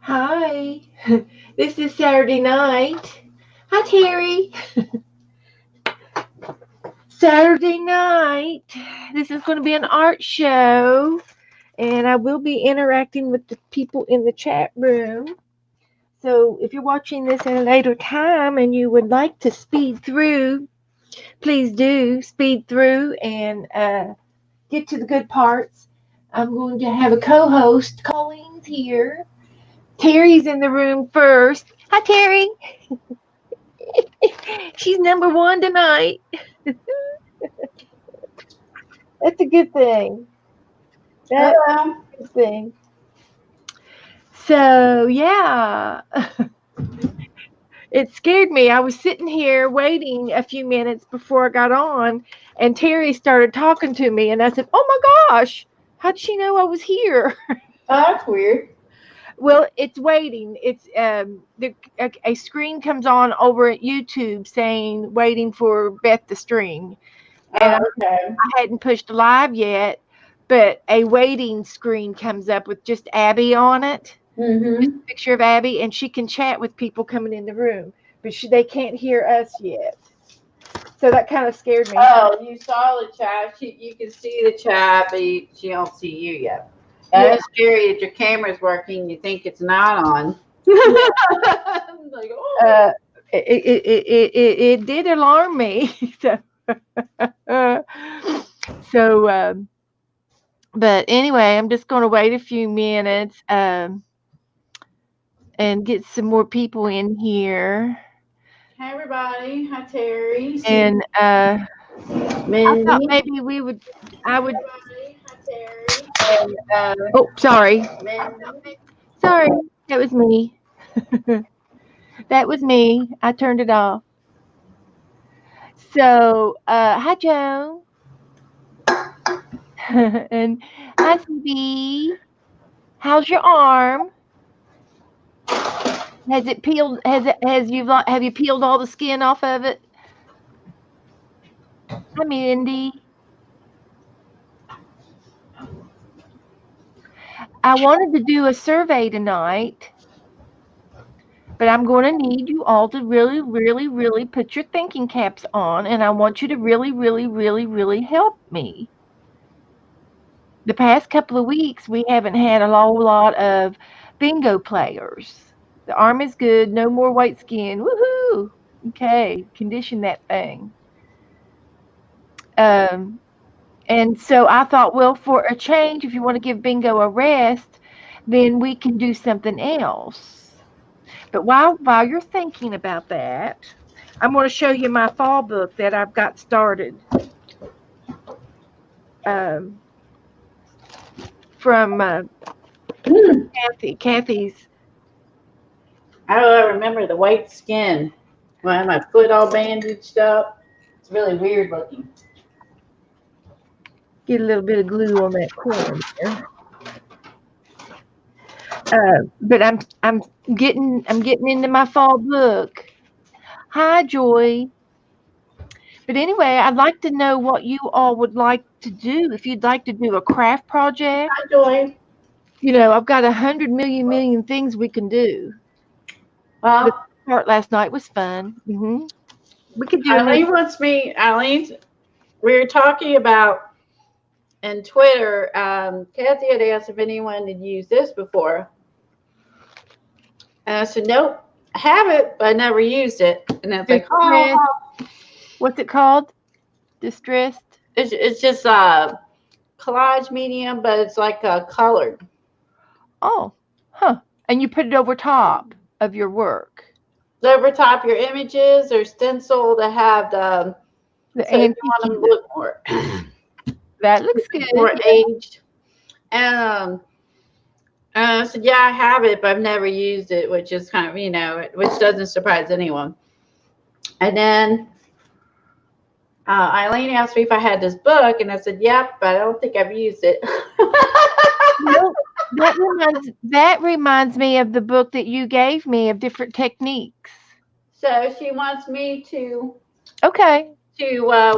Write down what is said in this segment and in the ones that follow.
Hi, this is Saturday night. Hi, Terry. Saturday night. This is going to be an art show, and I will be interacting with the people in the chat room. So if you're watching this at a later time and you would like to speed through, please do speed through and get to the good parts. I'm going to have a co host. Colleen's here. Terry's in the room first. Hi, Terry. She's number one tonight. That's a good thing. That's Hello. a good thing. So, yeah, it scared me. I was sitting here waiting a few minutes before I got on, and Terry started talking to me, and I said, "Oh my gosh, how'd she know I was here?" Oh, that's weird. Well, it's waiting. It's a screen comes on over at YouTube saying waiting for Beth to stream, and Oh, okay. I hadn't pushed live yet, but a waiting screen comes up with just Abby on it, just Mm-hmm. a picture of Abby, and she can chat with people coming in the room, but they can't hear us yet. So that kind of scared me. Oh, you saw the chat. You can see the chat, but she don't see you yet. Yeah, That is scary that your camera's working. You think it's not on. yeah. Like, oh. Uh, it did alarm me. So, uh, so, but anyway, I'm just going to wait a few minutes and get some more people in here. Hey, everybody. Hi, Terry. See And I thought Mindy. maybe I would. Everybody. Hi, Terry. And, oh, sorry, Mindy. sorry, that was me. That was me. I turned it off. So, hi, Joan, and hi, CB. How's your arm? Has it peeled? Have you peeled all the skin off of it? Hi, Mindy. I wanted to do a survey tonight, but I'm going to need you all to really, really, really put your thinking caps on, and I want you to really, really, really, really help me. The past couple of weeks, we haven't had a whole lot of bingo players. The arm is good, no more white skin. Woohoo! Okay, condition that thing. Um, and so I thought, well, for a change, if you want to give bingo a rest, then we can do something else. But while you're thinking about that, I'm going to show you my fall book that I've got started um, from Kathy. Kathy's. I remember the white skin. When I had my foot all bandaged up. It's really weird looking. Get a little bit of glue on that corner there. But I'm getting into my fall book. Hi, Joy. But anyway, I'd like to know what you all would like to do. If you'd like to do a craft project, Hi, Joy. I've got 100 million things we can do. The Well, part last night was fun. We could do another. Eileen wants me. Eileen, we were talking about in Twitter. Kathy had asked if anyone had used this before, and I said nope, I have it, but I never used it. And it's like, Distressed. What's it called? Distressed. it's just a collage medium, but it's like colored. Oh, huh. And you put it over top of your work. Over top your images or stencil to have the The so if you want antique. them to look more That looks good. more aged. And I said, yeah, I have it, but I've never used it, which is kind of, which doesn't surprise anyone. And then Eileen asked me if I had this book, and I said, yep, but I don't think I've used it. No, that reminds me of the book that you gave me of different techniques. So she wants me to Okay.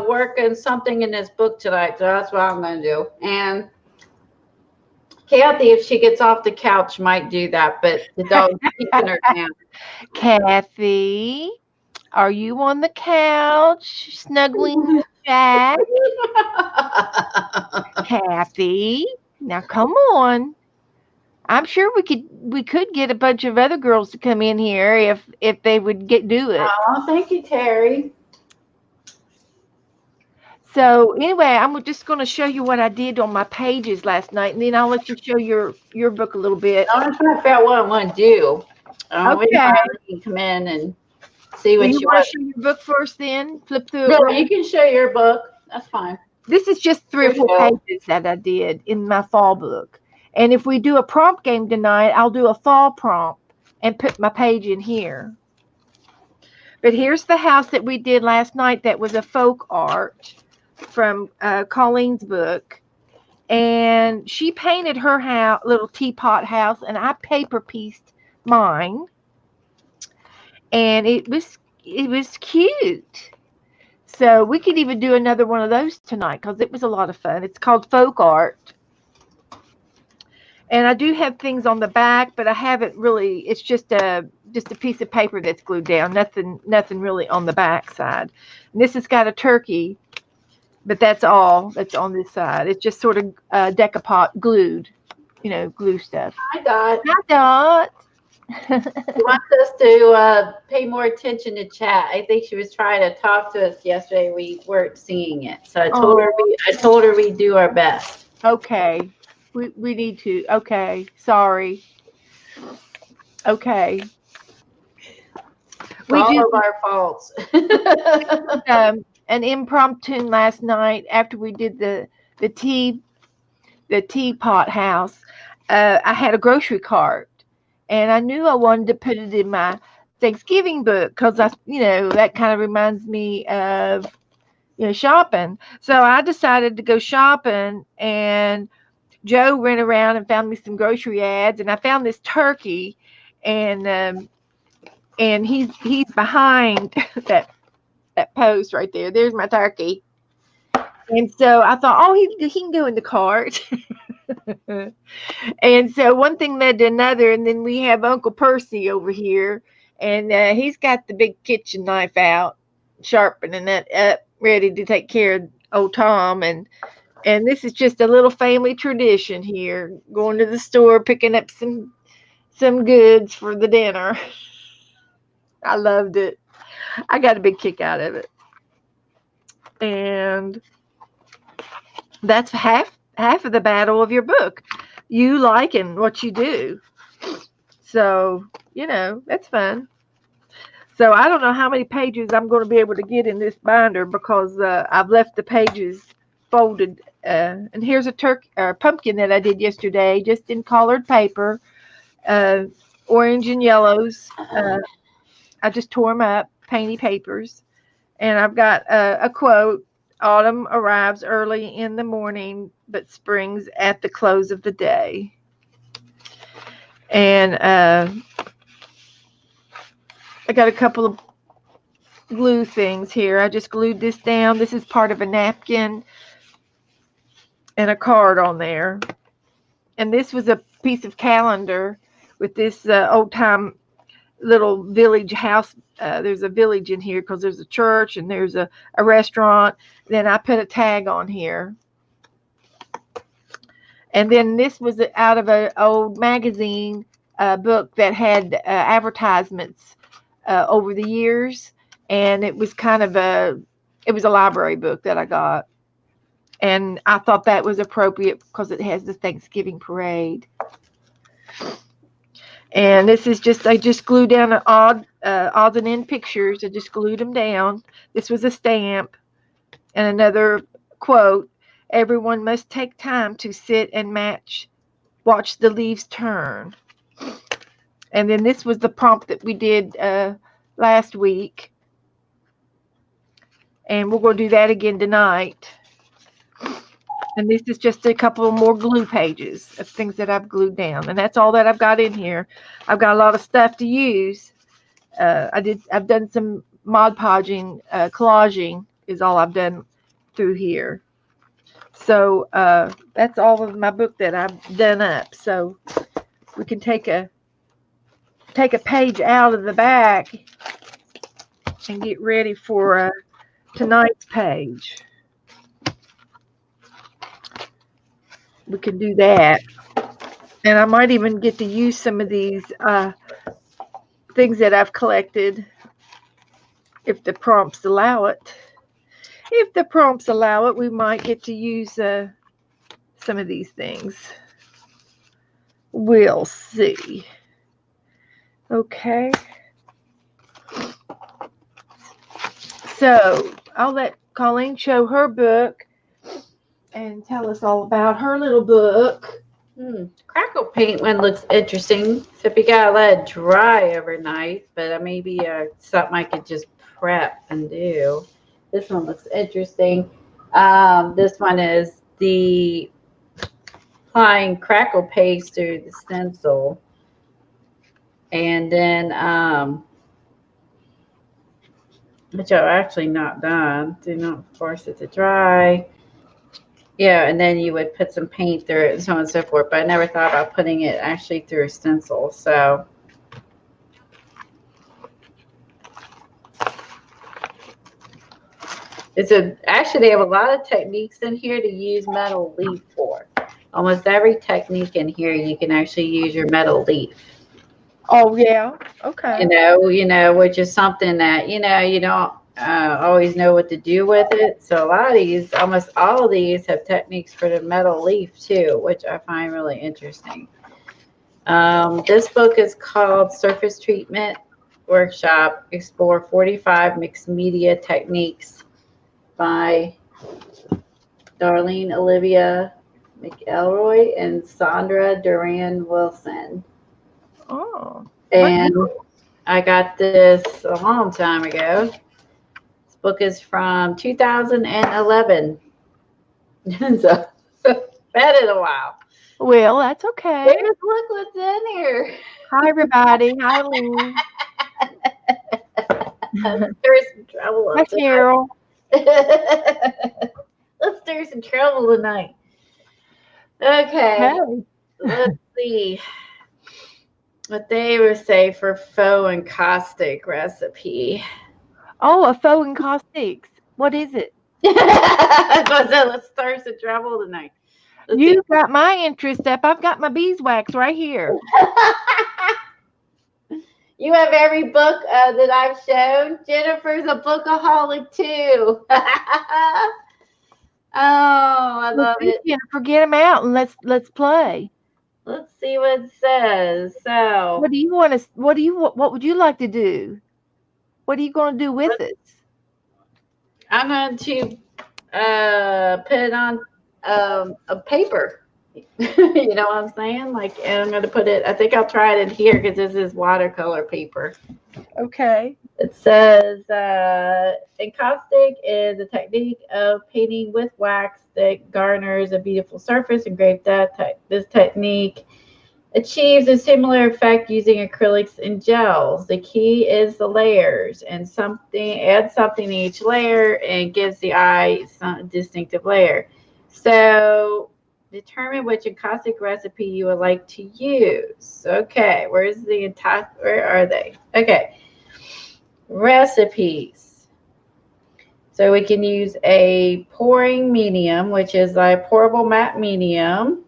work on something in this book tonight. So that's what I'm going to do. And Kathy, if she gets off the couch, might do that, but the dog's keeping her down. Kathy, are you on the couch snuggling with Jack? Kathy, now come on. I'm sure we could get a bunch of other girls to come in here if they would do it. Oh, thank you, Terry. So anyway, I'm just going to show you what I did on my pages last night, and then I'll let you show your book a little bit. I'm trying to figure out what I want to do. Okay. You can come in and see what Do you you want want. to show your book first, then flip through it? No, you can show your book. That's fine. This is just 3 or 4 pages that I did in my fall book. And if we do a prompt game tonight, I'll do a fall prompt and put my page in here. But here's the house that we did last night that was a folk art from Colleen's book. And she painted her house, little teapot house, and I paper pieced mine. And it was cute. So we could even do another one of those tonight because it was a lot of fun. It's called folk art. And I do have things on the back, but I haven't really. It's just a piece of paper that's glued down. Nothing really on the back side. And this has got a turkey, but that's all that's on this side. It's just sort of decapot glued, glue stuff. Hi, Dot. Hi, Dot. She wants us to pay more attention to chat. I think she was trying to talk to us yesterday. We weren't seeing it, so I told her we'd do our best. Okay. We need to. Okay. Sorry. Okay. We all of our faults. An impromptu last night after we did the teapot house. I had a grocery cart, and I knew I wanted to put it in my Thanksgiving book because that kind of reminds me of shopping. So I decided to go shopping, and Joe ran around and found me some grocery ads, and I found this turkey, and he's behind that post right there. There's my turkey. And so I thought, oh, he can go in the cart. And so one thing led to another, and then we have Uncle Percy over here, and he's got the big kitchen knife out, sharpening that up, ready to take care of old Tom. And this is just a little family tradition here, going to the store, picking up some goods for the dinner. I loved it. I got a big kick out of it. And that's half of the battle of your book. You liking what you do. So, that's fun. So I don't know how many pages I'm going to be able to get in this binder because I've left the pages folded. And here's a pumpkin that I did yesterday, just in colored paper, orange and yellows. I just tore them up, painty papers. And I've got a quote: "Autumn arrives early in the morning, but springs at the close of the day." And I got a couple of glue things here. I just glued this down. This is part of a napkin and a card on there. And this was a piece of calendar with this old-time little village house. There's a village in here because there's a church and there's a restaurant. Then I put a tag on here. And then this was out of an old magazine book that had advertisements over the years. And it was it was a library book that I got. And I thought that was appropriate because it has the Thanksgiving parade. And this is I just glued down an odds and end pictures. I just glued them down. This was a stamp. And another quote: "Everyone must take time to sit and watch the leaves turn." And then this was the prompt that we did last week. And we're going to do that again tonight. And this is just a couple more glue pages of things that I've glued down. And that's all that I've got in here. I've got a lot of stuff to use. I've done some Mod Podging, collaging is all I've done through here. So that's all of my book that I've done up. So we can take a page out of the back and get ready for tonight's page. We can do that. And I might even get to use some of these things that I've collected if the prompts allow it. If the prompts allow it, we might get to use some of these things. We'll see. Okay. So I'll let Coleen show her book and tell us all about her little book. Crackle paint one looks interesting. Except you gotta let it dry overnight, but maybe something I could just prep and do. This one looks interesting. This one is the applying crackle paste through the stencil, and then which I've actually not done. Do not force it to dry. Yeah, and then you would put some paint through it and so on and so forth. But I never thought about putting it actually through a stencil. So actually they have a lot of techniques in here to use metal leaf for. Almost every technique in here you can actually use your metal leaf. Oh yeah, okay. Which is something that you don't always know what to do with it. So a lot of these, almost all of these, have techniques for the metal leaf too, which I find really interesting. This book is called Surface Treatment Workshop: Explore 45 Mixed Media Techniques by Darlene Olivia McElroy and Sandra Duran Wilson. Oh. And I got this a long time ago. This book is from 2011. So been in a while. Well, that's okay. Just look what's in here. Hi everybody. Hi Lynn. There's some trouble. Hi Carol. Let's do some trouble tonight. Okay. Hey. Let's see what they would say for faux encaustic recipe. Oh, a faux encaustics. What is it? Let's start some trouble tonight. You got my interest up. I've got my beeswax right here. You have every book that I've shown. Jennifer's a bookaholic too. Oh, I love it. Jennifer, get them out and let's play. Let's see what it says. So, what do you want to? What would you like to do? What are you going to do with it? I'm going to put it on a paper. You know what I'm saying? Like, and I'm going to put it. I think I'll try it in here because this is watercolor paper. Okay. It says encaustic is a technique of painting with wax that garners a beautiful surface. Engraved this technique achieves a similar effect using acrylics and gels. The key is the layers, and add something to each layer and gives the eye some distinctive layer. So determine which encaustic recipe you would like to use. Okay, where are they? Okay. Recipes. So we can use a pouring medium, which is a pourable matte medium.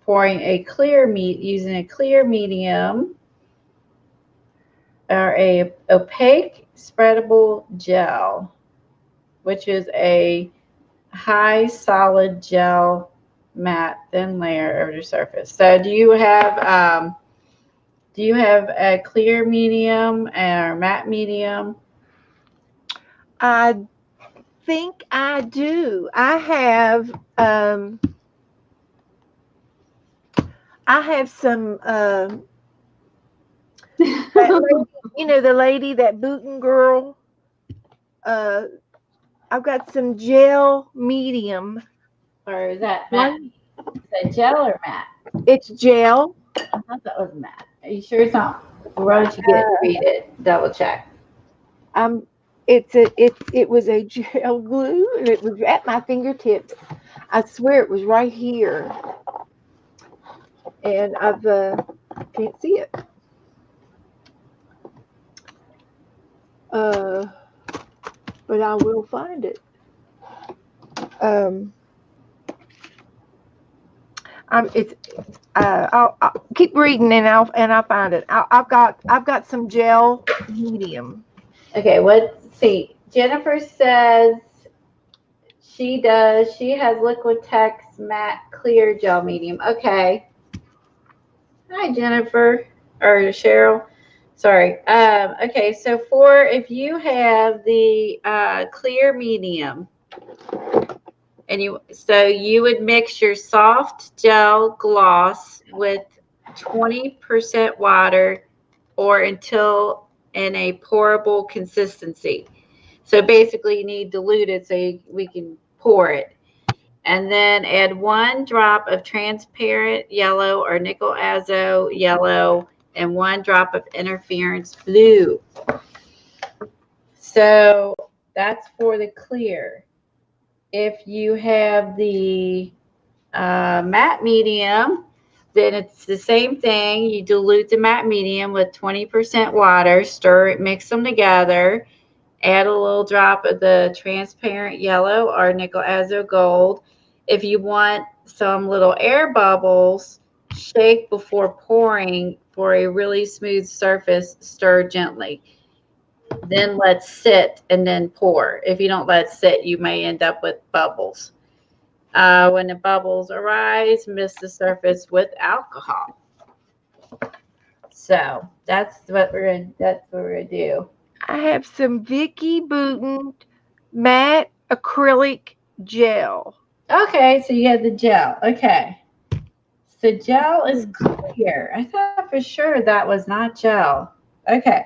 Pouring using a clear medium, or a opaque spreadable gel, which is a high solid gel matte thin layer over the surface. So do you have a clear medium or matte medium? I think I do. I have some that lady, the lady, that Booten girl. I've got some gel medium. Or is that matte? Is that gel or matte? It's gel. I thought that was matte. Are you sure it's not? Why don't you read it? Double check. it was a gel glue, and it was at my fingertips. I swear it was right here, and I've can't see it. Uh, but I will find it. Um, it's I'll keep reading, and I'll find it. I've got some gel medium. Okay, let's see. Jennifer says she has Liquitex matte clear gel medium. Okay. Hi, Jennifer or Cheryl. Sorry. Okay, so if you have the clear medium, and you would mix your soft gel gloss with 20% water or until in a pourable consistency. So basically you need diluted so we can pour it. And then add 1 drop of transparent yellow or nickel azo yellow and 1 drop of interference blue. So that's for the clear. If you have the matte medium, then it's the same thing. You dilute the matte medium with 20% water, stir it, mix them together, add a little drop of the transparent yellow or nickel azo gold. If you want some little air bubbles, shake before pouring for a really smooth surface, stir gently. Then let sit and then pour. If you don't let sit, you may end up with bubbles. When the bubbles arise, mist the surface with alcohol. So that's what we're gonna do. I have some Vicky Bouton matte acrylic gel. Okay, so you have the gel. Okay. So gel is clear. I thought for sure that was not gel. Okay.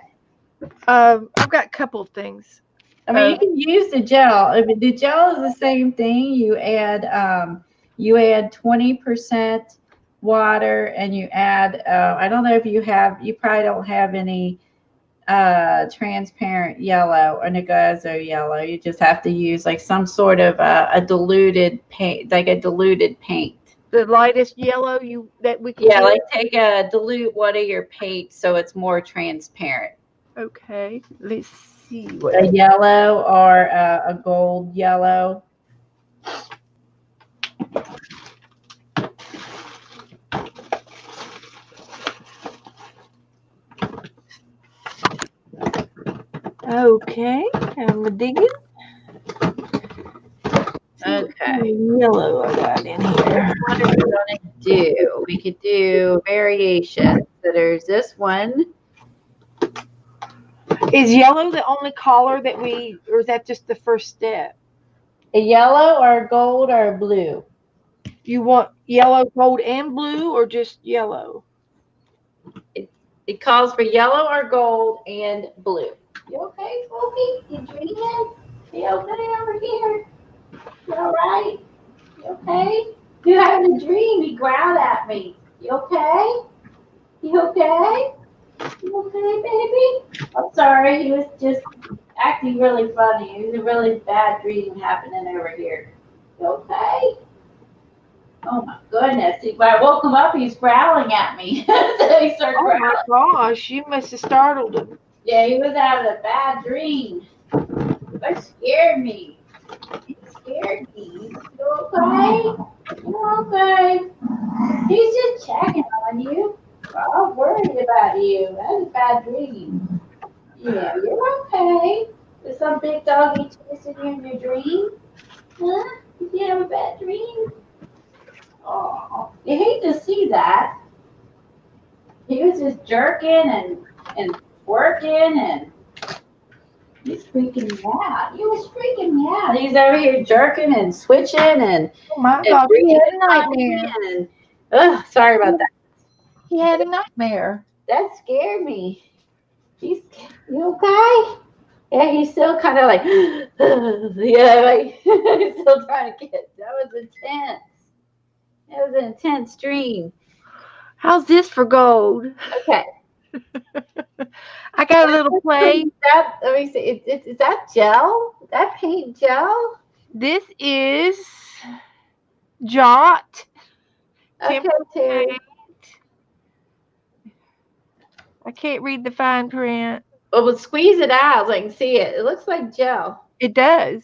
I've got a couple of things. I mean, you can use the gel. I mean, the gel is the same thing. You add 20% water, and you add. I don't know if you probably don't have any transparent yellow or Nagazo yellow. You just have to use like some sort of a diluted paint, like a diluted paint. The lightest yellow that we can Yeah, get? like take a dilute one of your paint so it's more transparent. Okay, let's see A yellow or a gold yellow. Okay, I'm digging. Okay. Yellow I got in here. What are we going to do? We could do variations. So there's this one. Is yellow the only color that or is that just the first step? A yellow or a gold or a blue? You want yellow, gold, and blue, or just yellow? It calls for yellow or gold and blue. You okay, Smokey? You dreaming? You okay over here? You all right? You okay? You having a dream? You growled at me. You okay? You okay? You okay, baby? I'm sorry. He was just acting really funny. It was a really bad dream happening over here. You okay? Oh my goodness. When I woke him up, he's growling at me. So he started growling. Oh my gosh, you must have startled him. Yeah, he was having a bad dream. That scared me. He scared me. You okay? You okay? He's just checking on you. I'm worried about you. That's a bad dream. Yeah, you're okay. Is some big doggy chasing you in your dream? Huh? Did you have a bad dream? Oh, you hate to see that. He was just jerking and working, and he's freaking me out. He was freaking me out. He's over here jerking and switching and Oh my gosh, he had a nightmare. Sorry about that. He had a nightmare. That scared me. You okay? Yeah, he's still kind of like, yeah, like he's still trying to get. That was intense. It was an intense dream. How's this for gold? Okay. I got a little plate. That, let me see. Is that gel? That paint gel? This is Jot Okay, temper Terry. paint. I can't read the fine print. Well, we'll squeeze it out so I can see it. It looks like gel. It does.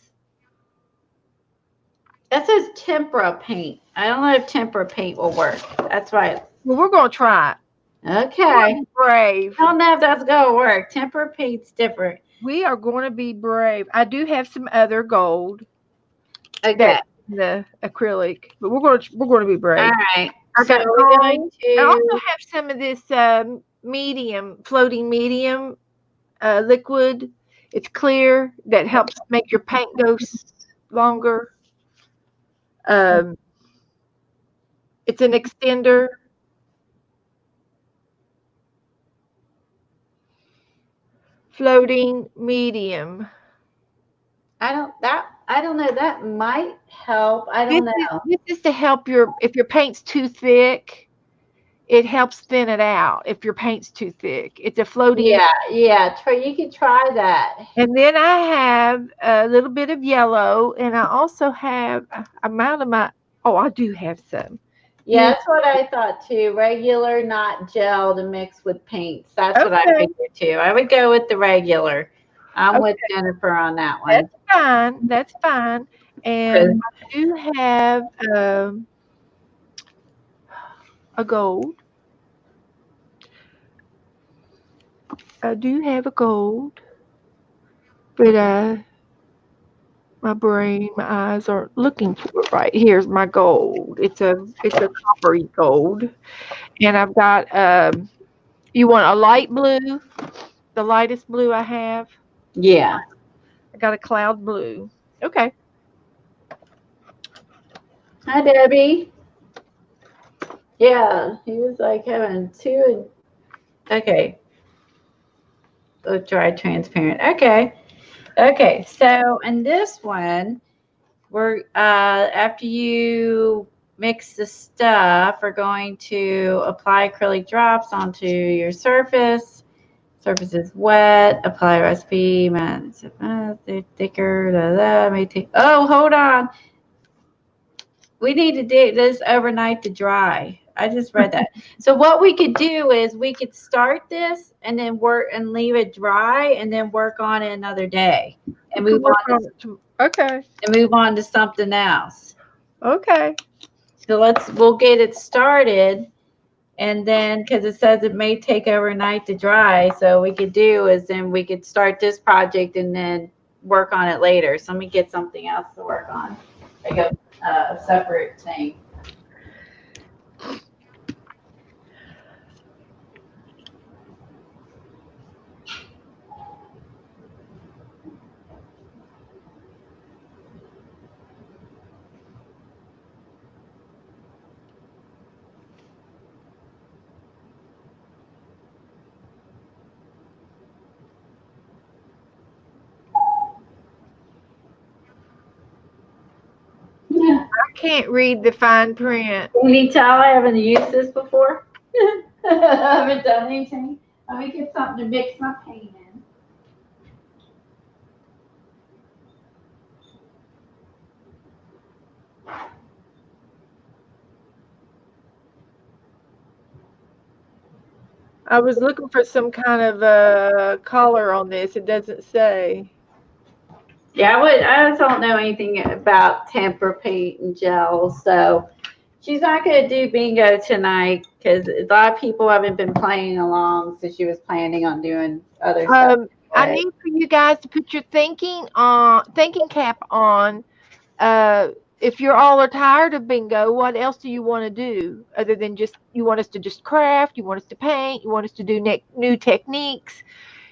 That says tempera paint. I don't know if tempera paint will work. That's right. Well, we're gonna try it. We're gonna Okay. be brave. I don't know if that's going to work. Tempera paint's different. We are going to be brave. I do have some other gold Okay. that's in the acrylic, but we're gonna be All brave. right. I So got we're going gold. I also to. have some of this medium, floating medium liquid. It's clear that helps make your paint go longer. Um, it's an extender. Floating medium. I don't know. That might help. I This don't is know. this is to help if your paint's too thick, it helps thin it out if your paint's too thick. It's a floating. Yeah, yeah. Try. You could try that. And then I have a little bit of yellow, and I also have I'm out of my. Oh, I do have some. Yeah, Here. that's what I thought too. Regular, not gel to mix with paints. That's what I Okay. figured too. I would go with the regular. I'm with Okay. Jennifer on that one. That's fine. That's fine. And 'Cause- I do have a gold. I do have a gold, but my brain, my eyes aren't looking for it right. Here's my gold. It's a coppery gold, and I've got You want a light blue? The lightest blue I have. Yeah. I got a cloud blue. Okay. Hi, Debbie. Yeah, he was like having two. Okay, let's try transparent. Okay, okay. So in this one, we're after you mix the stuff, we're going to apply acrylic drops onto your surface. Surface is wet. Apply recipe. Man, they're thicker. Da, da, may take. Oh, hold on. We need to do this overnight to dry. I just read that. So what we could do is we could start this and then work and leave it dry and then work on it another day and We can move work on on it. Okay. to something else. Okay. So we'll get it started and then because it says it may take overnight to dry, so we could do is then we could start this project and then work on it later. So let me get something else to work on. Like a separate thing. Yeah. I can't read the fine print. Can you tell I haven't used this before? I haven't done anything. Let me get something to mix my paint in. I was looking for some kind of color on this. It doesn't say. Yeah, I just don't know anything about tempera paint and gels, so she's not going to do bingo tonight because a lot of people haven't been playing along, so she was planning on doing other stuff. I need for you guys to put your thinking cap on. Uh, if you're all are tired of bingo, what else do you want to do other than just you want us to just craft? You want us to paint? You want us to do new techniques?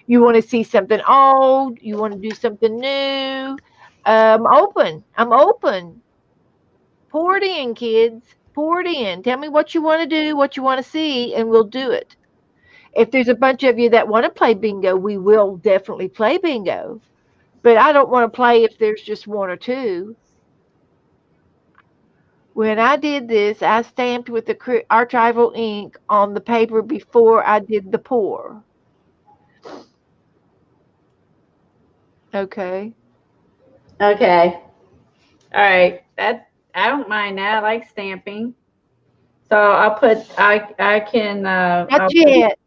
You want to see something old? You want to do something new? Open. I'm open. Pour it in, kids. Pour it in. Tell me what you want to do, what you want to see, and we'll do it. If there's a bunch of you that want to play bingo, we will definitely play bingo. But I don't want to play if there's just one or two. When I did this, I stamped with the archival ink on the paper before I did the pour. Okay. Okay. All right. That I don't mind that. I like stamping. So I'll put I can Not yet.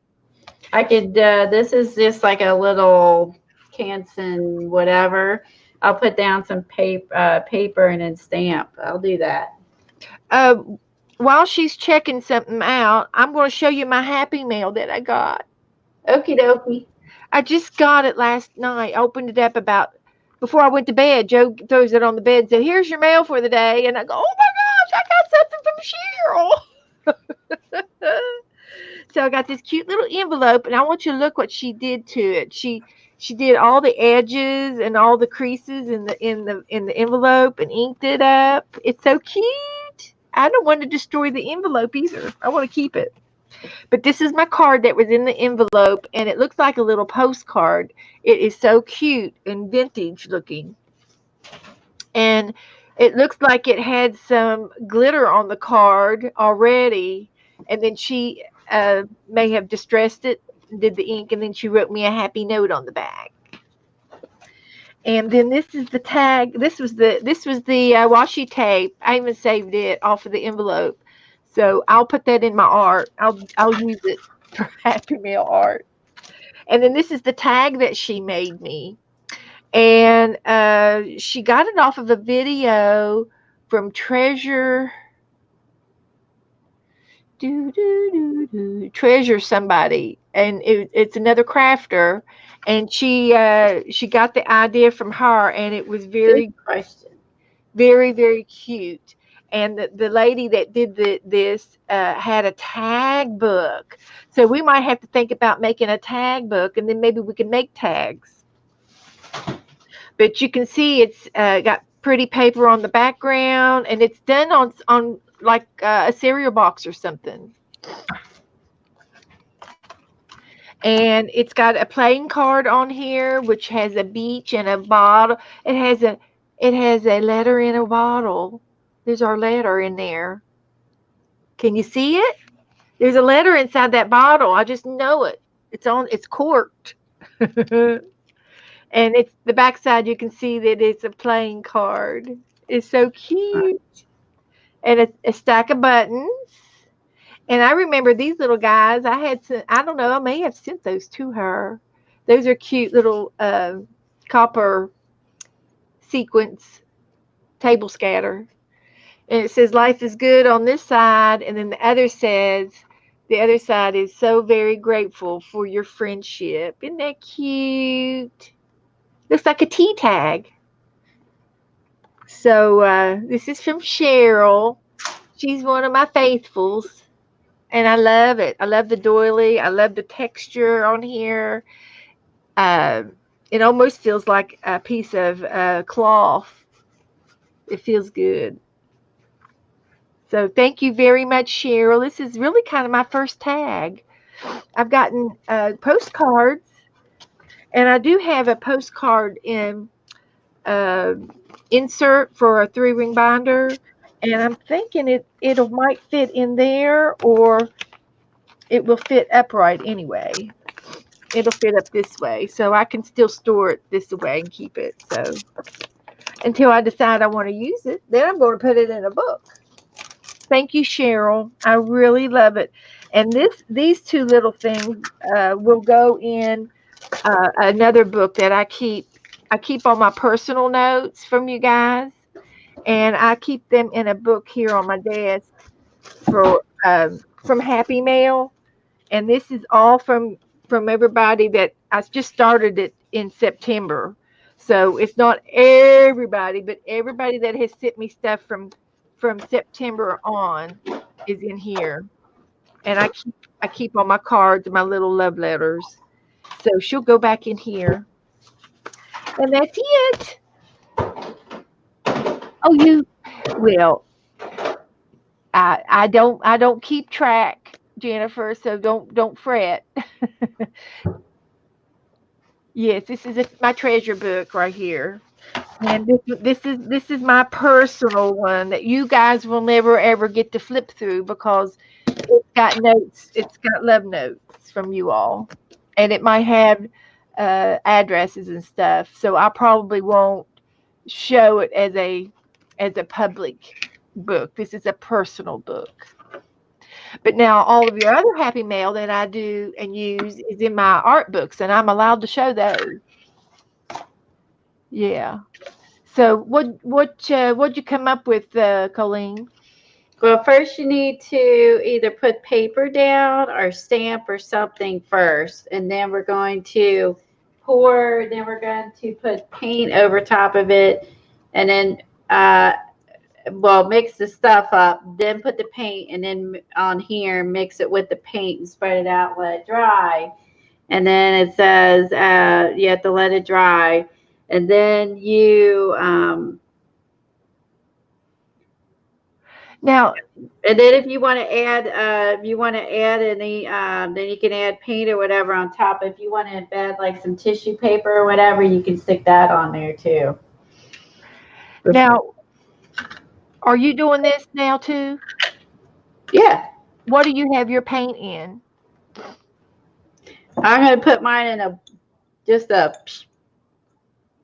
I could this is just like a little Canson whatever. I'll put down some paper and then stamp. I'll do that. Uh, while she's checking something out, I'm going to show you my Happy Mail that I got. Okie dokie. I just got it last night. I opened it up about before I went to bed. Joe throws it on the bed and said, "Here's your mail for the day." And I go, "Oh my gosh, I got something from Cheryl." So I got this cute little envelope, and I want you to look what she did to it. She did all the edges and all the creases in the envelope and inked it up. It's so cute. I don't want to destroy the envelope either. I want to keep it. But this is my card that was in the envelope, and it looks like a little postcard. It is so cute and vintage looking. And it looks like it had some glitter on the card already. And then she may have distressed it, did the ink, and then she wrote me a happy note on the back. And then this is the tag. This was the washi tape. I even saved it off of the envelope. So I'll put that in my art. I'll use it for Happy Mail art. And then this is the tag that she made me. And she got it off of a video from Treasure somebody, and it's another crafter, and she got the idea from her, and it was Good very question. very very cute. And the lady that did this had a tag book, so we might have to think about making a tag book, and then maybe we can make tags. But you can see it's got pretty paper on the background, and it's done on like a cereal box or something. And it's got a playing card on here, which has a beach and a bottle. It has a letter in a bottle. There's our letter in there. Can you see it? There's a letter inside that bottle. I just know it. It's corked. And it's the backside, you can see that it's a playing card. It's so cute. And a stack of buttons. And I remember these little guys. I don't know, I may have sent those to her. Those are cute little copper sequence table scatter. And it says life is good on this side. And then the other side is so very grateful for your friendship. Isn't that cute? Looks like a tea tag. So this is from Cheryl. She's one of my faithfuls. And I love it. I love the doily. I love the texture on here. Uh, it almost feels like a piece of cloth. It feels good. So thank you very much, Cheryl. This is really kind of my first tag. I've gotten postcards, and I do have a postcard uh, insert for a 3-ring binder, and I'm thinking it might fit in there, or it will fit upright anyway. It'll fit up this way, so I can still store it this way and keep it. So until I decide I want to use it, then I'm going to put it in a book. Thank you, Cheryl. I really love it. And these two little things will go in another book that I keep. I keep all my personal notes from you guys, and I keep them in a book here on my desk for from Happy Mail. And this is all from everybody that I just started it in September. So it's not everybody, but everybody that has sent me stuff from September on is in here. And I keep all my cards and my little love letters. So she'll go back in here. And that's it. Oh, you well, I don't keep track, Jennifer, so don't fret. Yes, this is my treasure book right here. And this is my personal one that you guys will never ever get to flip through because it's got notes. It's got love notes from you all, and it might have addresses and stuff. So I probably won't show it as a public book. This is a personal book. But now all of your other happy mail that I do and use is in my art books, and I'm allowed to show those. Yeah. So what'd you come up with, Colleen? Well, first you need to either put paper down or stamp or something first, and then we're going to pour. Then we're going to put paint over top of it, and then well, mix the stuff up. Then put the paint, and then on here mix it with the paint and spread it out. Let it dry, and then it says you have to let it dry, and then Now, and then if you want to add, any, then you can add paint or whatever on top. If you want to add like some tissue paper or whatever, you can stick that on there too. now, are you doing this now too? Yeah, What do you have your paint in? I'm gonna put mine in just a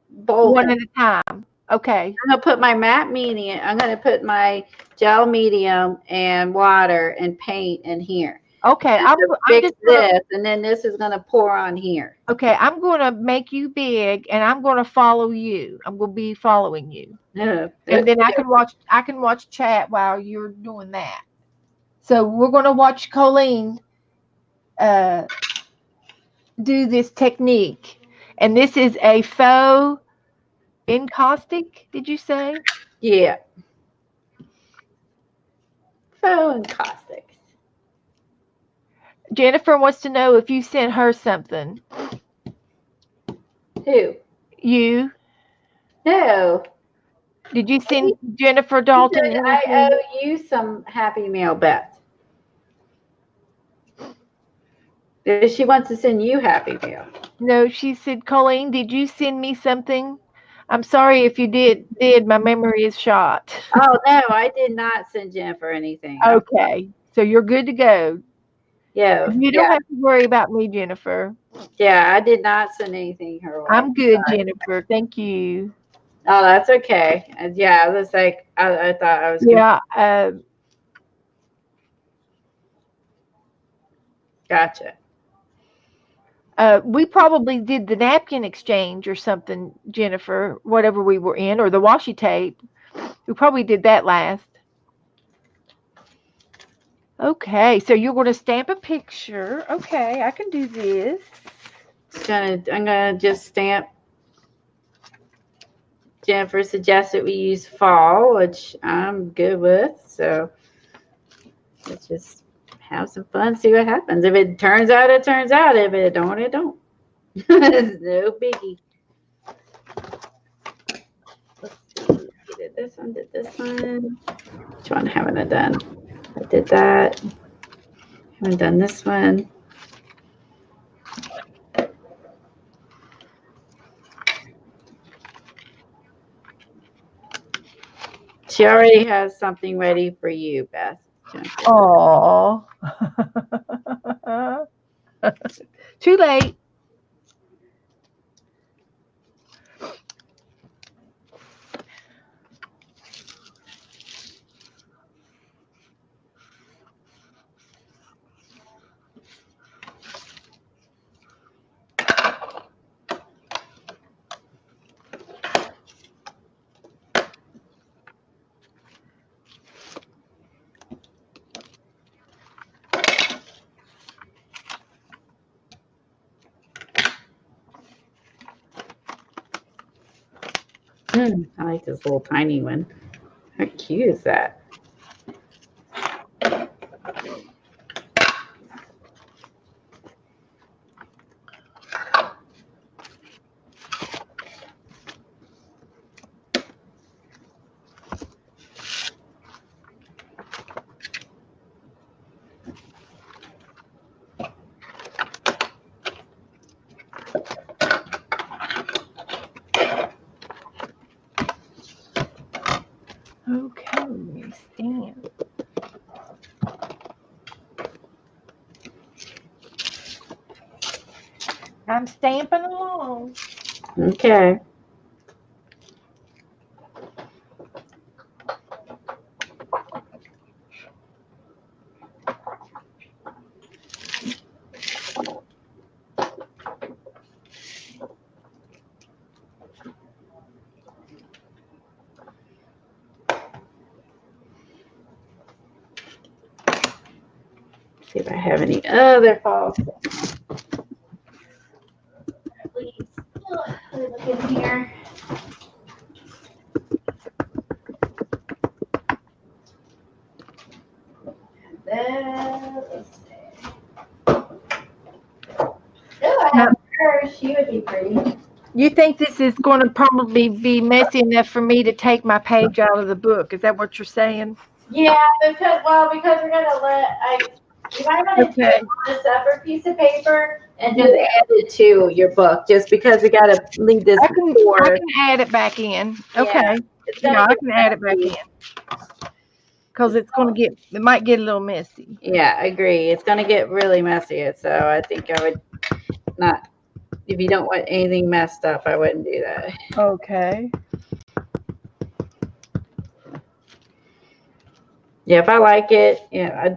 bowl. One at a time. Okay. I'm gonna put my matte medium. I'm gonna put my gel medium and water and paint in here. Okay. I'm Fix just gonna. this, and then this is gonna pour on here. Okay. I'm gonna make you big, and I'm gonna follow you. I'm gonna be following you, and then I can watch. I can watch chat while you're doing that. So we're gonna watch Colleen uh, do this technique, and this is a faux encaustic. Did you say? Yeah, Faux Encaustics. Jennifer wants to know if you sent her something. Who? You. No. Did you send Jennifer Dalton I anything? owe you some happy mail, Beth. She wants to send you happy mail. No, she said, Colleen, did you send me something? I'm sorry if you did. My memory is shot. Oh no, I did not send Jennifer anything. Okay, so you're good to go. Yeah, You don't have to worry about me, Jennifer. yeah, I did not send anything her way. I'm good, Jennifer. Thank you. Oh, that's okay. Yeah, I was like, I thought I was. Yeah. Gotcha. We probably did the napkin exchange or something, Jennifer, whatever we were in, or the washi tape. We probably did that last. Okay, so you're going to stamp a picture. Okay, I can do this. I'm gonna just stamp. Jennifer suggested we use fall, which I'm good with. So let's just have some fun, see what happens. If it turns out, it turns out. If it don't, it don't. It's no biggie. Let's see. Did this one, did this one. Which one haven't I done? I did that. Haven't done this one. She already has something ready for you, Beth. Oh. Too late. I like this little tiny one. How cute is that? stamp. I'm stamping along. Okay. See if I have any other false. Please. Let me look in here. Then, let's see. Oh, I have her. She would be pretty. You think this is going to probably be messy enough for me to take my page out of the book? Is that what you're saying? Yeah, because we're gonna you might want to do it Okay. on a separate piece of paper and just add it to your book, just because we gotta leave this I can for. add it back in. Yeah, Okay. it's Yeah, gonna I get can add it back in messy. because it might get a little messy. Yeah, I agree. It's gonna get really messy. So I think I would not. If you don't want anything messed up, I wouldn't do that. Okay. Yeah, if I like it,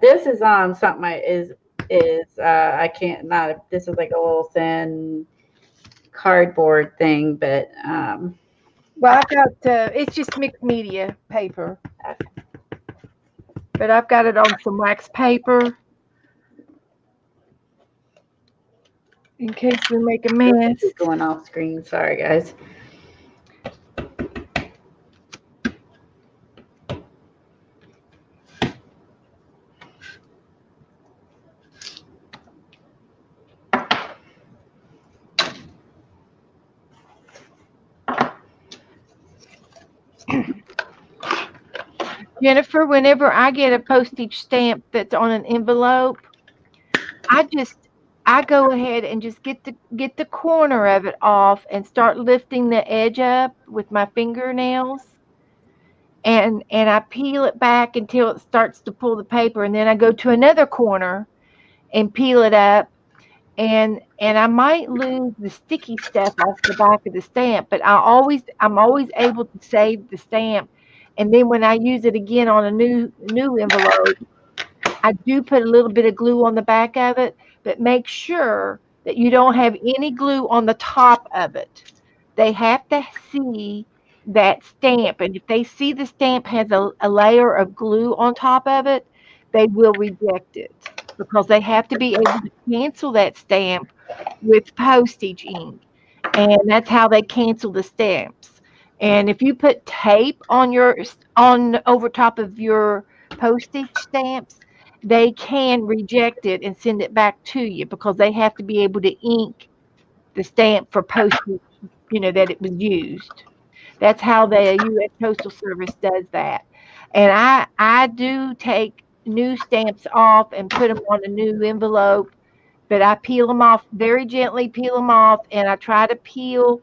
this is something I can't not. This is like a little thin cardboard thing, but Well, I've got it's just mixed media paper, but I've got it on some wax paper in case we make a mess. going off screen. Sorry, guys. Jennifer, whenever I get a postage stamp that's on an envelope, I go ahead and just get the corner of it off and start lifting the edge up with my fingernails. And I peel it back until it starts to pull the paper, and then I go to another corner and peel it up, and I might lose the sticky stuff off the back of the stamp, but I'm always able to save the stamp. And then when I use it again on a new envelope, I do put a little bit of glue on the back of it, but make sure that you don't have any glue on the top of it. They have to see that stamp, and if they see the stamp has a layer of glue on top of it, they will reject it because they have to be able to cancel that stamp with postage ink, and that's how they cancel the stamps. And if you put tape on over top of your postage stamps, they can reject it and send it back to you because they have to be able to ink the stamp for postage, that it was used. That's how the U.S. Postal Service does that. And I do take new stamps off and put them on a new envelope, but I peel them off very gently, peel them off, and I try to peel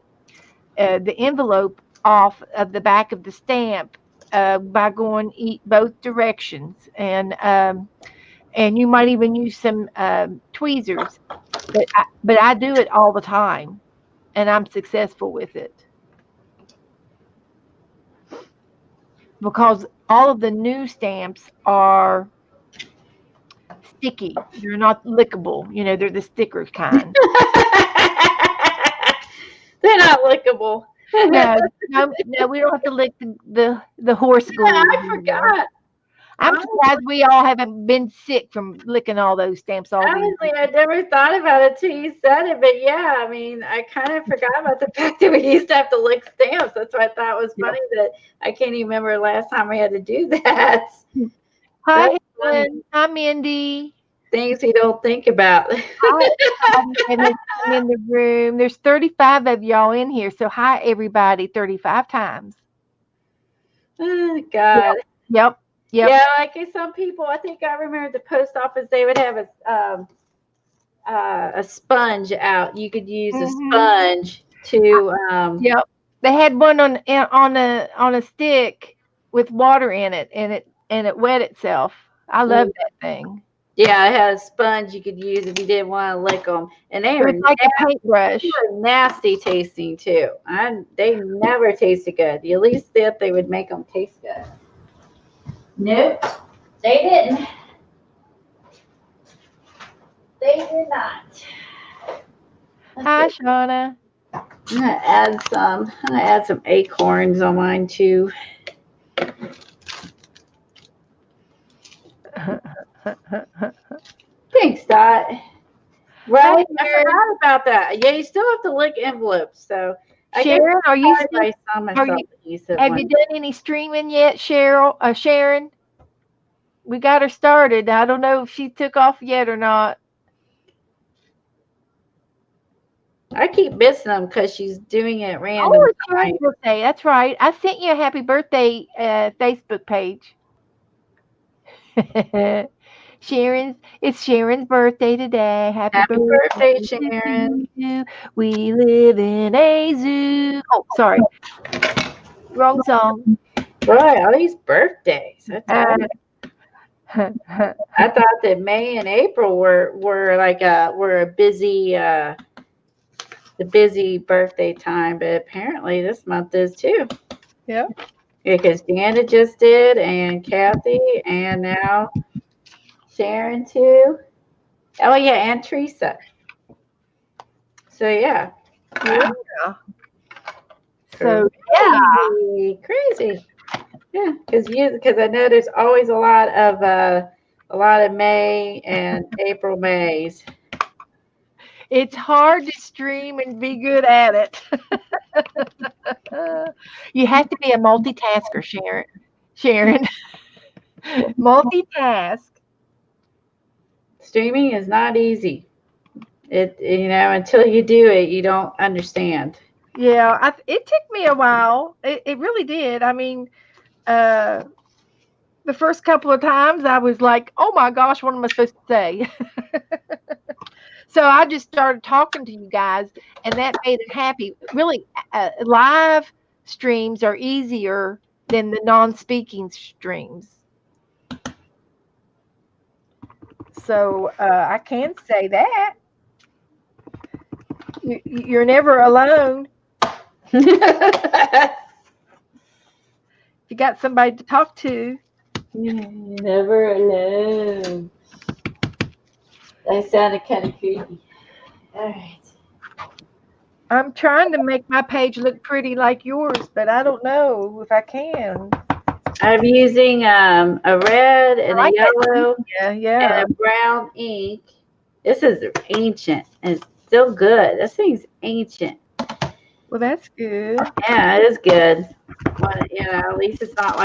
the envelope off of the back of the stamp by going both directions. And you might even use some tweezers, but I do it all the time, and I'm successful with it because all of the new stamps are sticky. They're not lickable. They're the sticker kind. They're not lickable. No, no, we don't have to lick the horse glue I anymore. forgot. I'm surprised we all haven't been sick from licking all those stamps all these Honestly, years. I never thought about it till you said it, but yeah, I mean, I kind of forgot about the fact that we used to have to lick stamps. That's why I thought it was funny that I can't even remember last time we had to do that. Hi, That's funny. Helen. Hi, Mindy. Things we don't think about. Hi, everybody in the room. There's 35 of y'all in here, so hi, everybody, 35 times. Oh, God. Yep. Yeah, like some people, I think I remember the post office, they would have a sponge out. You could use a sponge to. Yep. They had one on a stick with water in it, and and it wet itself. I love that thing. Yeah, it had a sponge you could use if you didn't want to lick them, and they It were was like a paintbrush. nasty tasting too. They never tasted good. You at least thought they would make them taste good. Nope, they didn't. They did not. Hi, Shauna. I'm gonna add some acorns on mine too. Thanks, Dot. Right? I forgot about that. Yeah, you still have to lick envelopes. So I guess Sharon, are you still? I saw Are myself you? adhesive Have one. you done any streaming yet, Cheryl? Sharon? We got her started. I don't know if she took off yet or not. I keep missing them because she's doing it random Oh, it's times. Sharon's birthday. That's right. I sent you a happy birthday Facebook page. It's Sharon's birthday today. Happy Happy birthday, birthday Sharon. to you. We live in a zoo. Oh, sorry. Wrong song. Boy, all these birthdays. I tell you. Uh, I thought that May and April were a busy the busy birthday time, but apparently this month is too. yeah. Because Deanna just did, and Kathy, and now Sharon too. Oh yeah, and Teresa. So yeah. Yeah. So Crazy, crazy. Yeah, because I know there's always a lot of May and April Mays. it's hard to stream and be good at it. You have to be a multitasker, Sharon. Sharon, multitask. Streaming is not easy. It until you do it, you don't understand. Yeah, it took me a while. It really did. I mean, uh, the first couple of times I was like, "Oh my gosh, what am I supposed to say?" So I just started talking to you guys, and that made it happy. Really, live streams are easier than the non-speaking streams. So I can say that you're never alone. You got somebody to talk to. You never know. That sounded kind of creepy. All right. I'm trying to make my page look pretty like yours, but I don't know if I can. I'm using a red I and a like yellow that. and Yeah. a brown ink. This is ancient and it's still good. This thing's ancient. Well, that's good. Yeah, it is good. At least it's not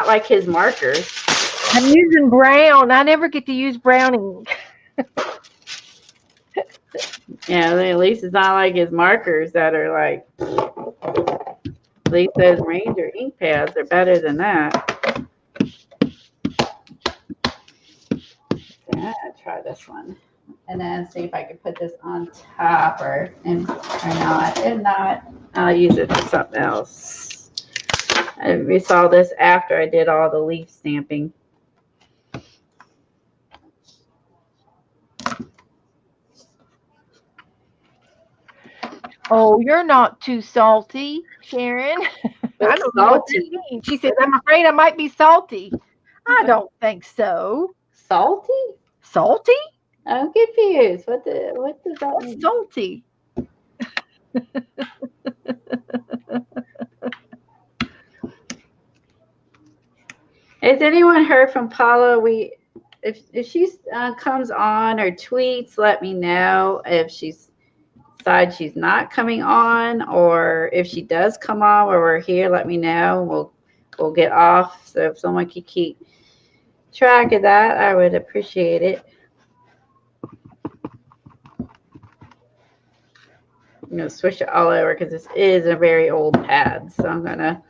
like his markers. I'm using brown. I never get to use brown ink. Yeah, at least it's not like his markers that are like. At least those Ranger ink pads are better than that. Yeah, try this one, and then see if I can put this on top or not. If not, I'll use it for something else. We saw this after I did all the leaf stamping. Oh, you're not too salty, Sharon. I don't know what that Salty. means. She says, I'm afraid I might be salty. I don't think so. Salty? Salty? I'm confused. What does that What's mean? salty? Has anyone heard from Paula? If she comes on or tweets, let me know if she's decides she's not coming on, or if she does come on while we're here, let me know. We'll get off. So if someone could keep track of that, I would appreciate it. I'm gonna switch it all over because this is a very old pad. So I'm gonna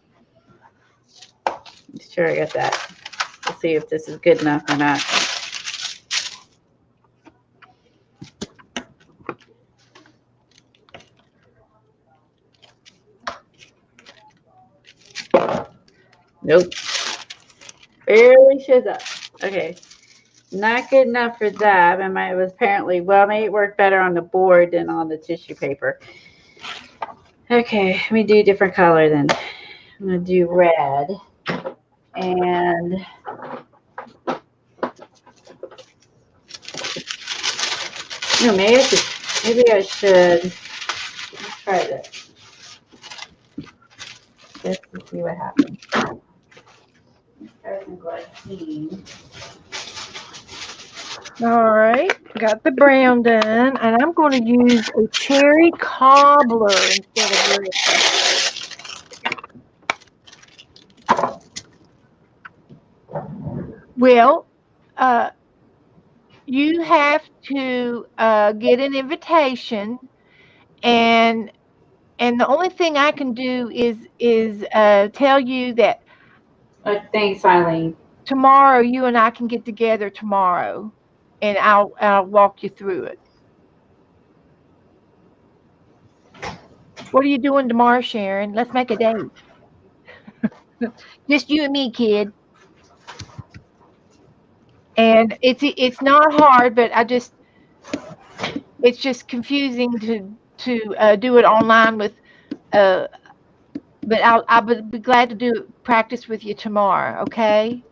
make sure I get that. We'll see if this is good enough or not. Nope. Barely shows up. Okay. Not good enough for that. And it was apparently, well, maybe it worked better on the board than on the tissue paper. Okay, let me do a different color then. I'm going to do red. And maybe I should let's try this. Just to see what happens. All right, got the brown done, and I'm going to use a cherry cobbler instead of red. Well, you have to get an invitation, and the only thing I can do is tell you that Thanks, Eileen. tomorrow you and I can get together tomorrow, and I'll walk you through it. What are you doing tomorrow, Sharon? Let's make a date. Just you and me, kid. And it's not hard, but it's just confusing to do it online with but I'll be glad to do practice with you tomorrow, okay?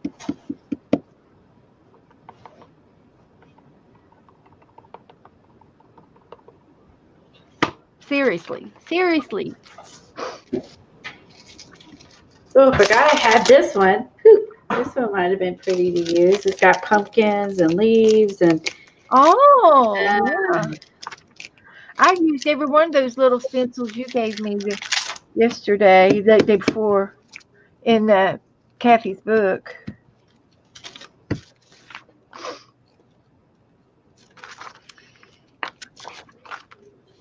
Seriously. Oh, I forgot I had this one. Whew. This one might have been pretty to use. It's got pumpkins and leaves and Yeah. I used every one of those little stencils you gave me yesterday, the day before, in Kathy's book.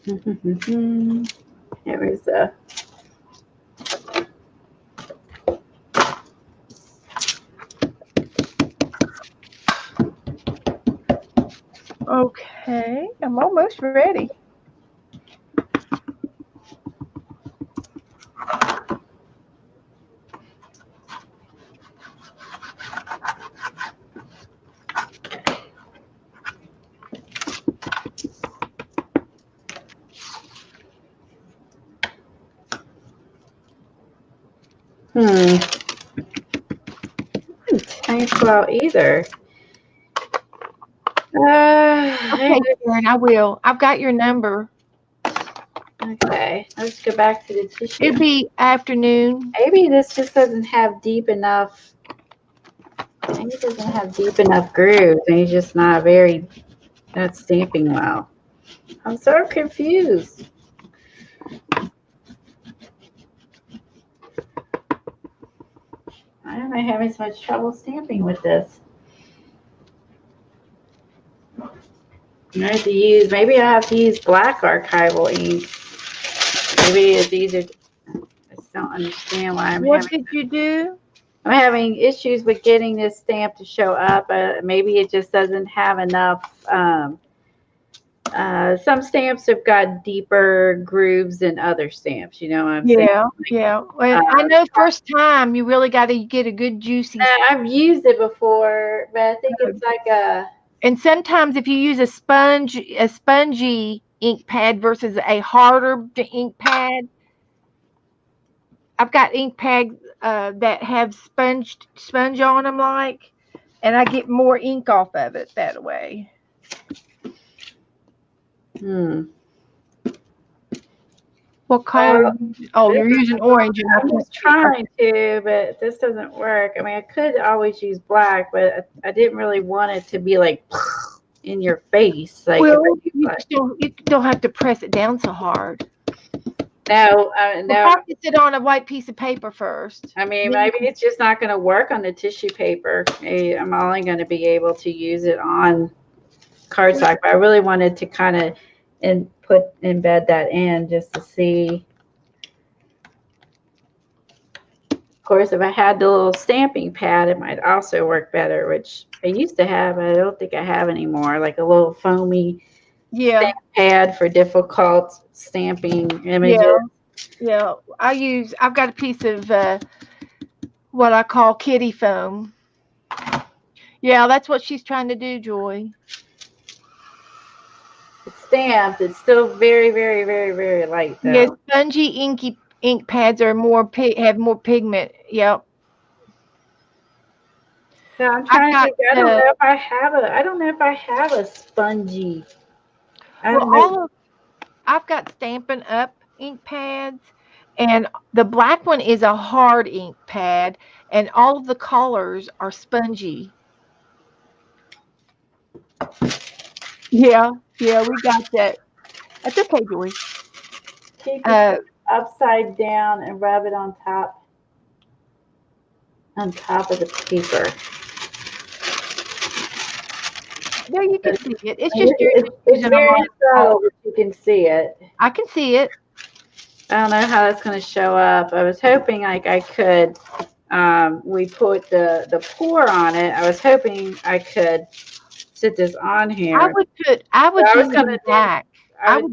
There was a Okay, I'm almost ready. Can't go out either. Okay, Sharon, I will. I've got your number. Okay, let's go back to the tissue. It'll be afternoon. Maybe this just doesn't have deep enough. Maybe it doesn't have deep enough grooves, and he's just not stamping well. I'm so confused. Why am I having so much trouble stamping with this? Maybe I have to use black archival ink. Maybe it's easier. I just don't understand why What did you do? I'm having issues with getting this stamp to show up. Maybe it just doesn't have enough. Some stamps have got deeper grooves than other stamps. You know what I'm saying? Yeah. Well, I know first time you really got to get a good juicy. I've used it before, but I think it's like a. And sometimes if you use a spongy ink pad versus a harder ink pad, I've got ink pads that have sponge on them, and I get more ink off of it that way. What color? You're using orange. And I'm just trying to, but this doesn't work. I mean, I could always use black, but I didn't really want it to be like in your face. Like, well, you don't have to press it down so hard. No. Practice it on a white piece of paper first. I mean, maybe it's just not going to work on the tissue paper. Maybe I'm only going to be able to use it on cardstock, but I really wanted to kind of embed that in just to see. Of course, if I had the little stamping pad, it might also work better, which I used to have, but I don't think I have anymore, like a little foamy stamp pad for difficult stamping images. I've got a piece of what I call kitty foam. Yeah, that's what she's trying to do, Joy. It's stamped. It's still very, very, very, very light Yes, though. spongy inky ink pads are more have more pigment. Yep. So I'm I've trying to got think. I don't know if I have a. I don't know if I have a spongy. I well don't know. all of I've got Stampin' Up ink pads, and the black one is a hard ink pad, and all of the colors are spongy. Yeah, yeah, we got that. That's okay, Joy. Keep it Uh, upside down and rub it on top of the paper. there you can see it. It's just you're It's, just it's using a very light color. subtle, but you can see it. I can see it. I don't know how that's going to show up. I was hoping like I could. We put the pour on it. I was hoping I could sit this on here. I would I do was it going in to do. black. I was.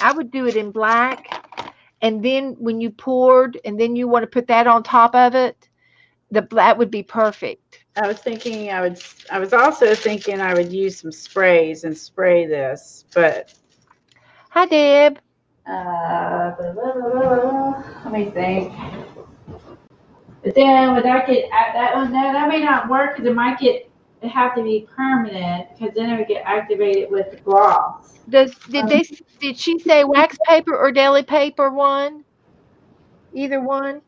I would do it in black, and then when you poured and then you want to put that on top of it, that would be perfect. I was thinking I would. I was also thinking I would use some sprays and spray this, but Hi, Deb. let me think. But then would that get that? Oh no, that may not work because it have to be permanent because then it would get activated with the gloss. Did she say wax paper or deli paper one? Either one.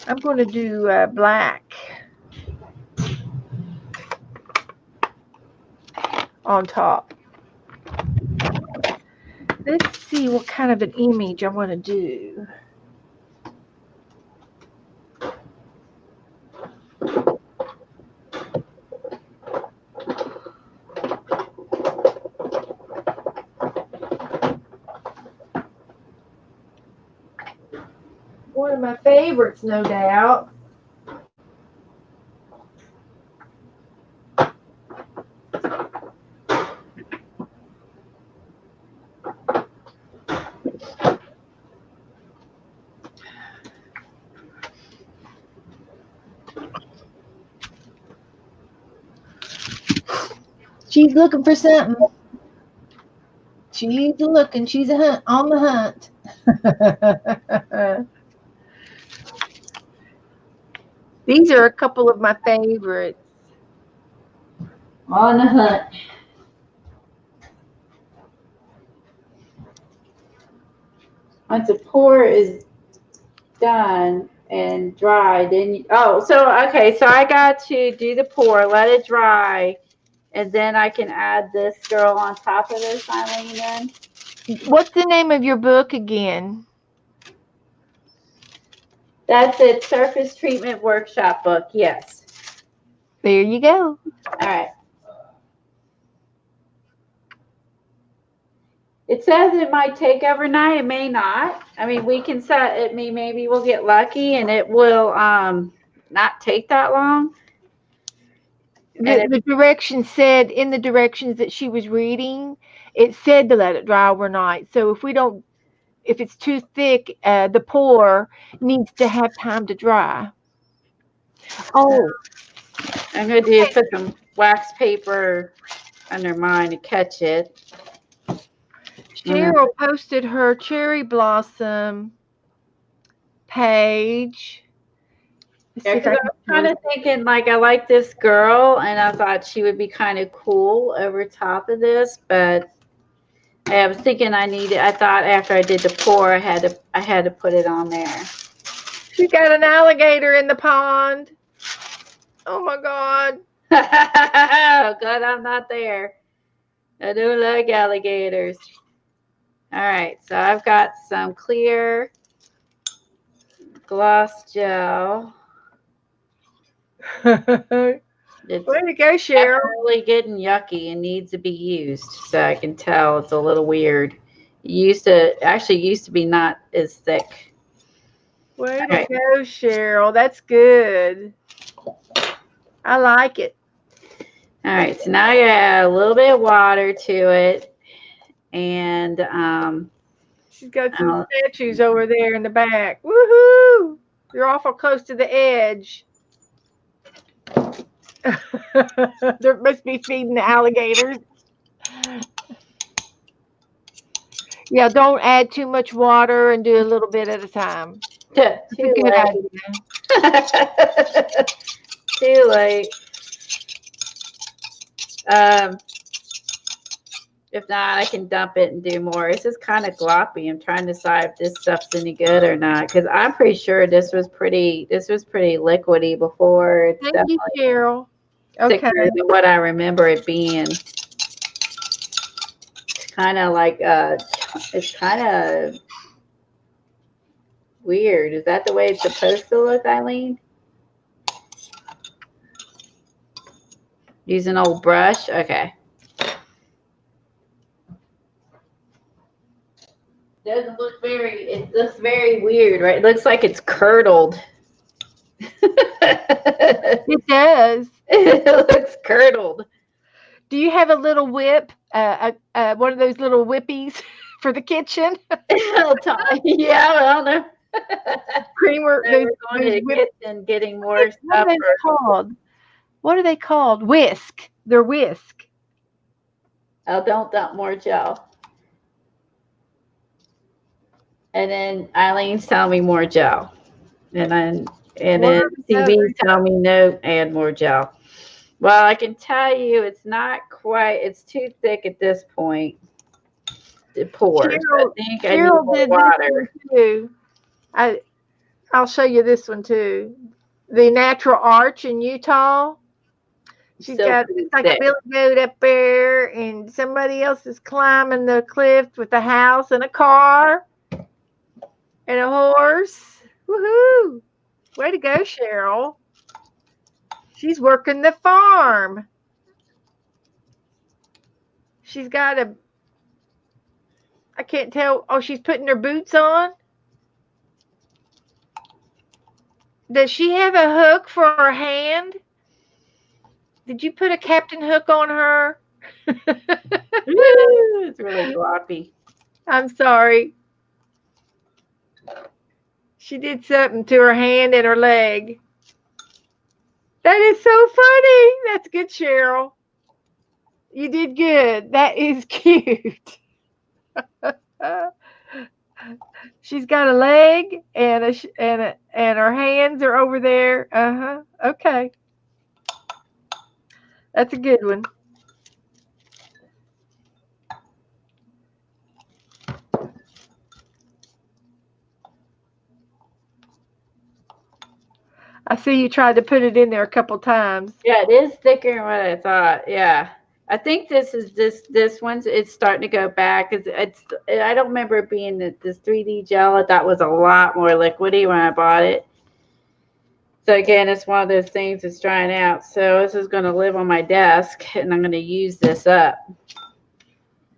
I'm going to do black on top. Let's see what kind of an image I want to do. One of my favorites, no doubt. She's looking for something. She's looking. She's on the hunt. These are a couple of my favorites. On the hunt. Once the pour is done and dry, then okay, so I got to do the pour, let it dry, and then I can add this girl on top of this, Eileen. Then What's the name of your book again? that's it. Surface treatment workshop book. Yes. There you go. All right. It says it might take overnight. It may not. I mean, we can set it. Maybe we'll get lucky and it will not take that long. The directions said in the directions that she was reading, it said to let it dry overnight. So if it's too thick, the pour needs to have time to dry. Oh, I'm gonna do put some wax paper under mine to catch it. Cheryl posted her cherry blossom page. Yeah, because I was kind of thinking, like, I like this girl, and I thought she would be kind of cool over top of this, but I was thinking I thought after I did the pour, I had to put it on there. She got an alligator in the pond. Oh my God. Oh, God, I'm not there. I don't like alligators. All right, so I've got some clear gloss gel. It's Way to go, Cheryl. definitely getting yucky and needs to be used. So I can tell it's a little weird. It used to be not as thick. Way to go, Cheryl. That's good. I like it. All right, so now I add a little bit of water to it, and She's got some Oh, statues over there in the back. Woohoo! You're awful close to the edge. They must be feeding the alligators. Yeah, don't add too much water and do a little bit at a time. That's a too good late. idea. Too late. Um, if not, I can dump it and do more. It's just kind of gloppy. I'm trying to decide if this stuff's any good or not because I'm pretty sure this was pretty liquidy before. It's Thank you, definitely Cheryl. thicker Okay. than what I remember it being. Kind of like it's kind of weird. Is that the way it's supposed to look, Eileen? Use an old brush. Okay. Doesn't look very. It looks very weird, right? It looks like it's curdled. It does. It looks curdled. Do you have a little whip? One of those little whippies for the kitchen? Yeah, I don't know. Creamer, So those, we're going those to the whip. kitchen getting What more what are stuff. those called? What are they called? Whisk. They're whisk. Oh, don't dump more gel. And then Eileen's telling me more gel. And then One or the CB's telling me no, add more gel. Well, I can tell you it's not quite, it's too thick at this point to pour. So I think I need Cheryl more did this one water. too. I I'll show you this one too. The Natural Arch in Utah. It's She's still got pretty it's like a thick. billy goat up there, and somebody else is climbing the cliff with a house and a car and a horse. Woohoo! Way to go, Cheryl. She's working the farm. She's got a, I can't tell. Oh, she's putting her boots on. Does she have a hook for her hand? Did you put a captain hook on her? It's really gloppy. I'm sorry. She did something to her hand and her leg. That is so funny. That's good, Cheryl. You did good. That is cute. She's got a leg and her hands are over there. Uh-huh. Okay. That's a good one. I see you tried to put it in there a couple times. Yeah, it is thicker than what I thought. Yeah. I think this one's it's starting to go back. It's I don't remember it being this 3D gel. I thought was a lot more liquidy when I bought it. So again, it's one of those things that's drying out. So this is going to live on my desk, and I'm going to use this up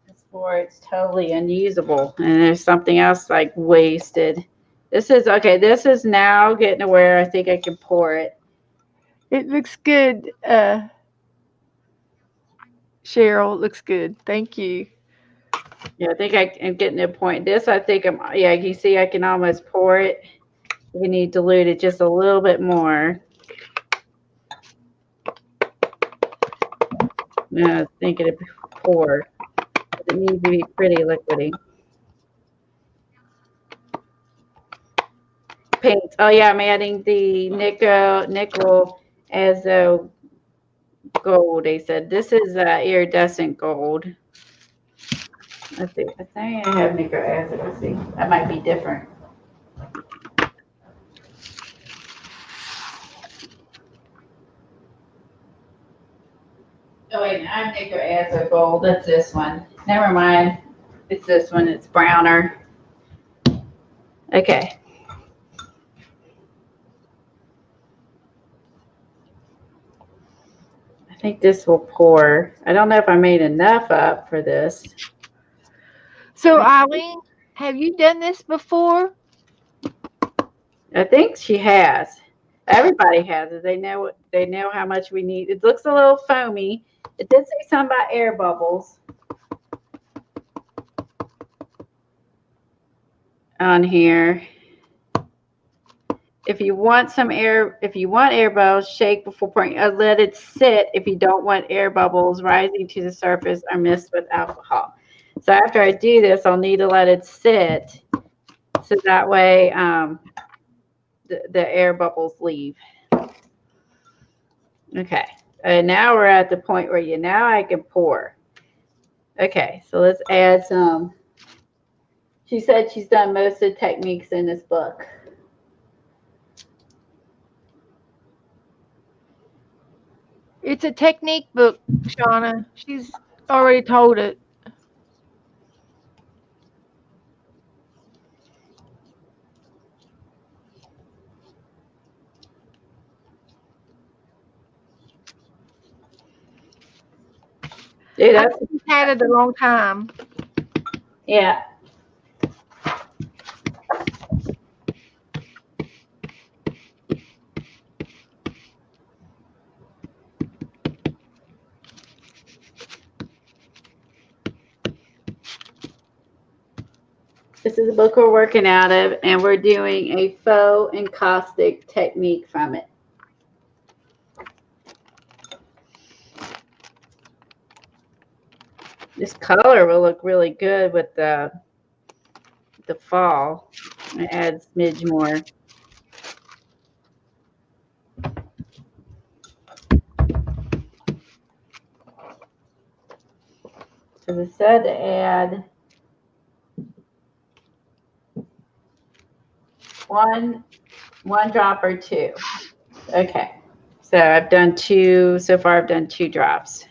before it's totally unusable. And there's something else like wasted. This is okay. This is now getting to where I think I can pour it. It looks good, Cheryl. It looks good. Thank you. Yeah, I think I am getting to a point. This, I think yeah, you see, I can almost pour it. We need to dilute it just a little bit more. No, I was thinking of pour. It needs to be pretty liquidy. Paint. Oh yeah, I'm adding the nickel as a gold. They said this is iridescent gold. Let's see. I think I have nickel acid. Let's see. That might be different. Oh wait, I have nickel acid gold. That's this one. Never mind. It's this one. It's browner. Okay. I think this will pour. I don't know if I made enough up for this. So, Eileen, have you done this before? I think she has. Everybody has it. They know how much we need. It looks a little foamy. It did say something about air bubbles. on here. If you want air bubbles, shake before pouring. Let it sit if you don't want air bubbles rising to the surface or mixed with alcohol. So after I do this, I'll need to let it sit so that way the air bubbles leave. Okay, and now we're at the point where now I can pour. Okay, so let's add some. She said she's done most of the techniques in this book. It's a technique book, Shauna. She's already told it. Dude, I've had it a long time. Yeah. This is a book we're working out of, and we're doing a faux encaustic technique from it. This color will look really good with the fall. I add a smidge more. So I said to add one drop or two. Okay. So I've done two. So far I've done 2 drops.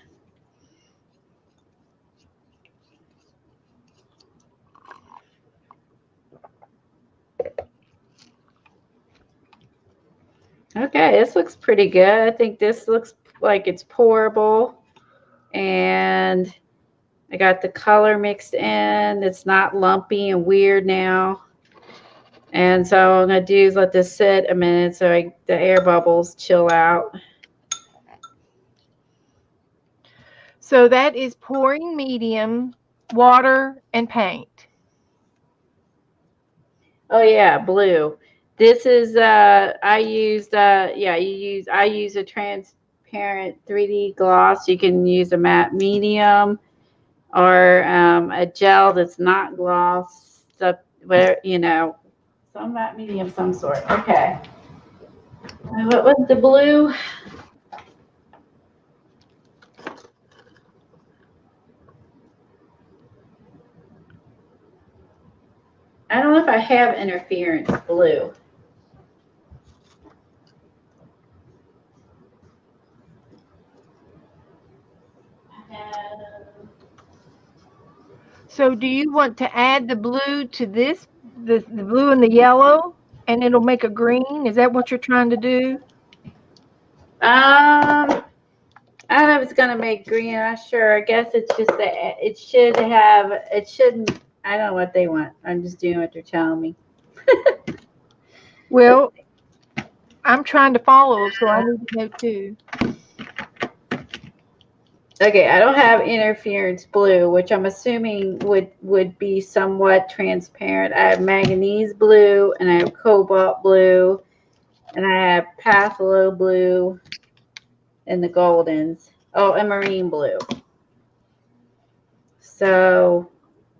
Okay, this looks pretty good. I think this looks like it's pourable. And I got the color mixed in. It's not lumpy and weird now. And so what I'm going to do is let this sit a minute so the air bubbles chill out. So that is pouring medium, water, and paint. Oh yeah, blue. This is I used I use a transparent 3D gloss. You can use a matte medium or a gel that's not gloss. Where some matte medium, some sort. Okay. What was the blue? I don't know if I have interference blue. So do you want to add the blue to this, the blue and the yellow, and it'll make a green? Is that what you're trying to do? I don't know if it's gonna make green. I'm not sure. I guess it's just that it shouldn't. I don't know what they want. I'm just doing what they're telling me. Well, I'm trying to follow, so I need to know too. Okay, I don't have interference blue, which I'm assuming would be somewhat transparent. I have manganese blue, and I have cobalt blue, and I have phthalo blue, and the goldens. Oh, and marine blue. So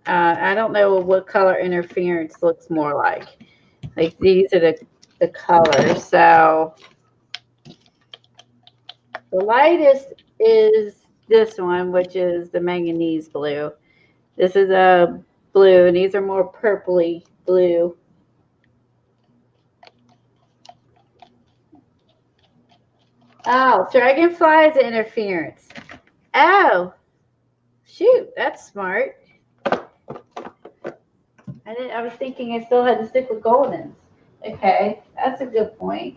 I don't know what color interference looks more like. Like these are the colors. So the lightest is this one, which is the manganese blue. This is a blue, and these are more purpley blue. Oh, dragonfly is interference. Oh, shoot, that's smart. I was thinking I still had to stick with goldens. Okay, that's a good point.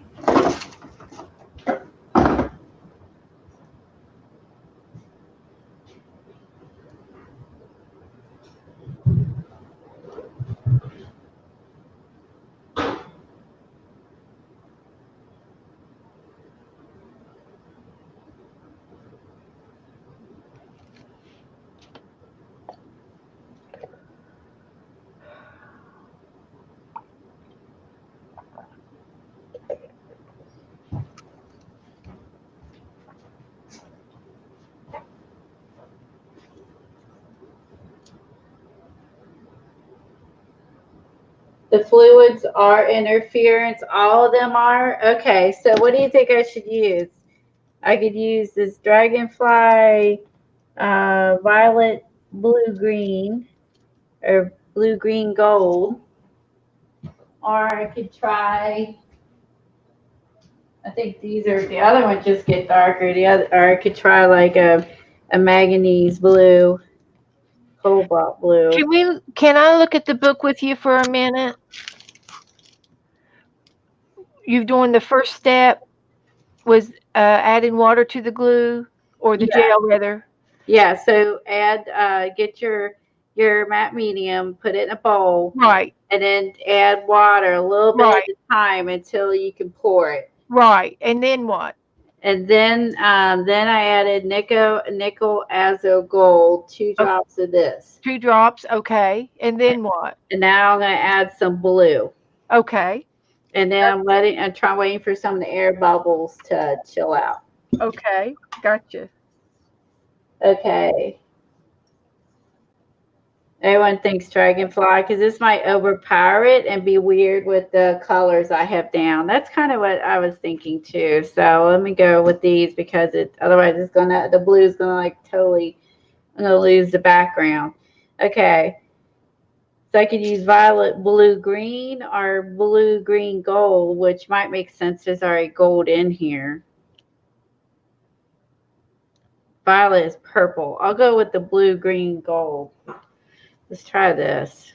The fluids are interference. All of them are. Okay, so what do you think I should use? I could use this dragonfly violet blue green or blue green gold, or I could try. I think these are the other ones just get darker. The other, or I could try like a manganese blue, cobalt blue. Can I look at the book with you for a minute? You're doing the first step was adding water to the glue or the Yeah, gel rather. yeah. So add, get your matte medium, put it in a bowl, Right, and then add water a little bit at right, a time until you can pour it. right. And then what? And then I added nickel azo gold, two Oh, drops of this. 2 drops, okay. And then what? And now I'm gonna add some blue. Okay, And then I'm trying waiting for some of the air bubbles to chill out. okay, gotcha. Okay. Everyone thinks dragonfly because this might overpower it and be weird with the colors I have down. That's kind of what I was thinking too. So let me go with these because it otherwise it's gonna the blue's gonna like totally I'm gonna lose the background. Okay. So I could use violet blue green or blue green gold, which might make sense. There's already gold in here. Violet is purple. I'll go with the blue green gold. Let's try this.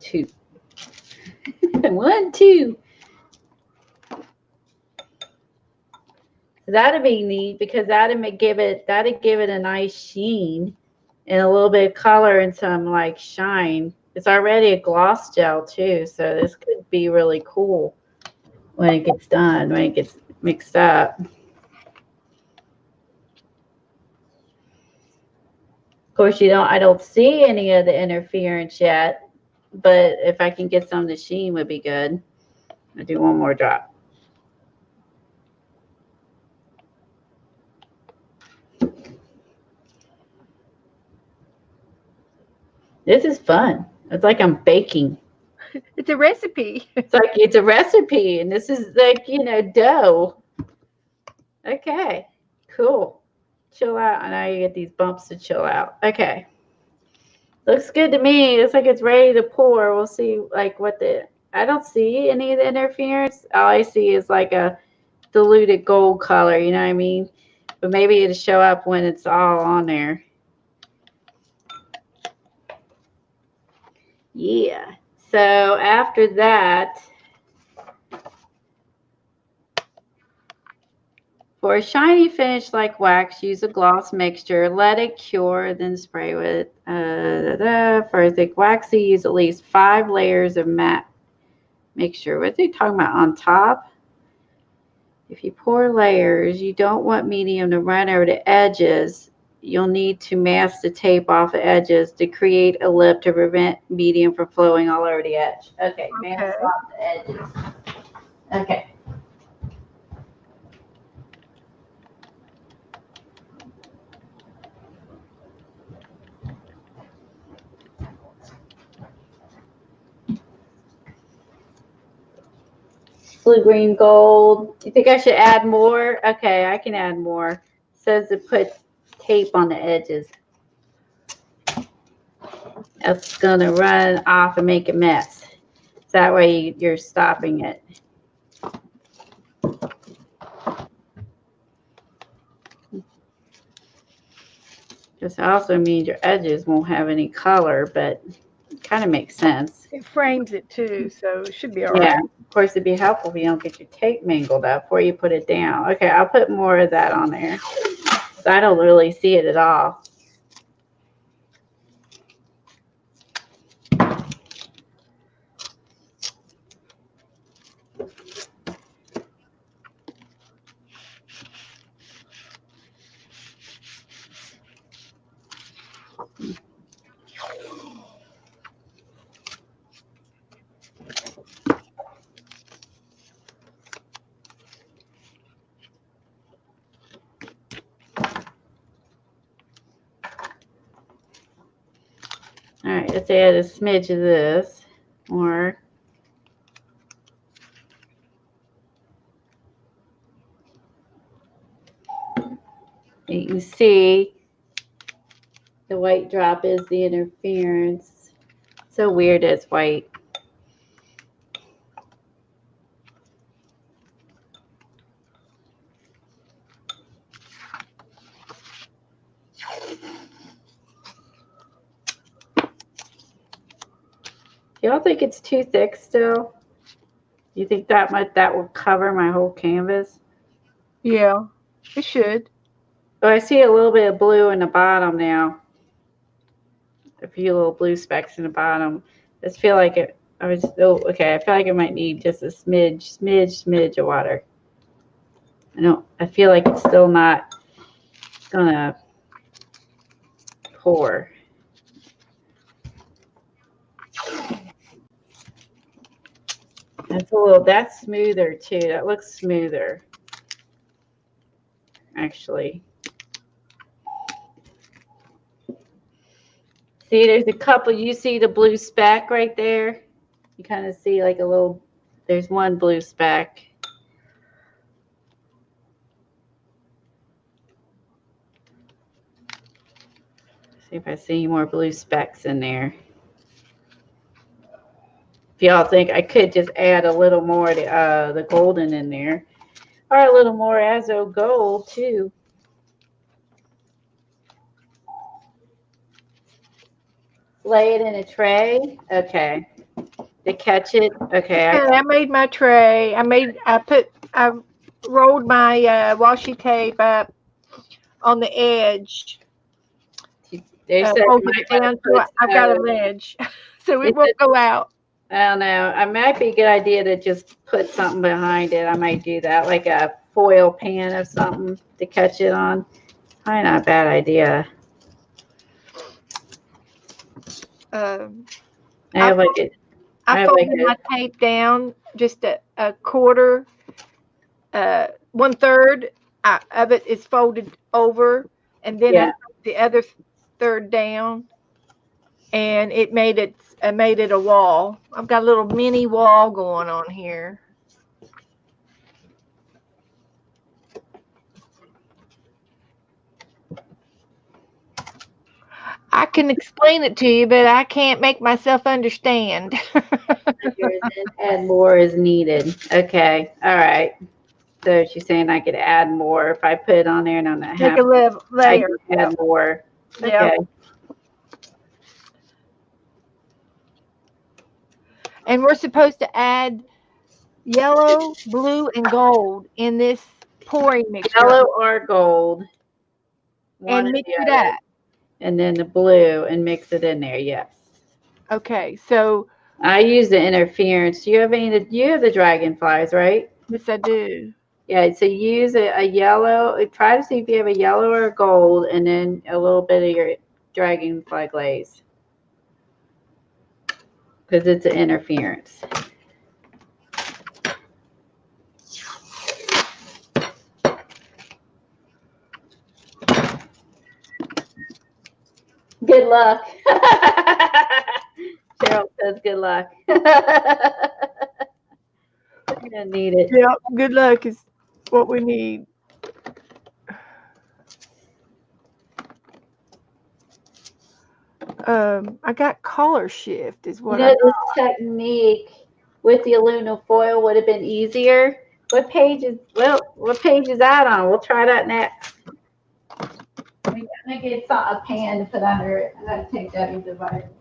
Two. 1, 2. That'd be neat because that'd give it a nice sheen and a little bit of color and some like shine. It's already a gloss gel too, so this could be really cool when it gets done, when it gets mixed up. Of course, I don't see any of the interference yet, but if I can get some of the sheen would be good. I'll do one more drop. This is fun. It's like I'm baking. It's a recipe. It's like it's a recipe, and this is like, dough. Okay, cool. Chill out. I know you get these bumps to chill out. Okay. Looks good to me. Looks like it's ready to pour. We'll see like I don't see any of the interference. All I see is like a diluted gold color, you know what I mean? But maybe it'll show up when it's all on there. Yeah. So after that, for a shiny finish like wax, use a gloss mixture. Let it cure, then spray with for a thick waxy. Use at least 5 layers of matte mixture. What are they talking about on top? If you pour layers, you don't want medium to run over the edges. You'll need to mask the tape off the edges to create a lip to prevent medium from flowing all over the edge. Okay, mask Okay. off the edges. Okay. Blue, green, gold. You think I should add more? Okay, I can add more. It says to put tape on the edges. That's going to run off and make a mess. That way you're stopping it. This also means your edges won't have any color, but it kind of makes sense. It frames it too, so it should be all Yeah, right. of course it'd be helpful if you don't get your tape mangled up before you put it down. Okay, I'll put more of that on there. So I don't really see it at all. All right, let's add a smidge of this more. You can see the white drop is the interference. So weird it's white. Do y'all think it's too thick still? You think that will cover my whole canvas? Yeah, it should. Oh, I see a little bit of blue in the bottom now. A few little blue specks in the bottom. I just feel like it. I feel like it might need just a smidge of water. I feel like it's still not gonna pour. That's smoother too. That looks smoother, actually. See, there's a couple. You see the blue speck right there? You kind of see like a little, there's one blue speck. See if I see any more blue specks in there. If y'all think I could just add a little more the golden in there, or a little more azo gold too. Lay it in a tray. Okay. To catch it. Okay. I made my tray. I rolled my washi tape up on the edge. Folded it down so I've got a ledge, so it won't go out. I don't know. It might be a good idea to just put something behind it. I might do that, like a foil pan or something to catch it on. Probably not a bad idea. I folded my tape down just a quarter. 1/3 of it is folded over, and then the other third down, and it made it a wall. I've got a little mini wall going on here. I can explain it to you, but I can't make myself understand. Add more is needed. Okay. All right. So she's saying I could add more if I put it on there and I'm not happy. Make a layer. I can add more. Okay. Yep. And we're supposed to add yellow, blue, and gold in this pouring mixture. Yellow or gold. And mix it up. And then the blue and mix it in there, yes. Okay, so I use the interference. Do you have the dragonflies, right? Yes, I do. Yeah, so use a yellow. Try to see if you have a yellow or a gold, and then a little bit of your dragonfly glaze, because it's an interference. Good luck. Cheryl says good luck. You're gonna need it. Yeah, good luck is what we need. I got color shift is what I got. This technique with the aluminum foil would have been easier. What page is that on? We'll try that next. I'm gonna get a pan to put under it, and then take that and divide it.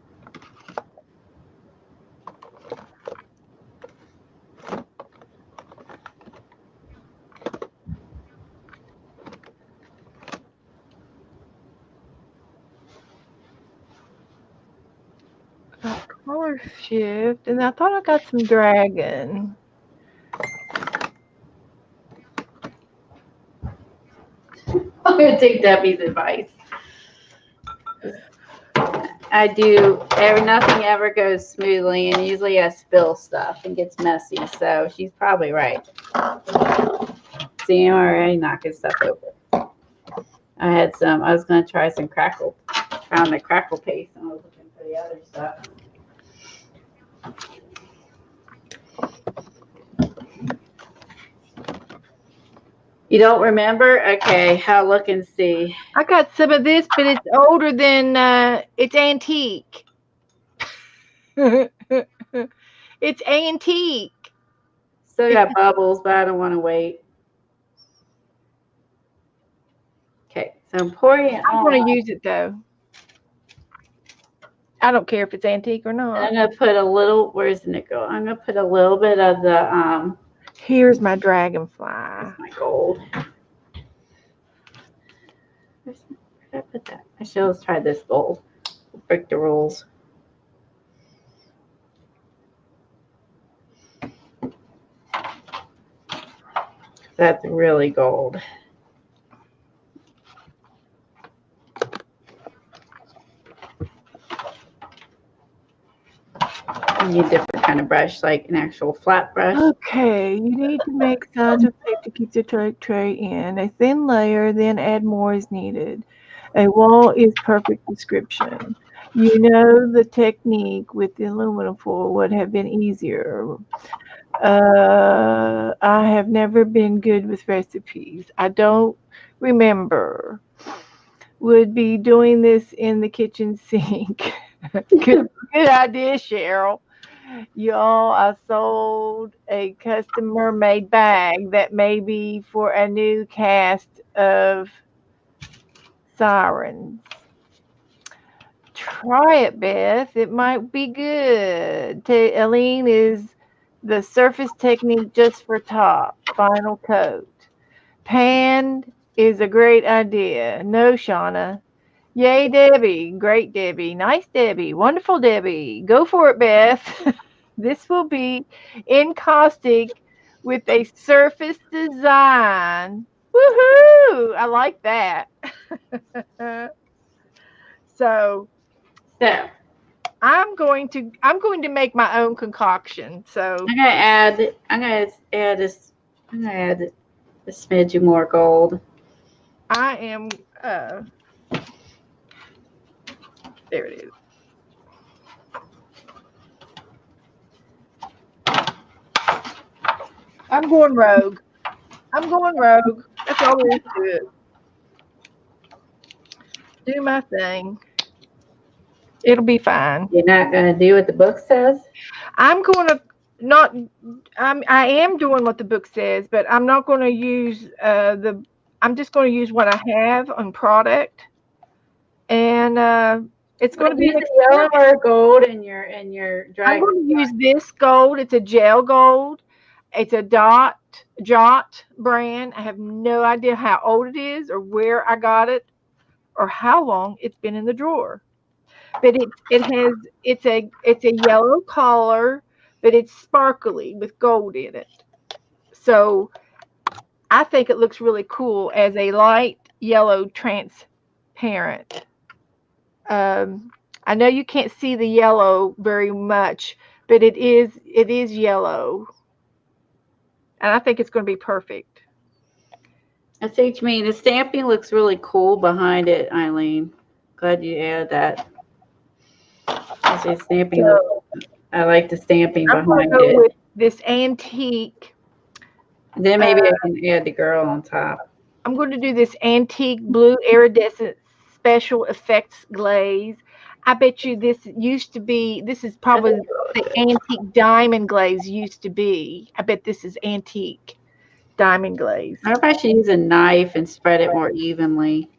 Color shift, and I thought I got some dragon. I'm gonna take Debbie's advice. Nothing ever goes smoothly, and usually I spill stuff and gets messy. So she's probably right. See, I'm already knocking stuff over. I was gonna try some found the crackle paste, and I was looking for the other stuff. You don't remember? Okay, I'll look and see. I got some of this, but it's older than it's antique. It's antique. Still got bubbles, but I don't want to wait. Okay, so I'm pouring it I'm on. going to use it though. I don't care if it's antique or And not. I'm gonna put a little. Where's the nickel? I'm gonna put a little bit of the Here's my dragonfly. Where's my gold? Where did I put that? I should have tried this gold. Break the rules. That's really gold. You need a different kind of brush, like an actual flat brush. Okay, you need to make signs with tape to keep the tray in. A thin layer, then add more as needed. A wall is perfect description. You know the technique with the aluminum foil would have been easier. I have never been good with recipes. I don't remember. Would be doing this in the kitchen sink. Good idea, Cheryl. Y'all, I sold a customer made bag that may be for a new cast of Sirens. Try it, Beth. It might be good. Aline is the surface technique just for top. Final coat. Pan is a great idea. No, Shauna. Yay, Debbie. Great, Debbie. Nice, Debbie. Wonderful, Debbie. Go for it, Beth. This will be encaustic with a surface design. Woohoo! I like that. So So I'm going to make my own concoction. So I'm gonna add this. I'm gonna add a smidge more gold. I am. There it is. I'm going rogue. I'm going rogue. That's all there is to it. Do my thing. It'll be fine. You're not gonna do what the book says? I'm going to not. I am doing what the book says, but I'm not going to use the. I'm just going to use what I have on product, and it's going to be use the yellow or gold in your dragon. I'm going to use this gold. It's a gel gold. It's a Jot brand. I have no idea how old it is or where I got it or how long it's been in the drawer. But it's a yellow collar, but it's sparkly with gold in it. So I think it looks really cool as a light yellow transparent. I know you can't see the yellow very much, but it is yellow. And I think it's going to be perfect. I see what you mean. The stamping looks really cool behind it, Eileen. Glad you added that. I see stamping. So, I like the stamping I'm behind going to go it. with this antique. Then maybe I can add the girl on top. I'm going to do this antique blue iridescent special effects glaze. I bet you this is probably the antique diamond glaze used to be. I bet this is antique diamond glaze. I wonder if I should use a knife and spread it more evenly.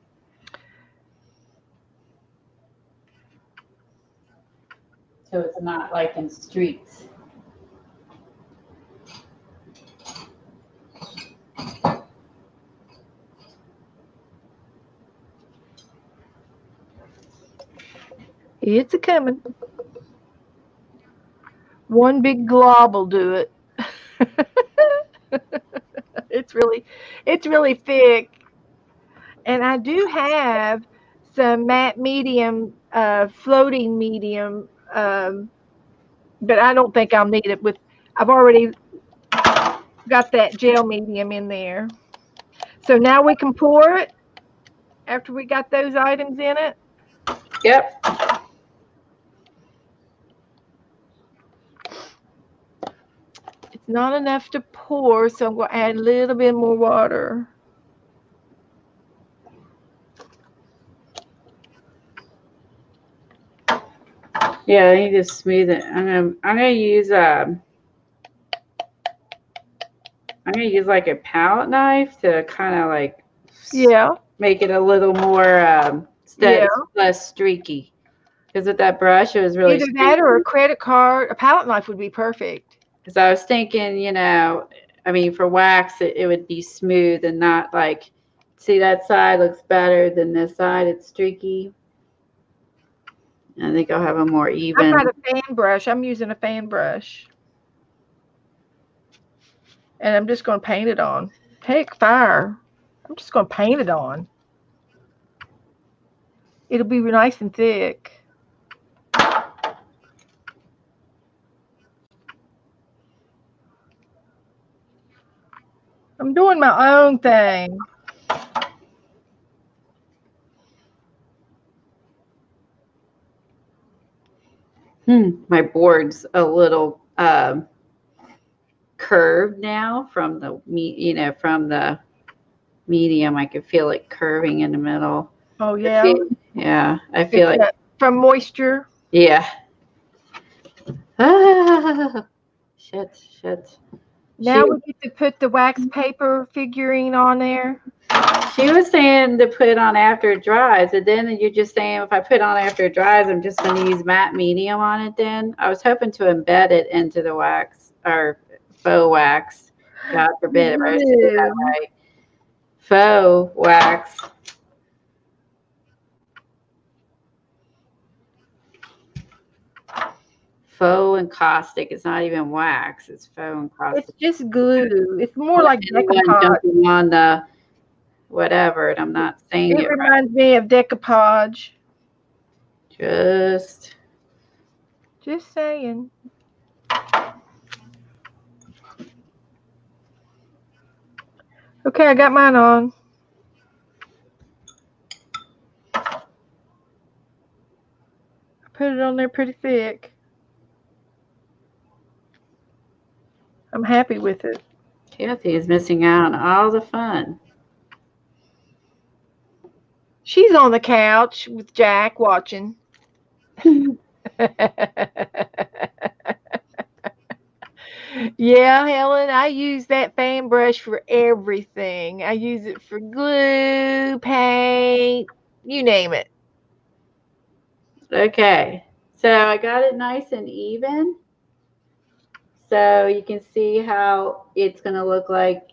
So it's not like in streaks. It's a coming. One big glob will do it. it's really thick. And I do have some matte medium, floating medium, but I don't think I'll need it with. I've already got that gel medium in there. So now we can pour it after we got those items in it. Yep. not enough to pour, so I'm going to add a little bit more water. Yeah, I need to smooth it. I'm gonna use like a palette knife to kind of like Yeah, make it a little more yeah. less streaky. Because with that brush, it was really Either that streaky. or a credit card. A palette knife would be perfect. Because I was thinking, I mean, for wax, it would be smooth and not like, see, that side looks better than this side. It's streaky. I think I'll have a more I've even. got a fan brush. I'm using a fan brush. And I'm just going to paint it on. Heck, fire. I'm just going to paint it on. It'll be nice and thick. I'm doing my own thing. My board's a little curved now from the from the medium. I can feel it curving in the middle. Oh, yeah. I feel like From moisture. yeah. Ah, shit. Now we get to put the wax paper figurine on there. She was saying to put it on after it dries, and then you're just saying if I put it on after it dries, I'm just going to use matte medium on it then. I was hoping to embed it into the wax or faux wax. God forbid if I was to do that right. Faux wax. Faux encaustic. It's not even wax. It's faux encaustic. It's just glue. It's more like decoupage. Jumping on the whatever, and I'm not saying it right. Reminds me of decoupage. Just saying. Okay, I got mine on. I put it on there pretty thick. I'm happy with it. Kathy is missing out on all the fun. She's on the couch with Jack watching. Yeah, Helen, I use that fan brush for everything. I use it for glue, paint, you name it. Okay, so I got it nice and even. So you can see how it's going to look like,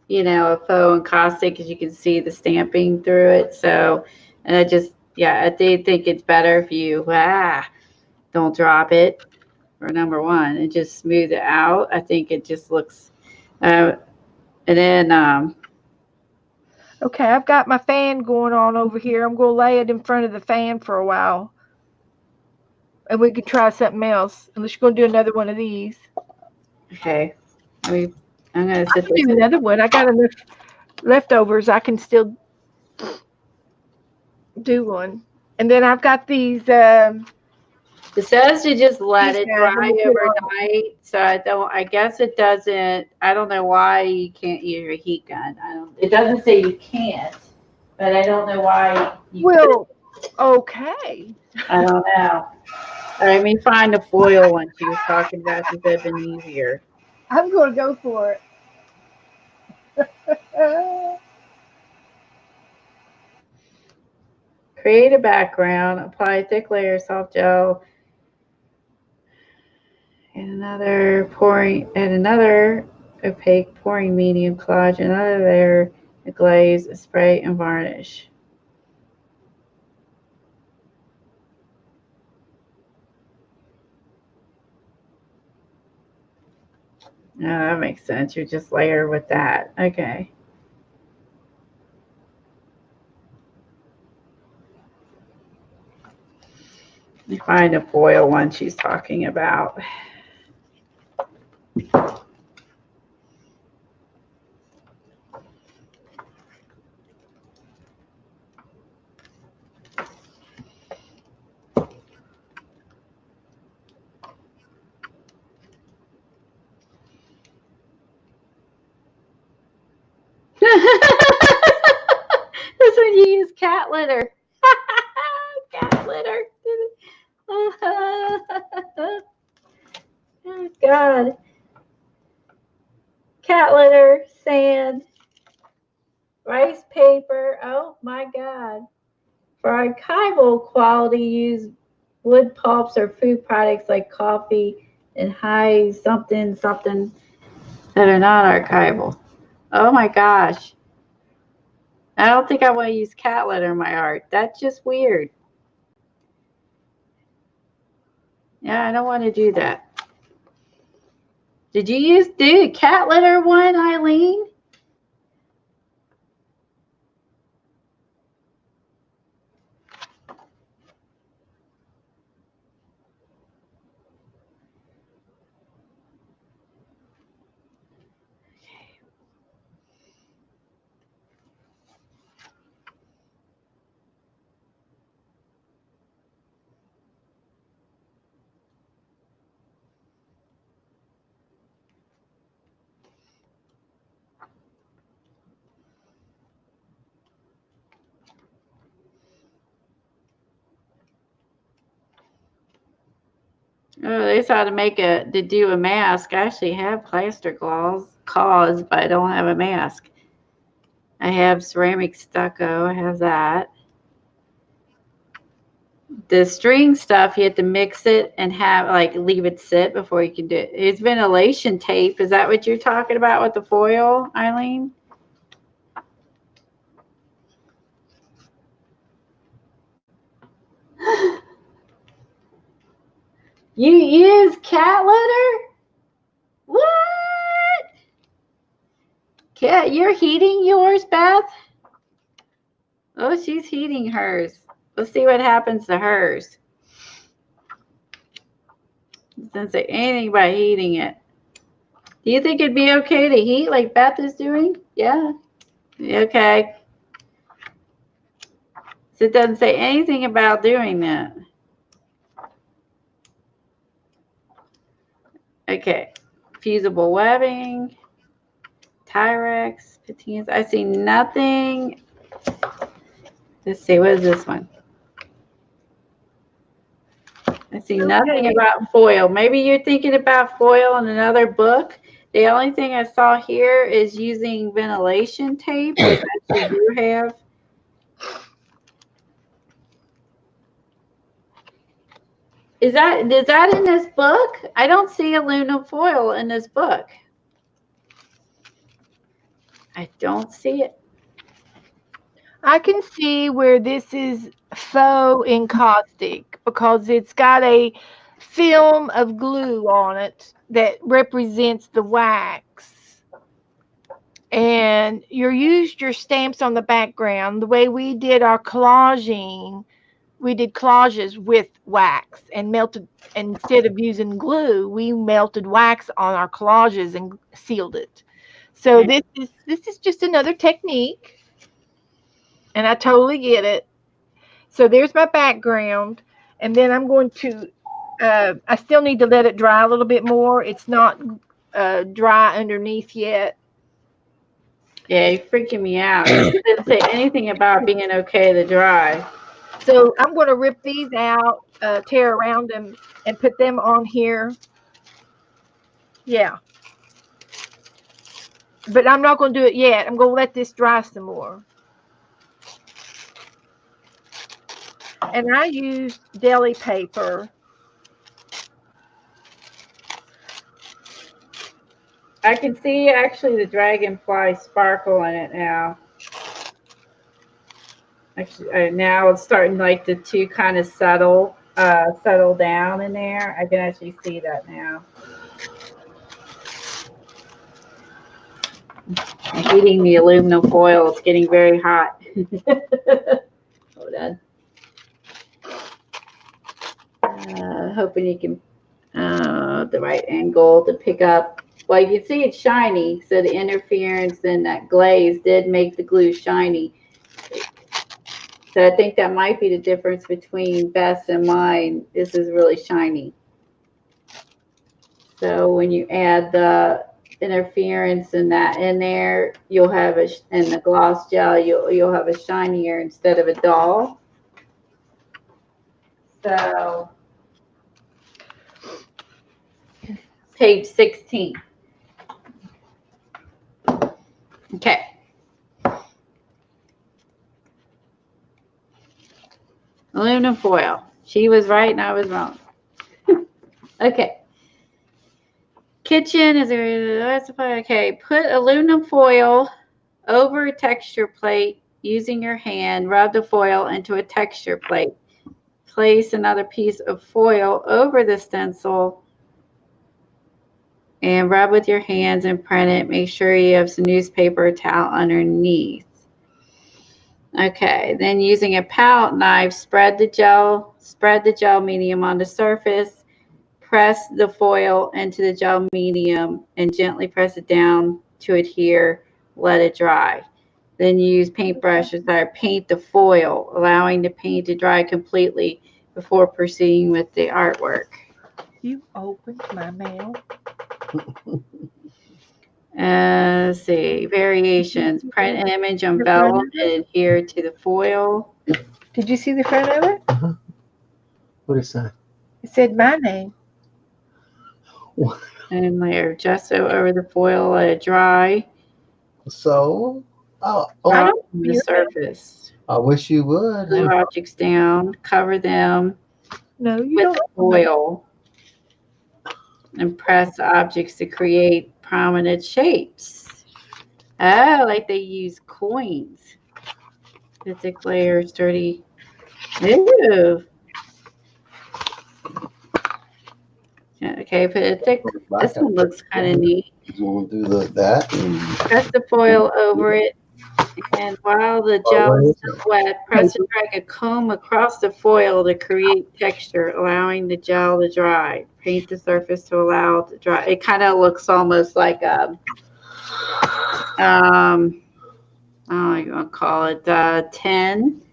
a faux encaustic because you can see the stamping through it. So, and I do think it's better if you, don't drop it for number one and just smooth it out. I think it just looks, and then, Okay, I've got my fan going on over here. I'm going to lay it in front of the fan for a while. And we could try something else. Unless you're going to do another one of these. okay, I'm going to sit do another one. I got enough leftovers. I can still do one. And then I've got these. It says to just let it Yeah, dry overnight. So I guess it doesn't, I don't know why you can't use your heat gun. It doesn't say you can't, but I don't know why you Well, okay. I don't know. All right, let me find the foil one she was talking about. She said been easier. I'm going to go for it. Create a background, apply a thick layer of soft gel, and another opaque pouring medium, collage another layer, a glaze, a spray, and varnish. No, that makes sense. You just layer with that. Okay. Let me find the foil one she's talking about. That's when you use cat litter. Cat litter. Oh, God. Cat litter, sand, rice paper. Oh, my God. For archival quality, use wood pulps or food products like coffee and high something something that are not archival. Oh my gosh. I don't think I want to use cat litter in my art. That's just weird. Yeah, I don't want to do that. Did you do a cat litter one, Eileen? Oh, they saw to do a mask. I actually have plaster claws, but I don't have a mask. I have ceramic stucco. I have that. The string stuff, you have to mix it and leave it sit before you can do it. It's ventilation tape. Is that what you're talking about with the foil, Eileen? You use cat litter? What? Cat, you're heating yours, Beth? Oh, she's heating hers. Let's see what happens to hers. It doesn't say anything about heating it. Do you think it'd be okay to heat like Beth is doing? Yeah. Okay. So it doesn't say anything about doing that. Okay. Fusible webbing. Tyrex. Patines. I see nothing. Let's see. What is this one? I see nothing about foil. Maybe you're thinking about foil in another book. The only thing I saw here is using ventilation tape, which I actually do have. Is that in this book? I don't see aluminum foil in this book. I don't see it. I can see where this is faux encaustic because it's got a film of glue on it that represents the wax. And you used your stamps on the background. The way we did our collaging, we did collages with wax and melted. Instead of using glue, we melted wax on our collages and sealed it. So this is just another technique, and I totally get it. So there's my background, and then I'm going to. I still need to let it dry a little bit more. It's not dry underneath yet. Yeah, you're freaking me out. You didn't say anything about being okay to dry. So I'm going to rip these out, tear around them, and put them on here. Yeah. But I'm not going to do it yet. I'm going to let this dry some more. And I used deli paper. I can see actually the dragonfly sparkle in it now. Actually, now it's starting to kind of settle down in there. I can actually see that now. I'm heating the aluminum foil. It's getting very hot. Hold on. Hoping you can the right angle to pick up. Well, you can see it's shiny, so the interference and that glaze did make the glue shiny. So I think that might be the difference between Beth's and mine. This is really shiny. So when you add the interference in that in there, you'll have in the gloss gel, you'll have a shinier instead of a dull. So page 16. Okay. Aluminum foil. She was right and I was wrong. Okay. Kitchen is okay. Put aluminum foil over a texture plate using your hand. Rub the foil into a texture plate. Place another piece of foil over the stencil and rub with your hands and print it. Make sure you have some newspaper or towel underneath. Okay, then using a palette knife, spread the gel medium on the surface. Press the foil into the gel medium and gently press it down to adhere. Let it dry. Then use paintbrushes that paint the foil, allowing the paint to dry completely before proceeding with the artwork. You opened my mail. Let's see. Variations. Print an image on vellum and adhere to the foil. Did you see the front of it? Uh-huh. What did it say? It said my name. And layer gesso over the foil, let it dry. So, On the surface. I wish you would. Glue objects down, cover them with foil, and press objects to create prominent shapes. Oh, like they use coins. The thick layer, sturdy. Ooh. Okay, put a thick. This one looks kind of neat. You want to do that? Press the foil over it, and while the gel is still wet, press and drag a comb across the foil to create texture, allowing the gel to dry. Paint the surface to allow it to dry. It kind of looks almost like a, I don't know what you want to call it, 10.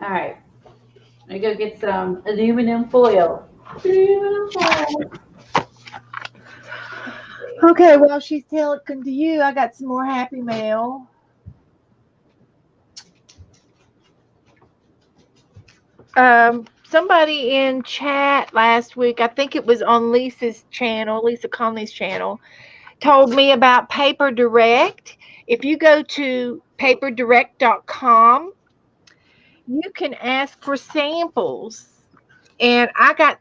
All right, I go get some aluminum foil. Okay, while she's talking to you, I got some more happy mail. Somebody in chat last week, I think it was on Lisa's channel, Lisa Conley's channel, told me about Paper Direct. If you go to paperdirect.com, you can ask for samples. And I got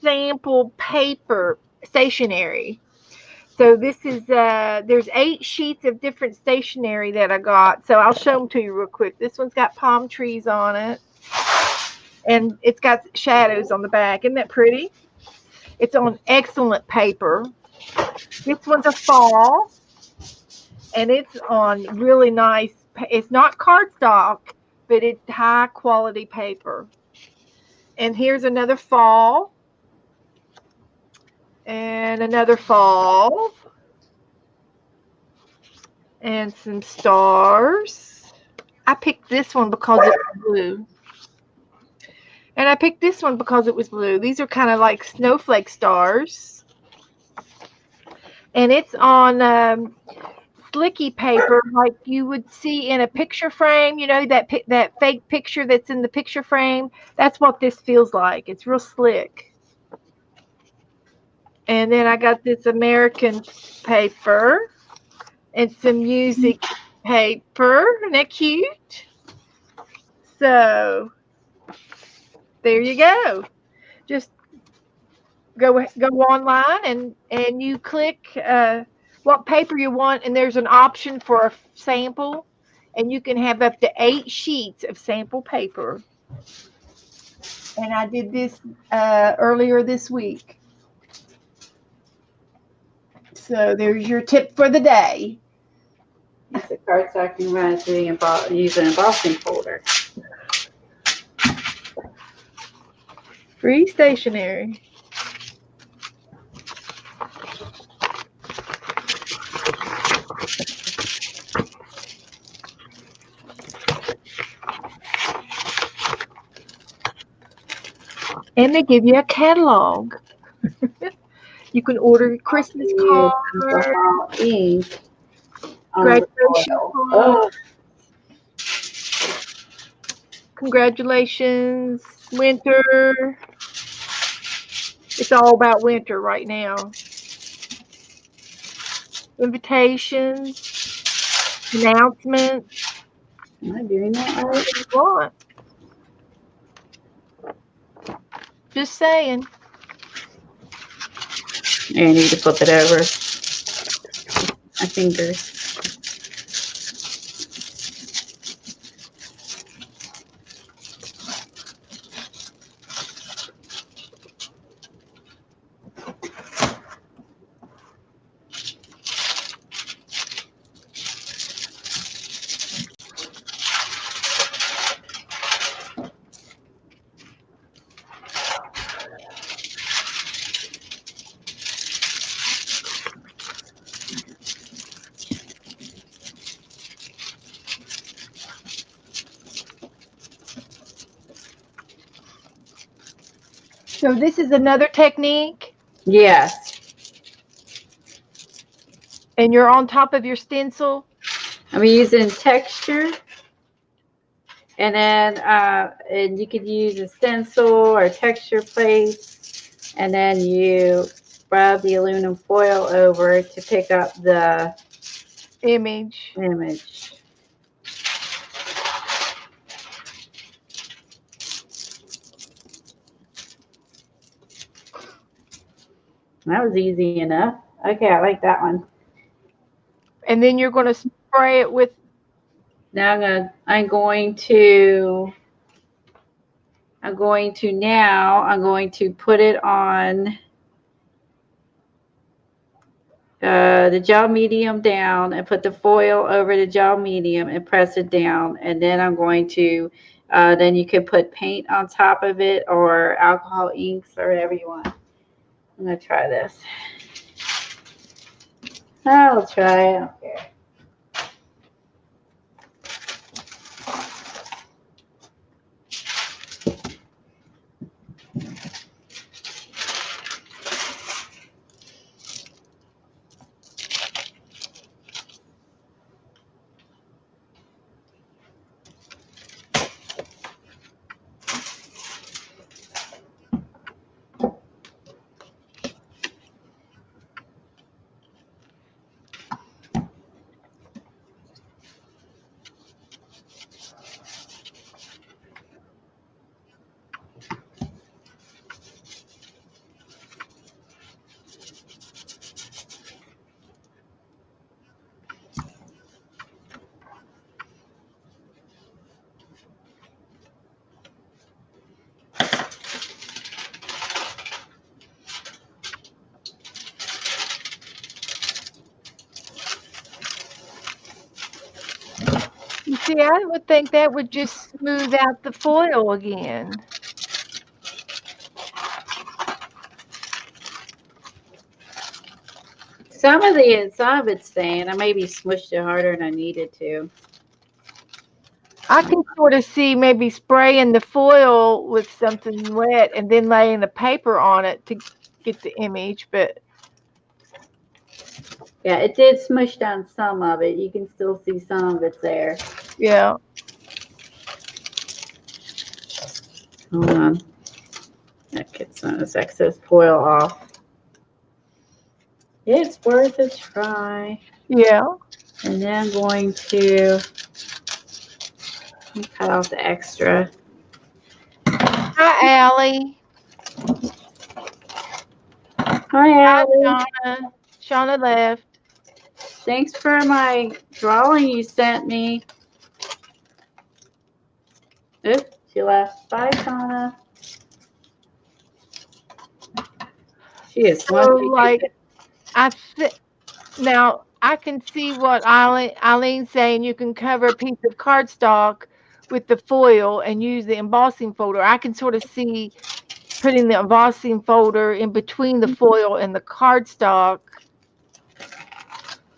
sample paper stationery. So this is, there's 8 sheets of different stationery that I got. So I'll show them to you real quick. This one's got palm trees on it. And it's got shadows on the back. Isn't that pretty? It's on excellent paper. This one's a fall. And it's on really nice. It's not cardstock, but it's high quality paper. And here's another fall. And another fall. And some stars. I picked this one because it was blue. And I picked this one because it was blue. These are kind of like snowflake stars. And it's on slicky paper like you would see in a picture frame. You know, that fake picture that's in the picture frame? That's what this feels like. It's real slick. And then I got this American paper and some music paper. Isn't that cute? So there you go. Just go online and you click what paper you want, and there's an option for a sample, and you can have up to 8 sheets of sample paper. And I did this earlier this week. So there's your tip for the day. It's a cardstock you run it through use an embossing folder. Free stationery. And they give you a catalog. You can order Christmas Use cards, alcohol ink on the graduation foil. cards. Oh, Congratulations, winter. It's all about winter right now. Invitations, announcements, am I doing that right? whatever you want. Just saying. Yeah, I need to flip it over. My fingers. So this is another technique, Yes. and you're on top of your stencil. I'm using texture, and then and you could use a stencil or texture plate, and then you rub the aluminum foil over to pick up the Image. image. That was easy enough. Okay, I like that one. And then you're going to spray it with, Now I'm going to put it on the gel medium down and put the foil over the gel medium and press it down, and then I'm going to then you can put paint on top of it or alcohol inks or whatever you want. I'm gonna try this. I'll try it. I don't care. you see, I would think that would just smooth out the foil again. Some of it's staying. I maybe smushed it harder than I needed to. I can sort of see maybe spraying the foil with something wet and then laying the paper on it to get the image, but Yeah, it did smush down some of it. You can still see some of it's there. yeah. Hold on. That gets some of this excess foil off. It's worth a try. Yeah. And then I'm going to cut off the extra. Hi, Allie. Hi, Allie. Shauna. Shauna left. Thanks for my drawing you sent me. Oops, she left. Bye, Shauna. She is So, one. like, now I can see what Eileen's saying. You can cover a piece of cardstock with the foil and use the embossing folder. I can sort of see putting the embossing folder in between the foil and the cardstock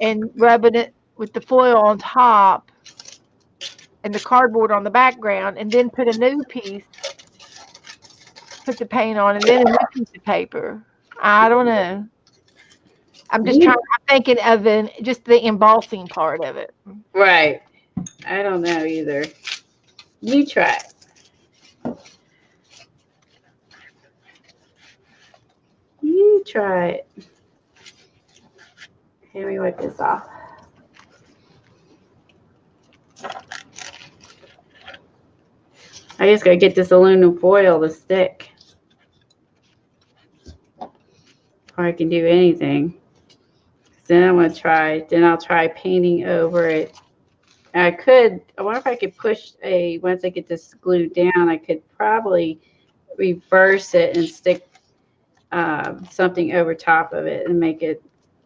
and rubbing it with the foil on top and the cardboard on the background, and then put a new piece put the paint on, and then a new piece of paper. I don't know. I'm just trying. I'm thinking of just the embossing part of it. Right. I don't know either. You try it. You try it. Let me wipe this off. I just gotta get this aluminum foil to stick. Before I can do anything. Then I'm gonna try. Then I'll try painting over it. I wonder if I could push once I get this glued down, I could probably reverse it and stick something over top of it and make it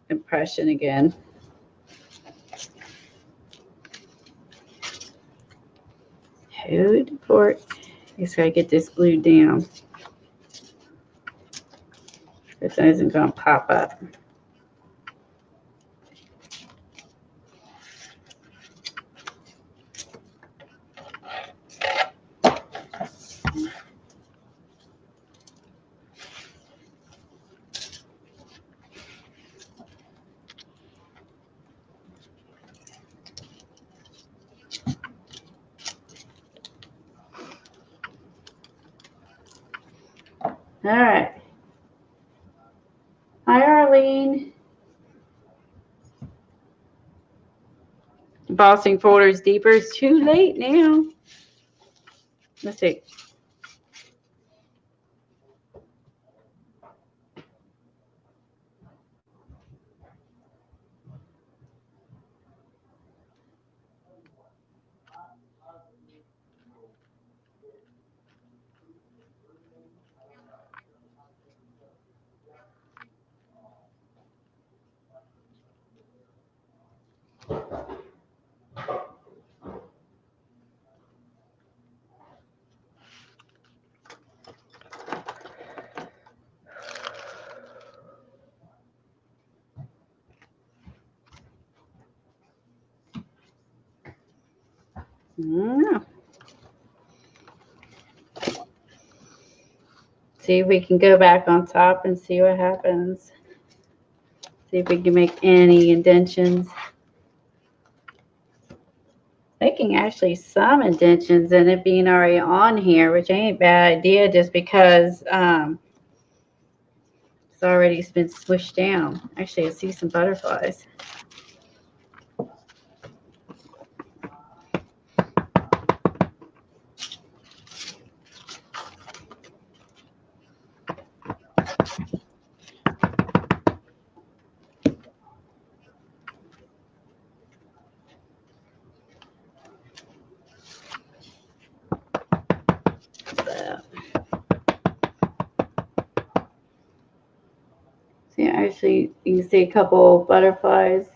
impression again. Hold for it. I just gotta get this glued down. This isn't gonna pop up. All right. Hi, Arlene. Embossing folders deeper. It's too late now. Let's see. See if we can go back on top and see what happens. See if we can make any indentions. Making actually some indentions and it being already on here, which ain't a bad idea just because it's already been swished down. Actually, I see some butterflies. See, actually, you can see a couple butterflies.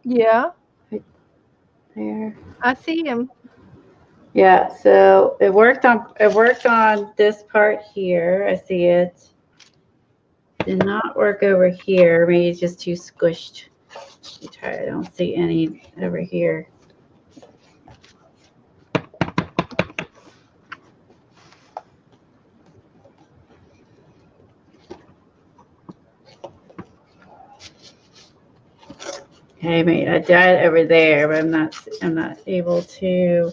Yeah. Right there. I see him. Yeah, so it worked on this part here. I see it. Did not work over here. Maybe it's just too squished. Let me try. I don't see any over here. Okay, mate, I got it over there, but I'm not able to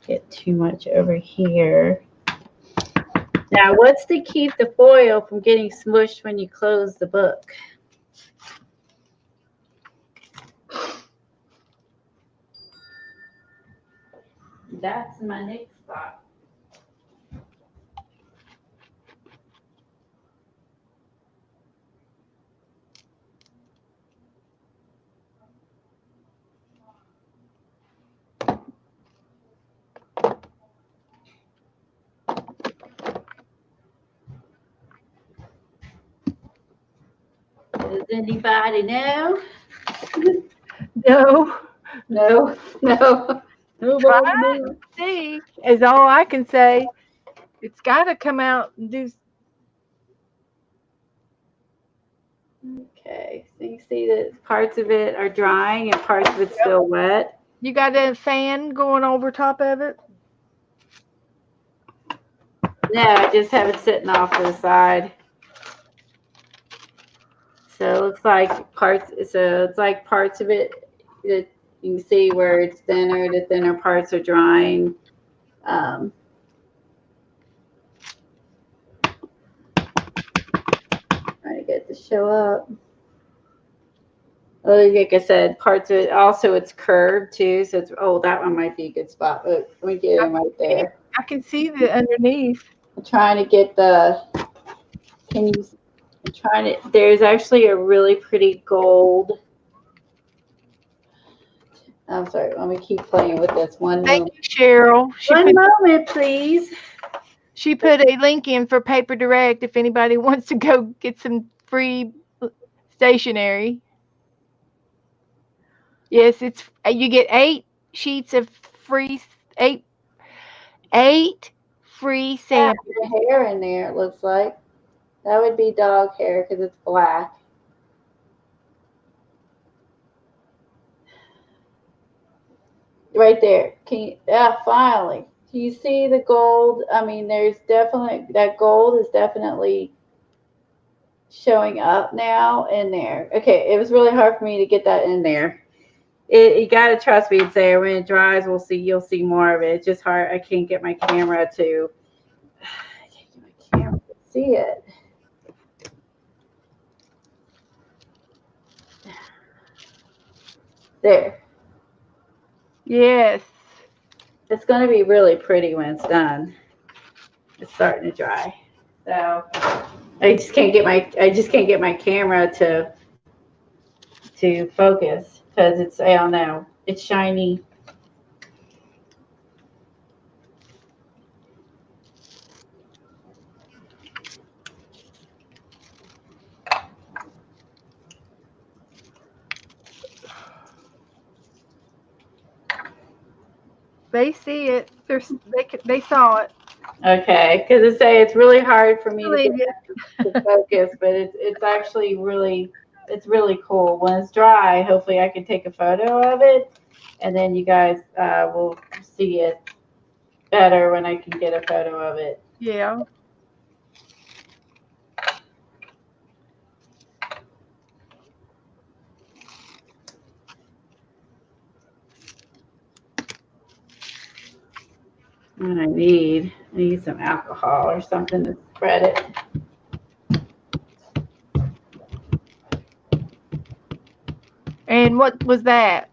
get too much over here. Now, what's to keep the foil from getting smushed when you close the book? That's my next spot. Does anybody know? No. No, no. Nobody knows. See, is all I can say. It's got to come out and do. Okay, so you see that parts of it are drying and parts of it's still wet. You got a fan going over top of it? No, I just have it sitting off to the side. So it looks like parts. So it's like parts of it that you can see where it's thinner. The thinner parts are drying. Um, trying to get it to show up. Oh, like I said, parts of it. Also, it's curved too. So it's that one might be a good spot. Look, let me get him right there. I can see the underneath. I'm trying to get the. Can you? I'm trying to. There's actually a really pretty gold. I'm sorry. Let me keep playing with this one Thank moment. you, Cheryl. One moment, please. She put a link in for Paper Direct if anybody wants to go get some free stationery. Yes, it's you get 8 sheets of free eight eight free Yeah, samples. the hair in there. It looks like that would be dog hair because it's black. Right there. Can you? Yeah, finally. Do you see the gold? I mean, there's definitely that gold is definitely showing up now in there. Okay, it was really hard for me to get that in there. You gotta trust me. It's there. When it dries, we'll see. You'll see more of it. It's just hard. I can't get my camera to. I can't get my camera to see it. There. Yes. It's gonna be really pretty when it's done. It's starting to dry. So I just can't get my camera to focus because it's, I don't know, it's shiny. They see it. They saw it. Okay, because it's really hard for me to Believe get you. to focus, but it's actually really cool. When it's dry, hopefully I can take a photo of it, and then you guys will see it better when I can get a photo of it. Yeah. And I need some alcohol or something to spread it. And what was that?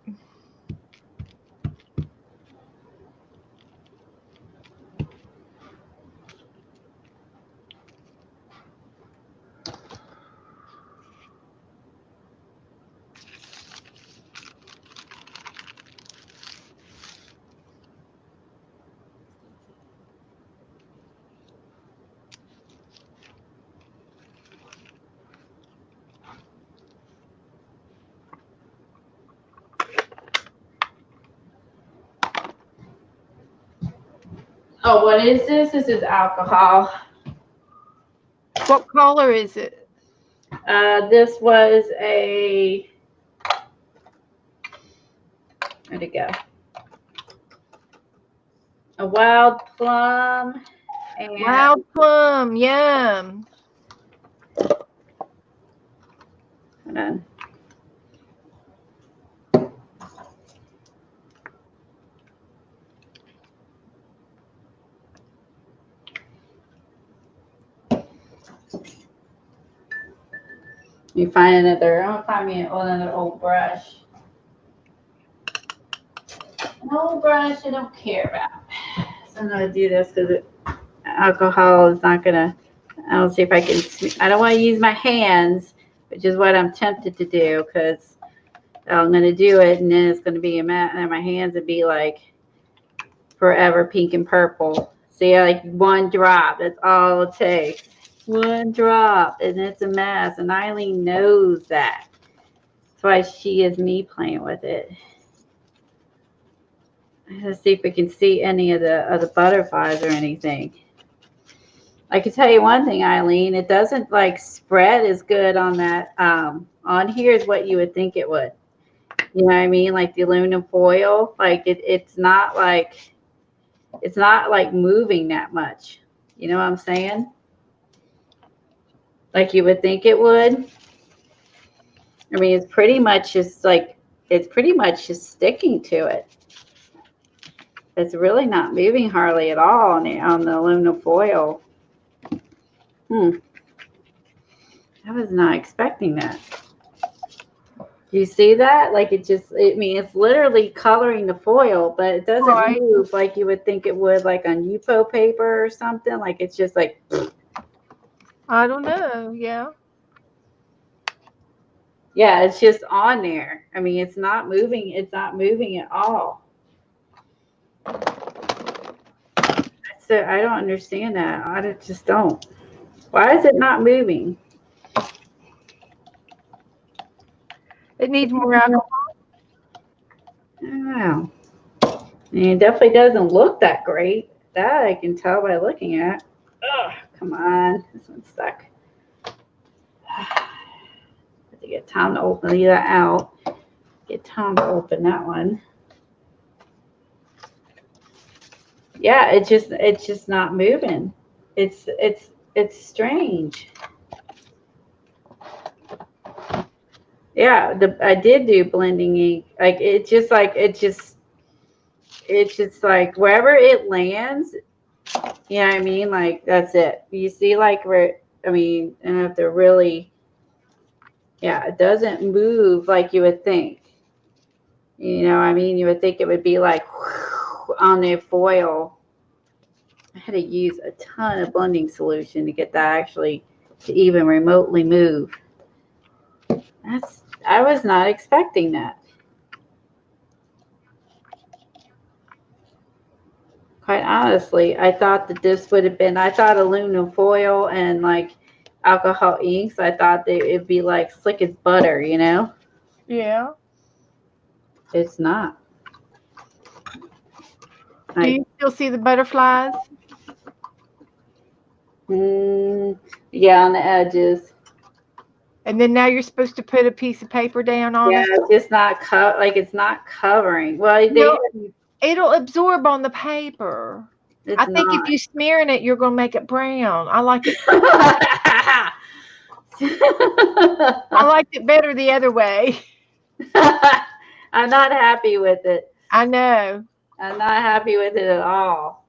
Oh, what is this? This is alcohol. What color is it? This was where'd it go? A wild plum and Wild plum. Yum. hold on. You find another. I'm gonna find me another old brush. An old brush I don't care about. So I'm gonna do this because alcohol is not gonna. I'll see if I can. I don't want to use my hands, which is what I'm tempted to do because I'm gonna do it and then it's gonna be a mess, and my hands would be like forever pink and purple. See, like one drop. That's all it takes. One drop, and it's a mess. And Eileen knows that. That's why she is me playing with it. Let's see if we can see any of the butterflies or anything. I can tell you one thing, Eileen. It doesn't like spread as good on that. On here is what you would think it would. You know what I mean? Like the aluminum foil. Like it's not like moving that much. You know what I'm saying? Like you would think it would. I mean, it's pretty much just like, it's pretty much just sticking to it. It's really not moving hardly at all on the aluminum foil. I was not expecting that. Do you see that? Like I mean, it's literally coloring the foil, but it doesn't move like you would think it would, like on UPO paper or something. Like it's just like, I don't know. Yeah. yeah, it's just on there. I mean, it's not moving. It's not moving at all. So I don't understand that. Just don't. Why is it not moving? It needs more alcohol. I don't know. And it definitely doesn't look that great. That I can tell by looking at. Ugh, come on. This one's stuck. Have to get Tom to open that out. Get Tom to open that one. Yeah, it's just not moving. It's strange. Yeah, I did do blending ink. Like it's just like wherever it lands, you know what I mean? Like that's it. You see like where, I mean, and have to really, yeah, it doesn't move like you would think. You know what I mean? You would think it would be like on the foil. I had to use a ton of blending solution to get that actually to even remotely move. I was not expecting that. Quite honestly, I thought that this would have been, I thought aluminum foil and like alcohol inks, I thought it'd be like slick as butter, you know? Yeah. It's not. Do you still see the butterflies? Yeah, on the edges. And then now you're supposed to put a piece of paper down on it? Yeah, it's just not like it's not covering. Well, No, it'll absorb on the paper. I think if you smearing it, you're going to make it brown. I like it. I liked it better the other way. I'm not happy with it. I know. I'm not happy with it at all.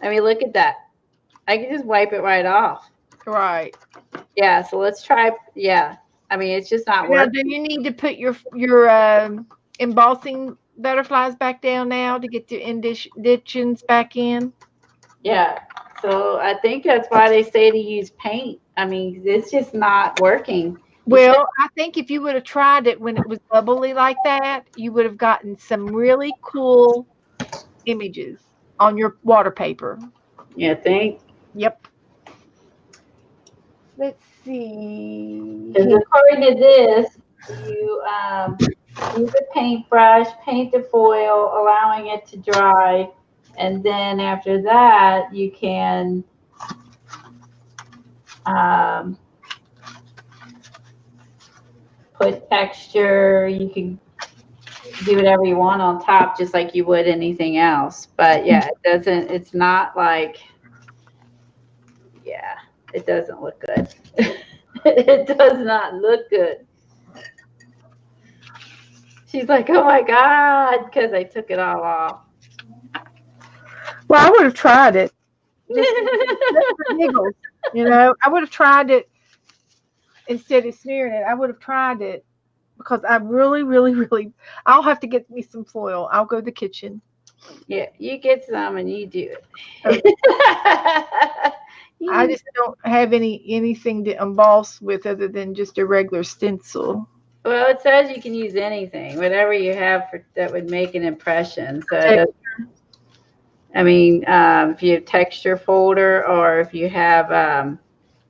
I mean, look at that. I can just wipe it right off. Right. Yeah, so let's try. Yeah. I mean, it's just not working. Now, do you need to put your embossing butterflies back down now to get the inditions back in? Yeah. So I think that's why they say to use paint. I mean, it's just not working. Well, I think if you would have tried it when it was bubbly like that, you would have gotten some really cool images on your water paper. You think? Yep. Let's see. Because according to this, you use a paintbrush, paint the foil, allowing it to dry, and then after that, you can put texture. You can do whatever you want on top, just like you would anything else. But yeah, it doesn't. It's not like. Yeah, it doesn't look good. It does not look good. She's like, oh my God, because I took it all off. Well, I would have tried it. Just for giggles, you know. I would have tried it instead of smearing it. I would have tried it because I really, really, really, I'll have to get me some foil. I'll go to the kitchen. Yeah, you get some and you do it. Okay. I just don't have anything to emboss with other than just a regular stencil. Well, it says you can use anything, whatever you have that would make an impression. So, I mean, if you have texture folder, or if you have,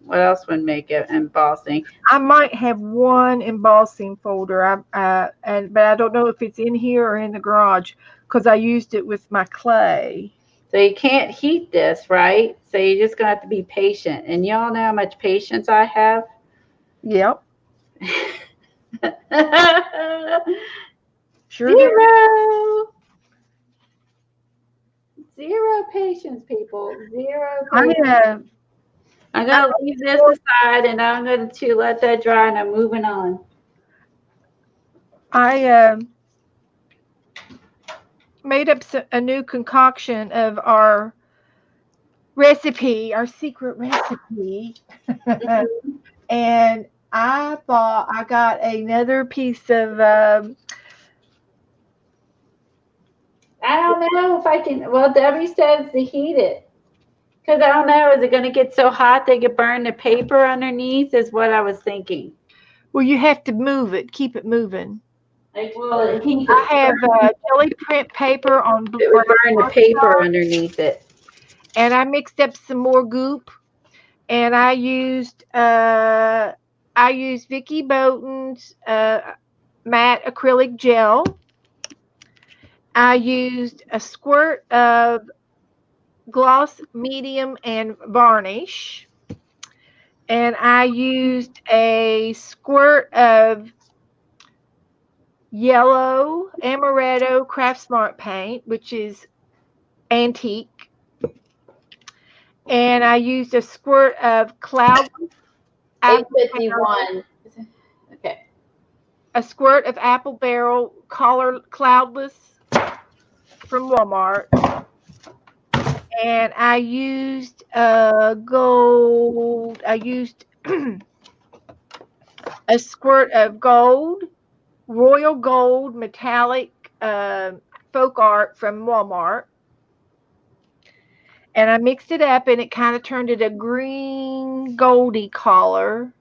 what else would make it embossing? I might have one embossing folder, but I don't know if it's in here or in the garage because I used it with my clay. So you can't heat this, right? So you're just gonna have to be patient. And y'all know how much patience I have. Yep. Sure. Zero. Zero patience, people. Zero I patience. I'm going to leave this aside and I'm going to let that dry and I'm moving on. I made up a new concoction of our recipe, our secret recipe. And I thought I got another piece of I don't know if I can. Well, Debbie says to heat it. Because I don't know, is it going to get so hot they could burn the paper underneath? Is what I was thinking. well, you have to move it, keep it moving. Like, will it heat I it? have jelly print paper on It would burn the paper underneath it. and I mixed up some more goop, and I used Vicky Bowden's matte acrylic gel. I used a squirt of gloss medium and varnish, and I used a squirt of yellow amaretto Craft Smart paint, which is antique, and I used a squirt of cloud 851. Okay. a squirt of apple barrel color cloudless from Walmart, and I used gold. I used a squirt of gold, royal gold metallic folk art from Walmart, and I mixed it up, and it kind of turned it a green goldy color.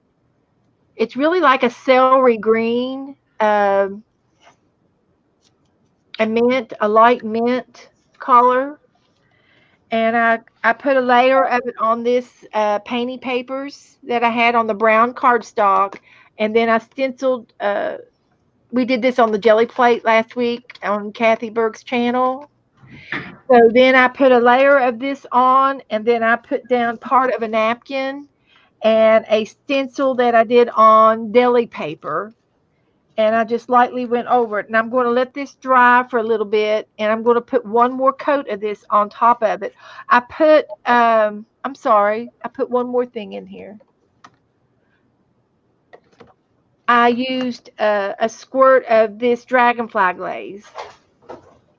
It's really like a celery green, a light mint color. And I put a layer of it on this painty papers that I had on the brown cardstock, and then I stenciled. We did this on the jelly plate last week on Kathy Burke's channel. So then I put a layer of this on, and then I put down part of a napkin and a stencil that I did on deli paper, and I just lightly went over it. And I'm going to let this dry for a little bit, and I'm going to put one more coat of this on top of it. I put, I'm sorry, I put one more thing in here. I used a squirt of this dragonfly glaze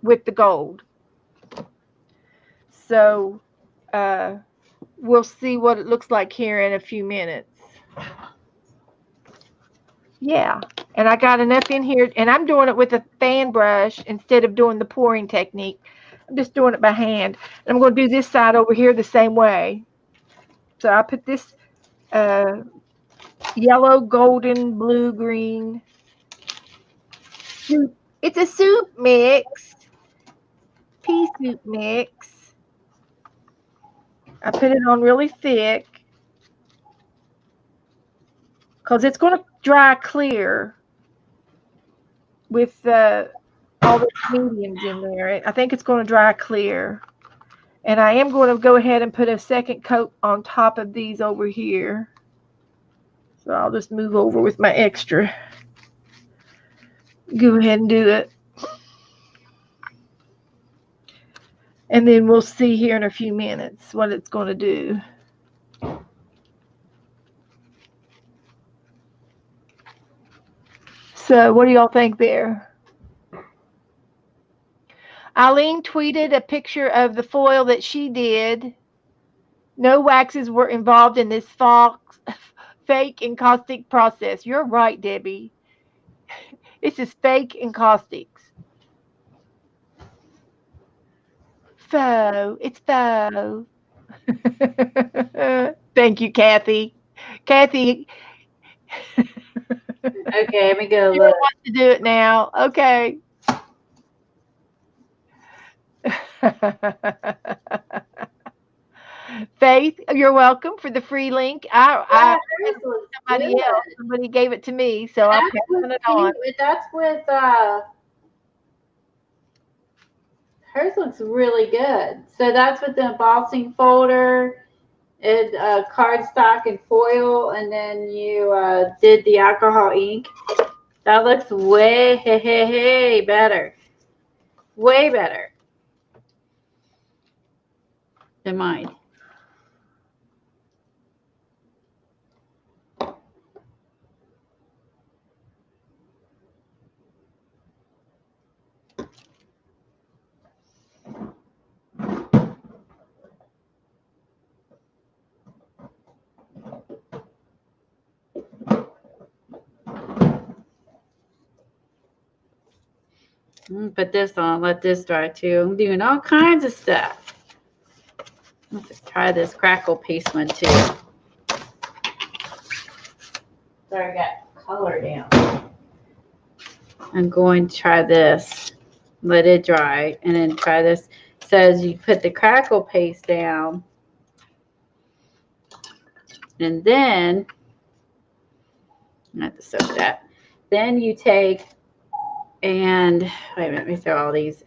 with the gold. So we'll see what it looks like here in a few minutes. Yeah, and I got enough in here, and I'm doing it with a fan brush instead of doing the pouring technique. I'm just doing it by hand. And I'm going to do this side over here the same way. So I put this yellow, golden, blue, green soup. It's a soup mix, pea soup mix. I put it on really thick because it's going to dry clear with all the mediums in there. I think it's going to dry clear. And I am going to go ahead and put a second coat on top of these over here. So I'll just move over with my extra. Go ahead and do it. And then we'll see here in a few minutes what it's going to do. So what do y'all think there? Eileen tweeted a picture of the foil that she did. No waxes were involved in this fake encaustic process. You're right, Debbie. This is fake encaustics. Faux. It's faux. Thank you, Kathy. Kathy. Okay, let me go You look. want to do it now. Okay. Faith, you're welcome for the free link. Somebody gave it to me, so I'll pass it on. That's with hers looks really good. So that's with the embossing folder, and cardstock and foil, and then you did the alcohol ink. That looks way better. Way better. than mine. Put this on, let this dry too. I'm doing all kinds of stuff. Let's try this crackle paste one too. Sorry, I got color down. I'm going to try this. Let it dry and then try this. It says you put the crackle paste down and then I have to soak that. Then you take and wait a minute, let me throw all these.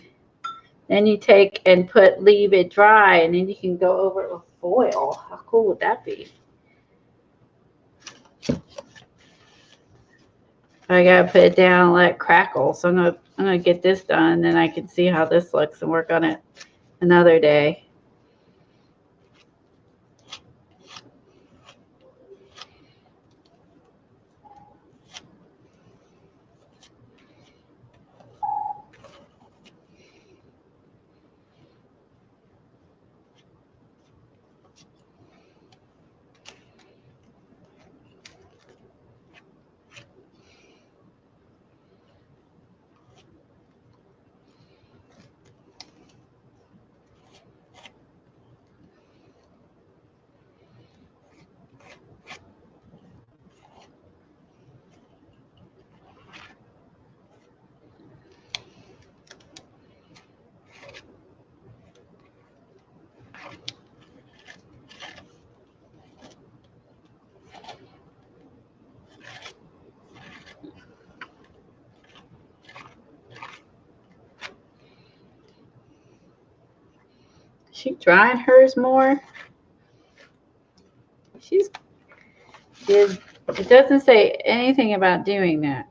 Then you take and leave it dry, and then you can go over it with foil. How cool would that be? I gotta put it down and let it crackle. So I'm gonna get this done, then I can see how this looks and work on it another day. Is she drying hers more? It doesn't say anything about doing that.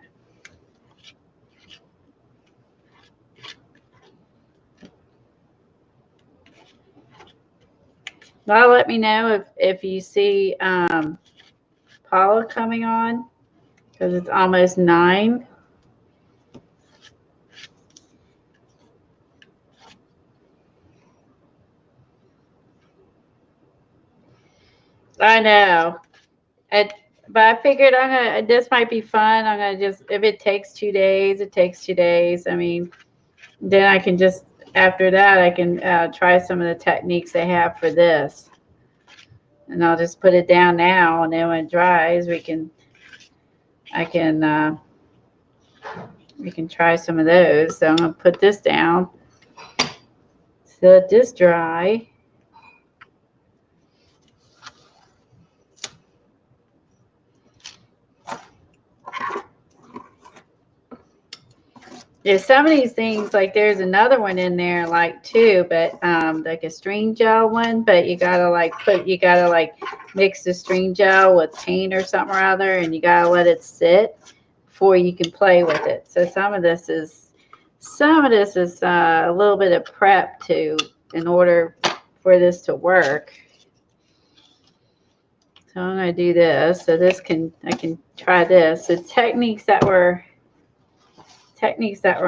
Well, let me know if you see Paula coming on, because it's almost 9. I know. But I figured this might be fun. I'm gonna just, if it takes 2 days, it takes 2 days. I mean, then I can just, after that, I can try some of the techniques they have for this. And I'll just put it down now, and then when it dries, we can try some of those. So I'm gonna put this down, so let this dry. Yeah, some of these things, like there's another one in there like too, but like a string gel one, but you gotta mix the string gel with paint or something or other, and you gotta let it sit before you can play with it. So some of this is a little bit of prep in order for this to work. So I'm gonna do this. So I can try this. The techniques that were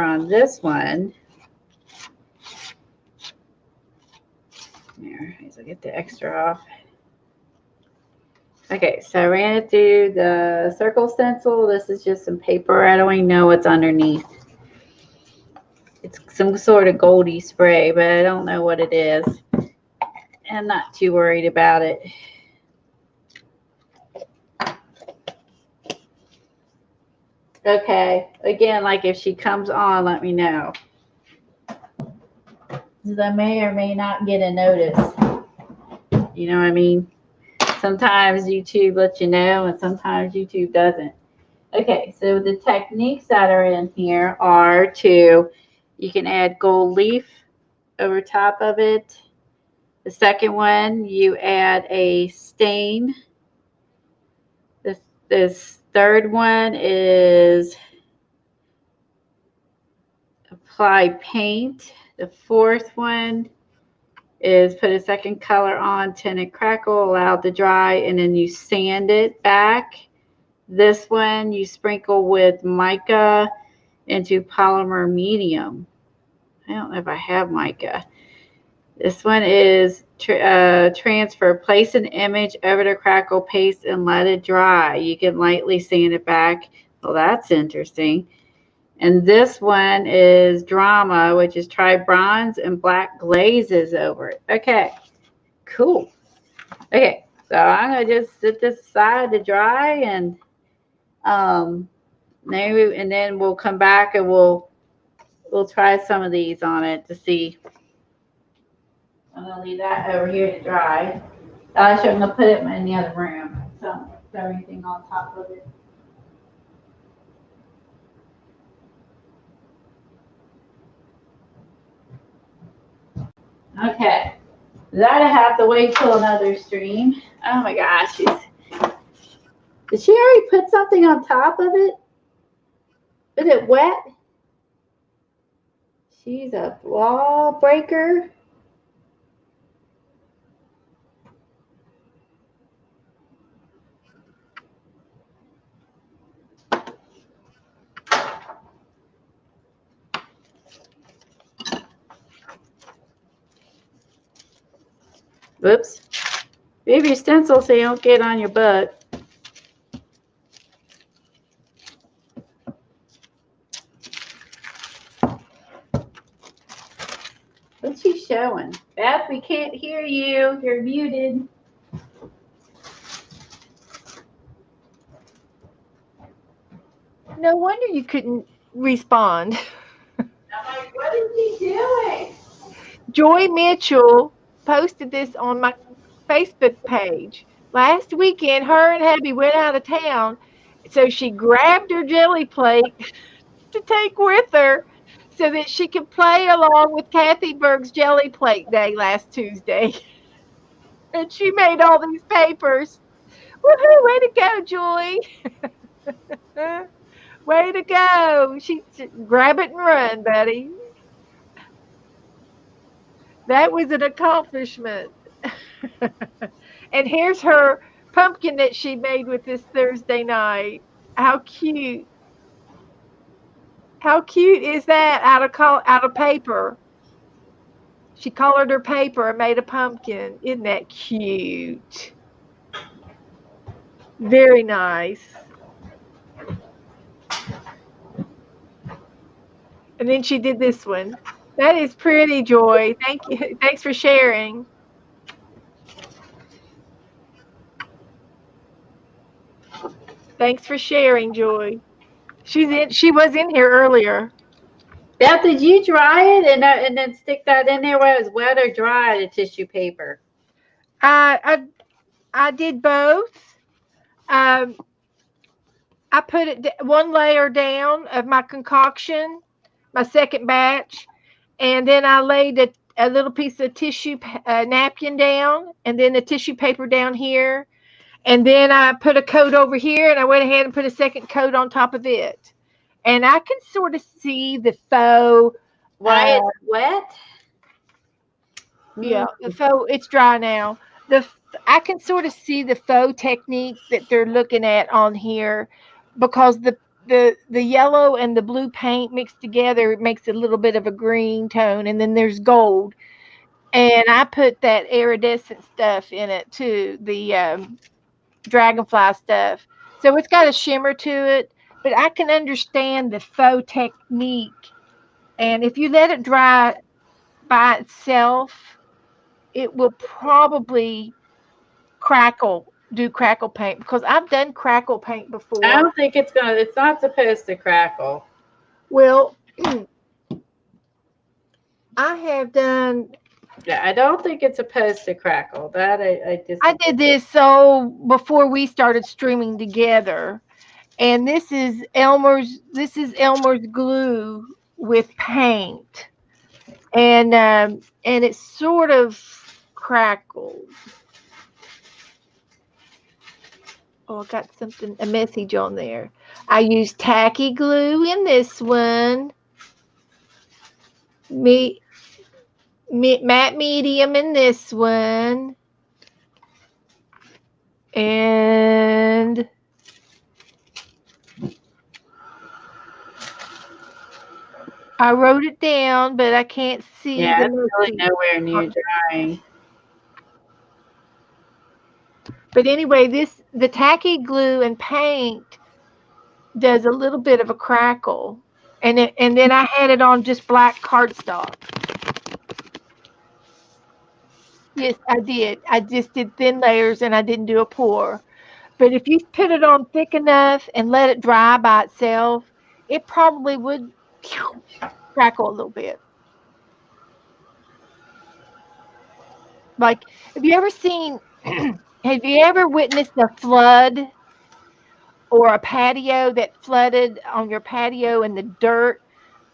on this one. There, I'll get the extra off. Okay, so I ran it through the circle stencil. This is just some paper. I don't even know what's underneath. It's some sort of goldy spray, but I don't know what it is. I'm not too worried about it. Okay, again, like if she comes on, let me know. Because I may or may not get a notice. You know what I mean? Sometimes YouTube lets you know, and sometimes YouTube doesn't. Okay, so the techniques that are in here are you can add gold leaf over top of it. The second one, you add a stain. This third one is apply paint. The fourth one is put a second color on, tinted crackle, allow it to dry, and then you sand it back. This one you sprinkle with mica into polymer medium. I don't know if I have mica. This one is transfer. Place an image over the crackle paste and let it dry. You can lightly sand it back. Well, that's interesting. And this one is drama, which is try bronze and black glazes over it. Okay, cool. Okay, so I'm gonna just sit this aside to dry, and maybe, and then we'll come back and we'll try some of these on it to see. I'm gonna leave that over here to dry. Actually, I'm gonna put it in the other room. So throw anything on top of it. Okay. That I have to wait till another stream. Oh my gosh. Did she already put something on top of it? Is it wet? She's a wall breaker. Whoops. Move your stencil so you don't get on your butt. What's she showing? Beth, we can't hear you. You're muted. No wonder you couldn't respond. I'm like, what is he doing? Joy Mitchell posted this on my Facebook page. Last weekend, her and hubby went out of town, so she grabbed her jelly plate to take with her so that she could play along with Kathy Berg's Jelly Plate Day last Tuesday. And she made all these papers. Woohoo! Way to go, Joy! Way to go! She grab it and run, buddy. That was an accomplishment. And here's her pumpkin that she made with this Thursday night. How cute. How cute is that out of paper? She colored her paper and made a pumpkin. Isn't that cute? Very nice. And then she did this one. That is pretty, Joy. Thank you. Thanks for sharing. Thanks for sharing, Joy. She was in here earlier. Beth, did you dry it and then stick that in there where it was wet or dry, the tissue paper? I did both. I put it one layer down of my concoction, my second batch, and then I laid a little piece of tissue napkin down, and then the tissue paper down here, and then I put a coat over here, and I went ahead and put a second coat on top of it. And I can sort of see the faux. Why it's wet? Yeah, the faux. It's dry now. I can sort of see the faux technique that they're looking at on here, because the yellow and the blue paint mixed together makes a little bit of a green tone, and then there's gold. And I put that iridescent stuff in it too, the dragonfly stuff. So it's got a shimmer to it, but I can understand the faux technique. And if you let it dry by itself, it will probably do crackle paint, because I've done crackle paint before. I don't think it's not supposed to crackle. Well, I have done. Yeah, I don't think it's supposed to crackle. That I did this before we started streaming together, and this is Elmer's glue with paint, and it sort of crackled. Oh, I got a message on there. I used tacky glue in this one. matte medium in this one. And I wrote it down, but I can't see Yeah, the it's really murky. nowhere near drying. But anyway, the tacky glue and paint does a little bit of a crackle. And then I had it on just black cardstock. Yes, I did. I just did thin layers and I didn't do a pour. But if you put it on thick enough and let it dry by itself, it probably would crackle a little bit. Like, have you ever seen, have you ever witnessed a flood or a patio that flooded on your patio and the dirt,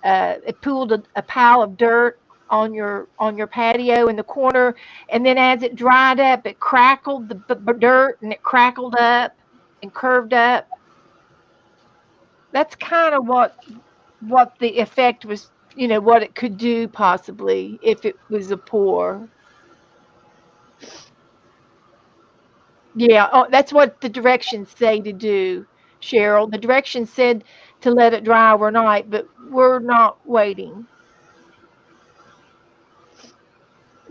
it pooled a pile of dirt on your patio in the corner, and then as it dried up, it crackled the dirt and it crackled up and curved up. That's kind of what the effect was, what it could do possibly if it was a pour. Yeah, oh, that's what the directions say to do, Cheryl. The directions said to let it dry overnight, but we're not waiting.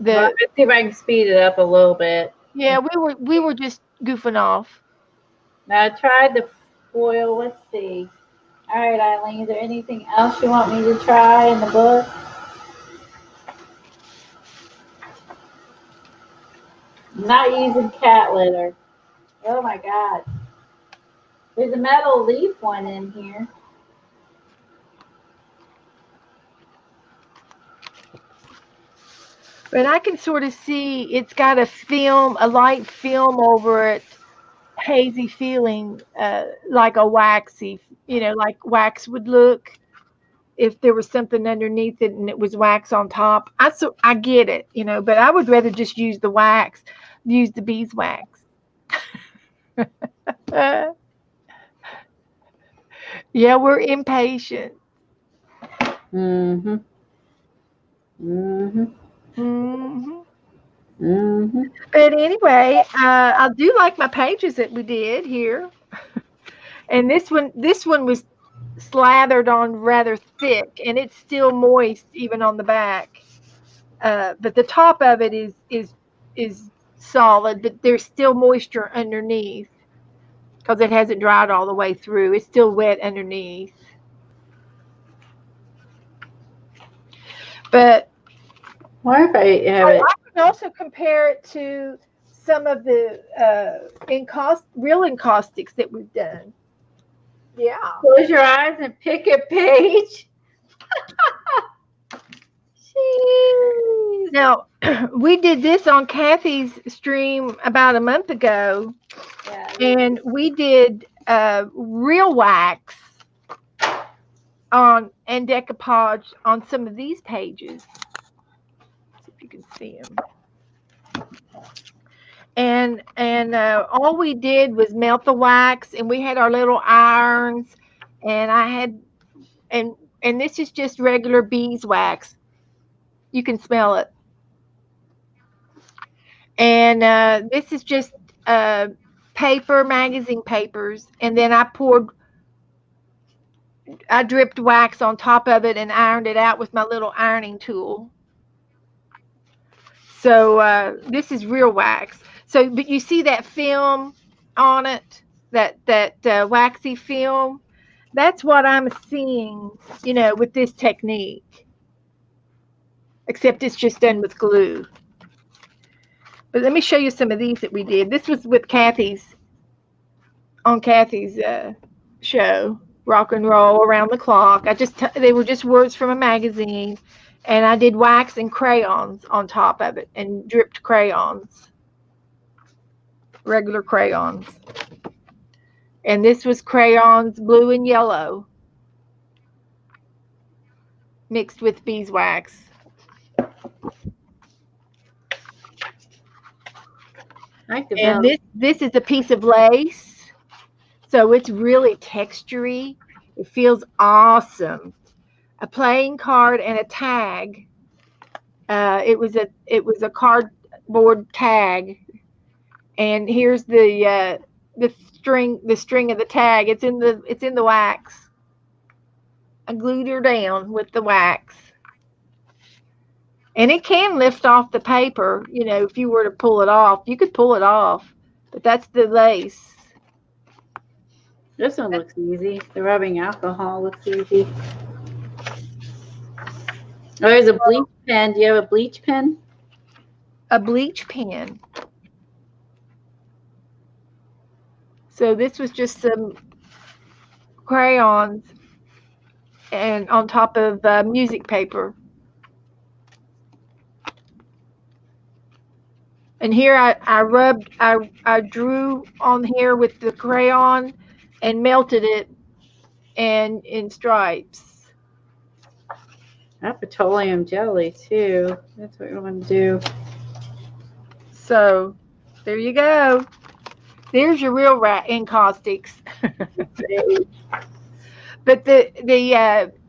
Well, The let's see if I can speed it up a little bit. Yeah, we were just goofing off. Now I tried the foil. Let's see. All right, Eileen, is there anything else you want me to try in the book? I'm not using cat litter. Oh my god. There's a metal leaf one in here. But I can sort of see it's got a light film over it, hazy feeling, like a waxy, like wax would look if there was something underneath it and it was wax on top. I get it, but I would rather just use the wax, use the beeswax. Yeah, we're impatient. Mm-hmm. Mm-hmm. hmm Mm-hmm. But anyway, I do like my pages that we did here, and this one was slathered on rather thick, and it's still moist even on the back. But the top of it is solid, but there's still moisture underneath because it hasn't dried all the way through. It's still wet underneath. But What if I have I it? can also compare it to some of the real encaustics that we've done. Yeah. Close your eyes and pick a page. Jeez. Now, we did this on Kathy's stream about a month ago, Yeah. and we did real wax on and decoupage on some of these pages. See if you can see them. And all we did was melt the wax, and we had our little irons, and I had and this is just regular beeswax. You can smell it. And this is just magazine papers, and then I dripped wax on top of it and ironed it out with my little ironing tool. So this is real wax. So, but you see that film on it, that waxy film. That's what I'm seeing, with this technique. Except it's just done with glue. But let me show you some of these that we did. This was with Kathy's show, Rock and Roll Around the Clock. They were just words from a magazine, and I did wax and crayons on top of it, and dripped crayons, regular crayons. And this was crayons, blue and yellow, mixed with beeswax. And this is a piece of lace, so it's really textury. It feels awesome. A playing card and a tag It was a cardboard tag, and here's the string of the tag. It's in the wax. I glued her down with the wax. And it can lift off the paper, if you were to pull it off. You could pull it off, but that's the lace. This one looks easy. The rubbing alcohol looks easy. Oh, there's a bleach pen. Do you have a bleach pen? A bleach pen. So this was just some crayons and on top of music paper. And here I drew on here with the crayon and melted it and in stripes. I have petroleum jelly too. That's what we want to do. So there you go. There's your real encaustics. But the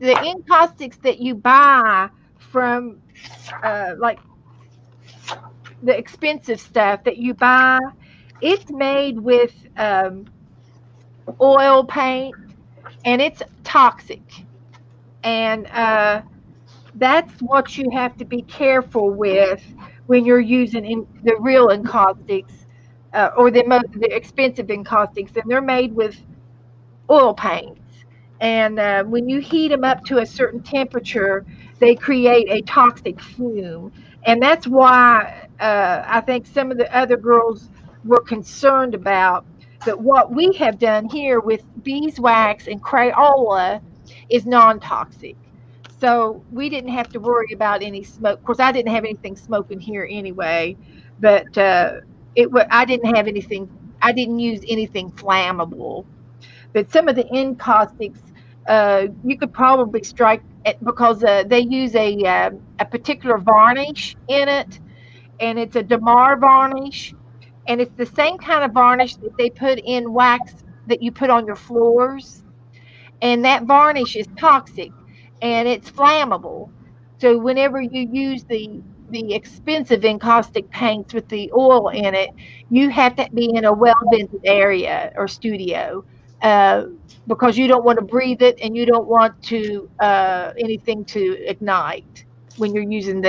encaustics that you buy from like the expensive stuff that you buy, it's made with oil paint, and it's toxic. And that's what you have to be careful with when you're using the real encaustics, or the expensive encaustics, and they're made with oil paints. And when you heat them up to a certain temperature, they create a toxic fume. And that's why I think some of the other girls were concerned about. But what we have done here with beeswax and Crayola is non toxic. So we didn't have to worry about any smoke. Of course, I didn't have anything smoking here anyway, but I didn't have anything. I didn't use anything flammable. But some of the encaustics, you could probably strike it because they use a particular varnish in it, and it's a Damar varnish, and it's the same kind of varnish that they put in wax that you put on your floors, and that varnish is toxic and it's flammable. So whenever you use the expensive encaustic paints with the oil in it, you have to be in a well vented area or studio, uh, because you don't want to breathe it, and you don't want to anything to ignite when you're using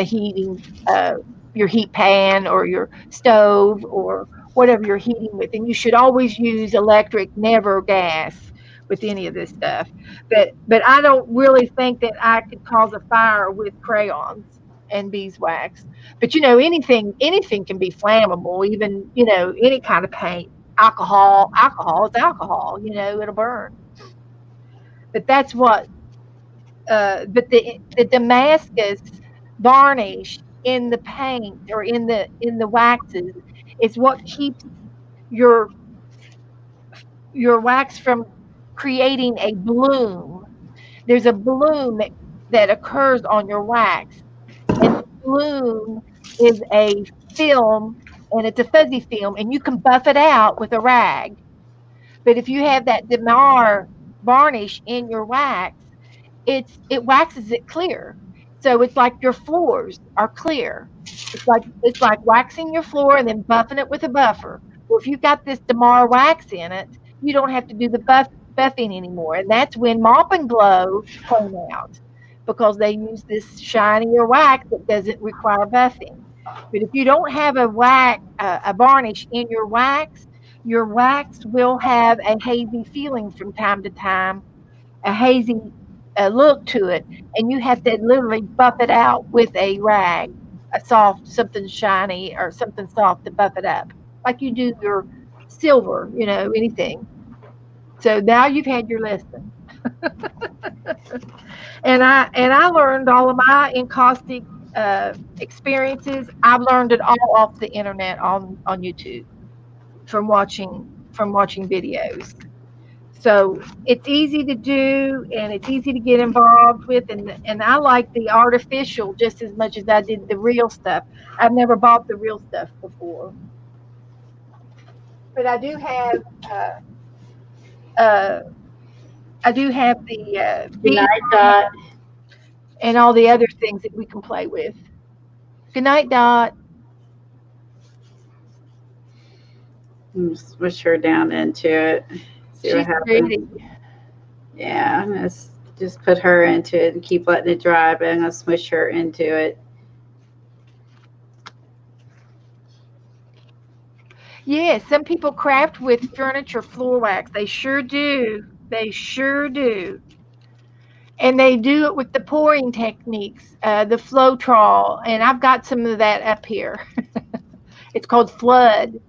your heat pan or your stove or whatever you're heating with. And you should always use electric, never gas, with any of this stuff. But I don't really think that I could cause a fire with crayons and beeswax. But anything can be flammable, even any kind of paint. Alcohol is alcohol, it'll burn. But that's what but the Damascus varnish in the paint or in the waxes is what keeps your your wax from creating a bloom. There's a bloom that occurs on your wax, and the bloom is a film, and it's a fuzzy film, and you can buff it out with a rag. But if you have that Demar varnish in your wax, it waxes it clear. So it's like your floors are clear. It's like waxing your floor and then buffing it with a buffer. Well, if you've got this Demar wax in it, you don't have to do the buffing anymore. And that's when Mop and Glow came out, because they use this shinier wax that doesn't require buffing. But if you don't have a varnish in your wax will have a hazy feeling from time to time, a hazy look to it, and you have to literally buff it out with a rag, a soft, something shiny or something soft to buff it up, like you do your silver, anything. So now you've had your lesson, and I learned all of my encaustic experiences. I've learned it all off the internet on YouTube from watching videos. So it's easy to do, and it's easy to get involved with, and I like the artificial just as much as I did the real stuff. I've never bought the real stuff before, but uh, I do have the Good bead night, Dot. and all the other things that we can play with. Good night, Dot. Smush her down into it. See what She's happens. pretty. Yeah, I'm gonna just put her into it and keep letting it dry, but I'm gonna smush her into it. Yeah, some people craft with furniture floor wax. They sure do. They sure do. And they do it with the pouring techniques, the flow trawl, and I've got some of that up here. It's called flood,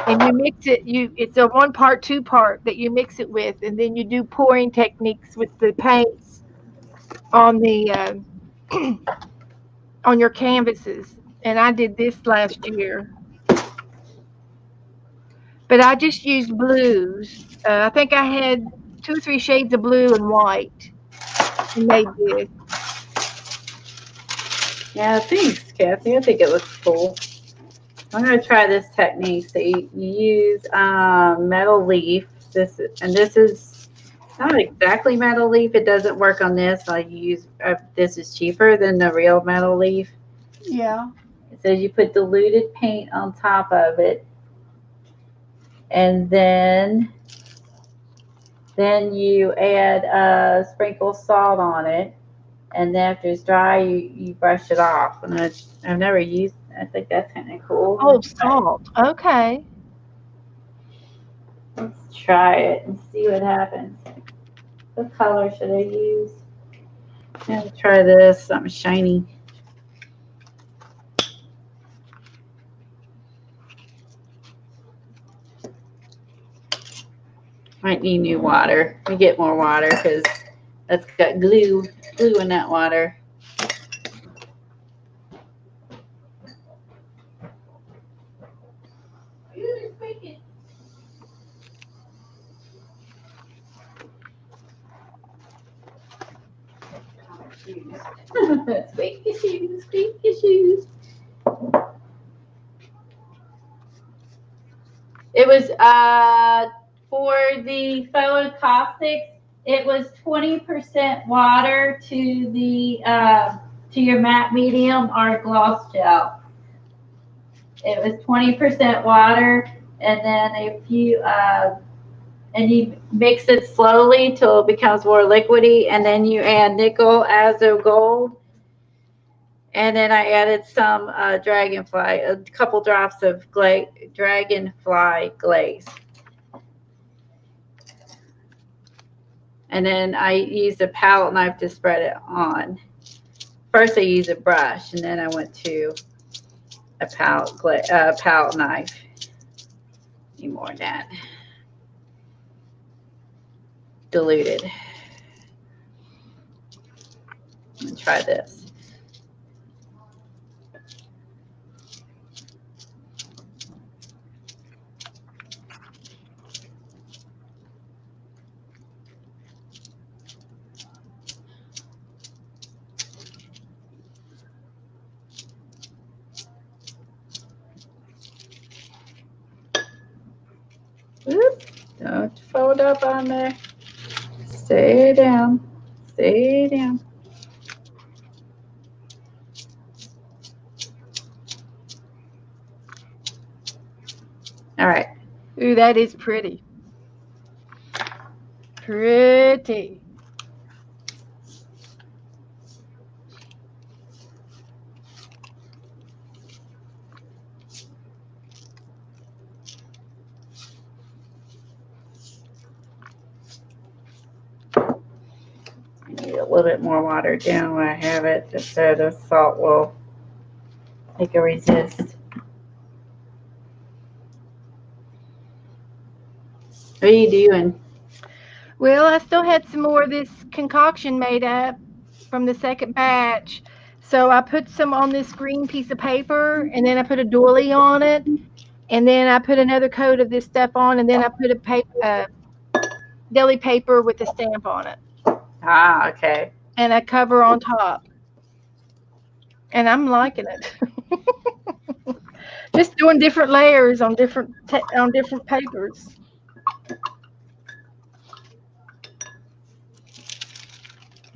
and you mix it. It's a 1 part, 2 part that you mix it with, and then you do pouring techniques with the paints on the on your canvases. And I did this last year, but I just used blues. I think I had 2 or 3 shades of blue and white, and made this. Yeah, thanks, Kathy. I think it looks cool. I'm gonna try this technique. So you use metal leaf. This is not exactly metal leaf. It doesn't work on this. I use this is cheaper than the real metal leaf. Yeah. It says you put diluted paint on top of it, and then you add sprinkle salt on it, and then after it's dry, you brush it off. And I've never used. I think that's kind of cool. Oh, salt. Okay. Let's try it and see what happens. What color should I use? I'm gonna try this. Something shiny. Might need new water. We get more water because that's got glue in that water. Squeak your shoes, squeak your shoes. It was for the Faux Encaustics. It was 20% water to the to your matte medium or gloss gel. It was 20% water, and then if you and you mix it slowly till it becomes more liquidy, and then you add nickel azo gold, and then I added some dragonfly, a couple drops of dragonfly glaze. And then I used a palette knife to spread it on. First I used a brush, and then I went to a palette knife. Need more of that. Diluted. I'm gonna try this. Oops, don't fold up on there. Stay down. Stay down. All right. Ooh, that is pretty. Pretty. I need a little bit more water down where I have it, just so the salt will make a resist. What are you doing? Well, I still had some more of this concoction made up from the second batch. So I put some on this green piece of paper, and then I put a doily on it, and then I put another coat of this stuff on, and then I put deli paper with a stamp on it, Ah, okay. and a cover on top. And I'm liking it. Just doing different layers on different papers.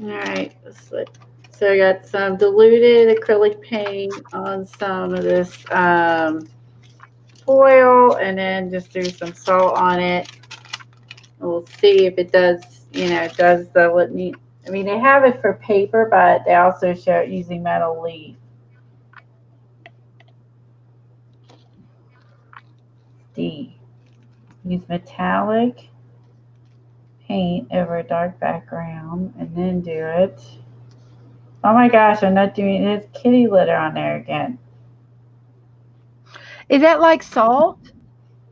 All right. Let's So I got some diluted acrylic paint on some of this foil, and then just threw some salt on it. We'll see if it does, does the what need. I mean, they have it for paper, but they also show it using metal leaf. D. Use metallic paint over a dark background, and then do it. Oh my gosh, I'm not doing it. It's kitty litter on there again. Is that like salt?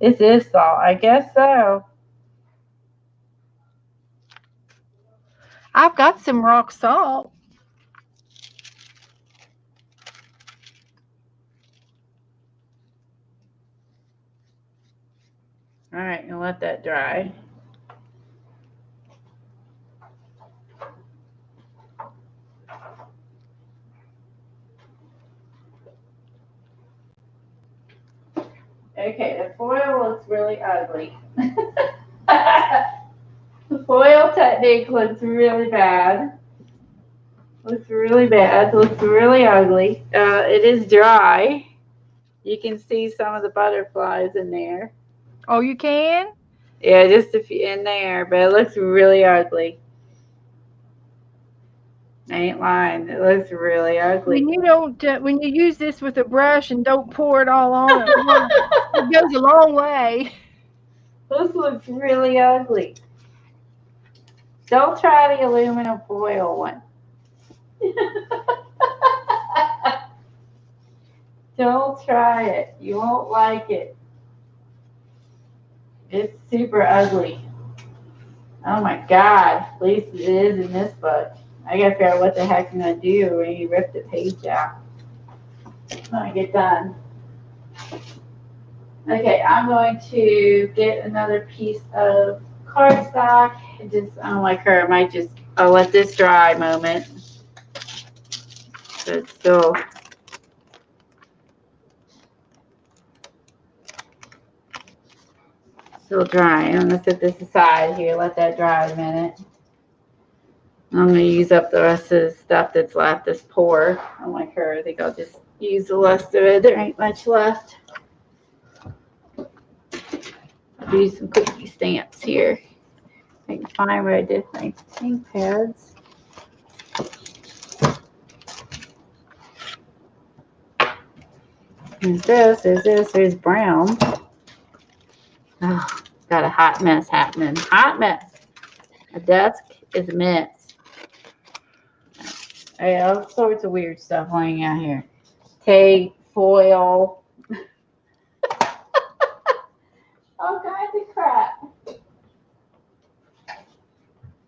This is salt. I guess so. I've got some rock salt. All right, and let that dry. Okay, the foil looks really ugly. The foil technique looks really bad. Looks really bad. Looks really ugly. It is dry. You can see some of the butterflies in there. Oh, you can? Yeah, just a few in there, but it looks really ugly. I ain't lying. It looks really ugly. When you use this with a brush and don't pour it all on it, it goes a long way. This looks really ugly. Don't try the aluminum foil one. Don't try it. You won't like it. It's super ugly. Oh my god. At least it is in this book. I gotta figure out what the heck I'm gonna do when you rip the page out. When I get done. Okay, I'm going to get another piece of cardstock. I don't like her. I might just, I'll let this dry a moment. So it's still dry. I'm gonna set this aside here, let that dry a minute. I'm gonna use up the rest of the stuff that's left, this pour. I don't like her. I think I'll just use the rest of it. There ain't much left. I'll use some cookie stamps here. I can find where I did my ink pads. There's brown. Oh, got a hot mess happening. Hot mess. A desk is a mess. I have all sorts of weird stuff laying out here. Tape, foil. All kinds of crap.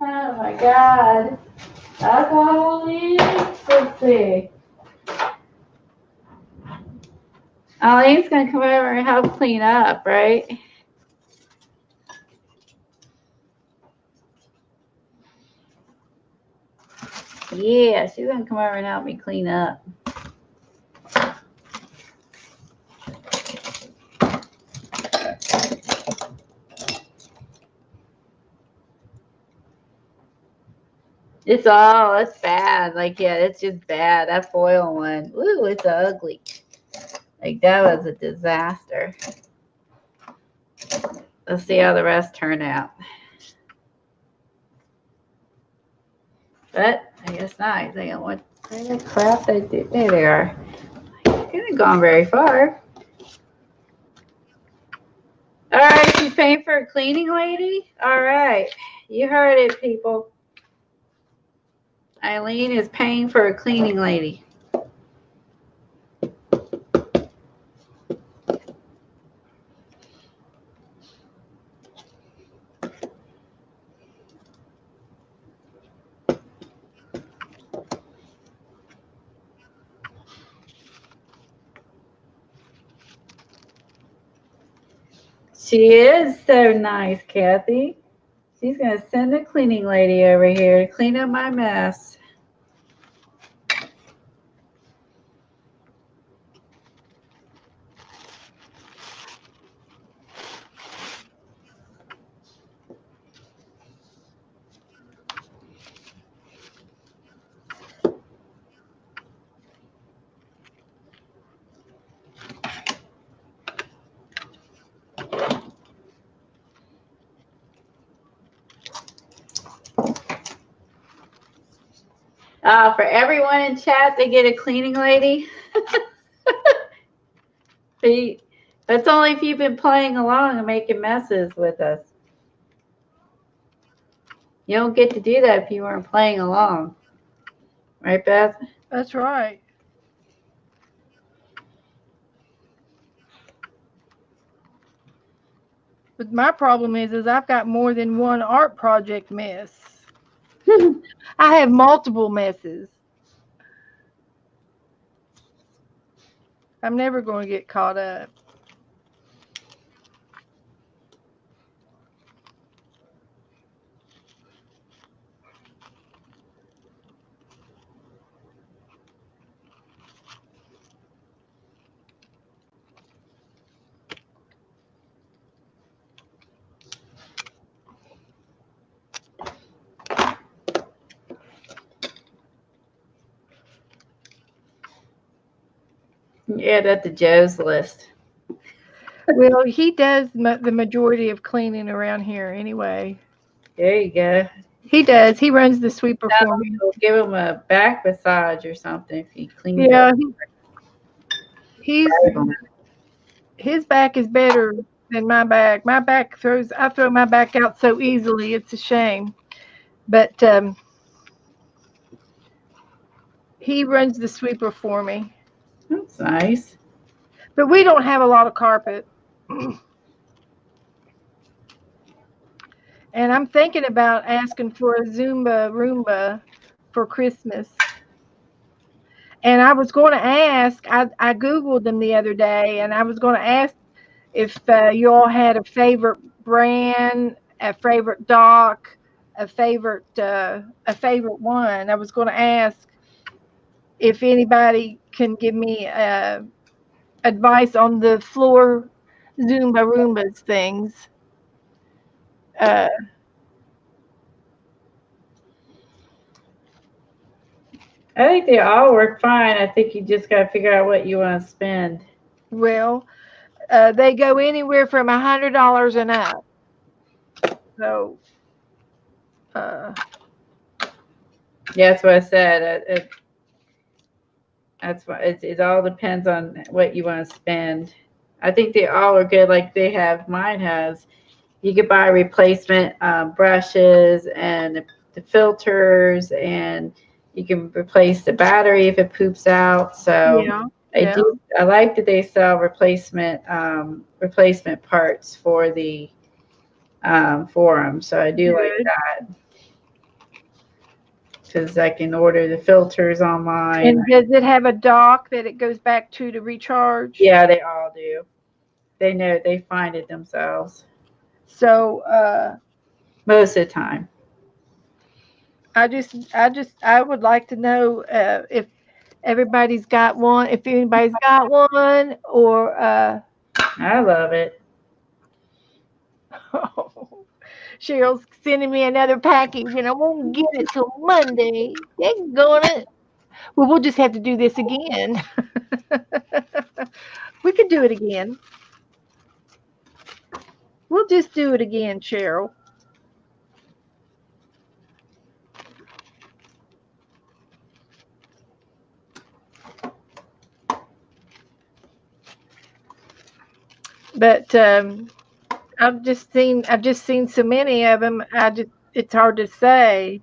Oh my god. Alcohol leaks. Let's see. Eileen's gonna come over and help clean up, right? Yeah, she's gonna come over and help me clean up. It's bad. Like, yeah, it's just bad. That foil one. Ooh, it's ugly. Like, that was a disaster. Let's see how the rest turn out. But I guess not. I think what kind of crap I did. There they are. I couldn't have gone very far. All right, she's paying for a cleaning lady? All right. You heard it, people. Eileen is paying for a cleaning lady. She is so nice, Kathy. She's going to send the cleaning lady over here to clean up my mess. For everyone in chat, they get a cleaning lady. That's only if you've been playing along and making messes with us. You don't get to do that if you weren't playing along. Right, Beth? That's right. But my problem is I've got more than one art project mess. I have multiple messes. I'm never going to get caught up. Yeah, that's the Joe's list. Well, he does the majority of cleaning around here anyway. There you go. He does. He runs the sweeper for me. We'll give him a back massage or something if he cleans Yeah, up. his back is better than my back. I throw my back out so easily. It's a shame. But he runs the sweeper for me. That's nice. But we don't have a lot of carpet. And I'm thinking about asking for a Zumba Roomba for Christmas. And I was going to ask, I Googled them the other day, and I was going to ask if you all had a favorite brand, a favorite dock, a favorite one. I was going to ask if anybody can give me advice on the floor Zumba Roombas things. Uh, I think they all work fine. I think you just got to figure out what you want to spend. well, they go anywhere from $100 and up. So, Yeah, that's what I said. That's why it all depends on what you want to spend. I think they all are good. Like mine has. You could buy replacement brushes and the filters, and you can replace the battery if it poops out. So yeah. I like that they sell replacement parts for the forum. So I do like that because I can order the filters online. And does it have a dock that it goes back to recharge? Yeah, they all do. They find it themselves. So most of the time. I would like to know if everybody's got one, if anybody's got one, or I love it. Cheryl's sending me another package, and I won't get it till Monday. They're gonna. Well, we'll just have to do this again. We could do it again. We'll just do it again, Cheryl. But I've just seen so many of them. It's hard to say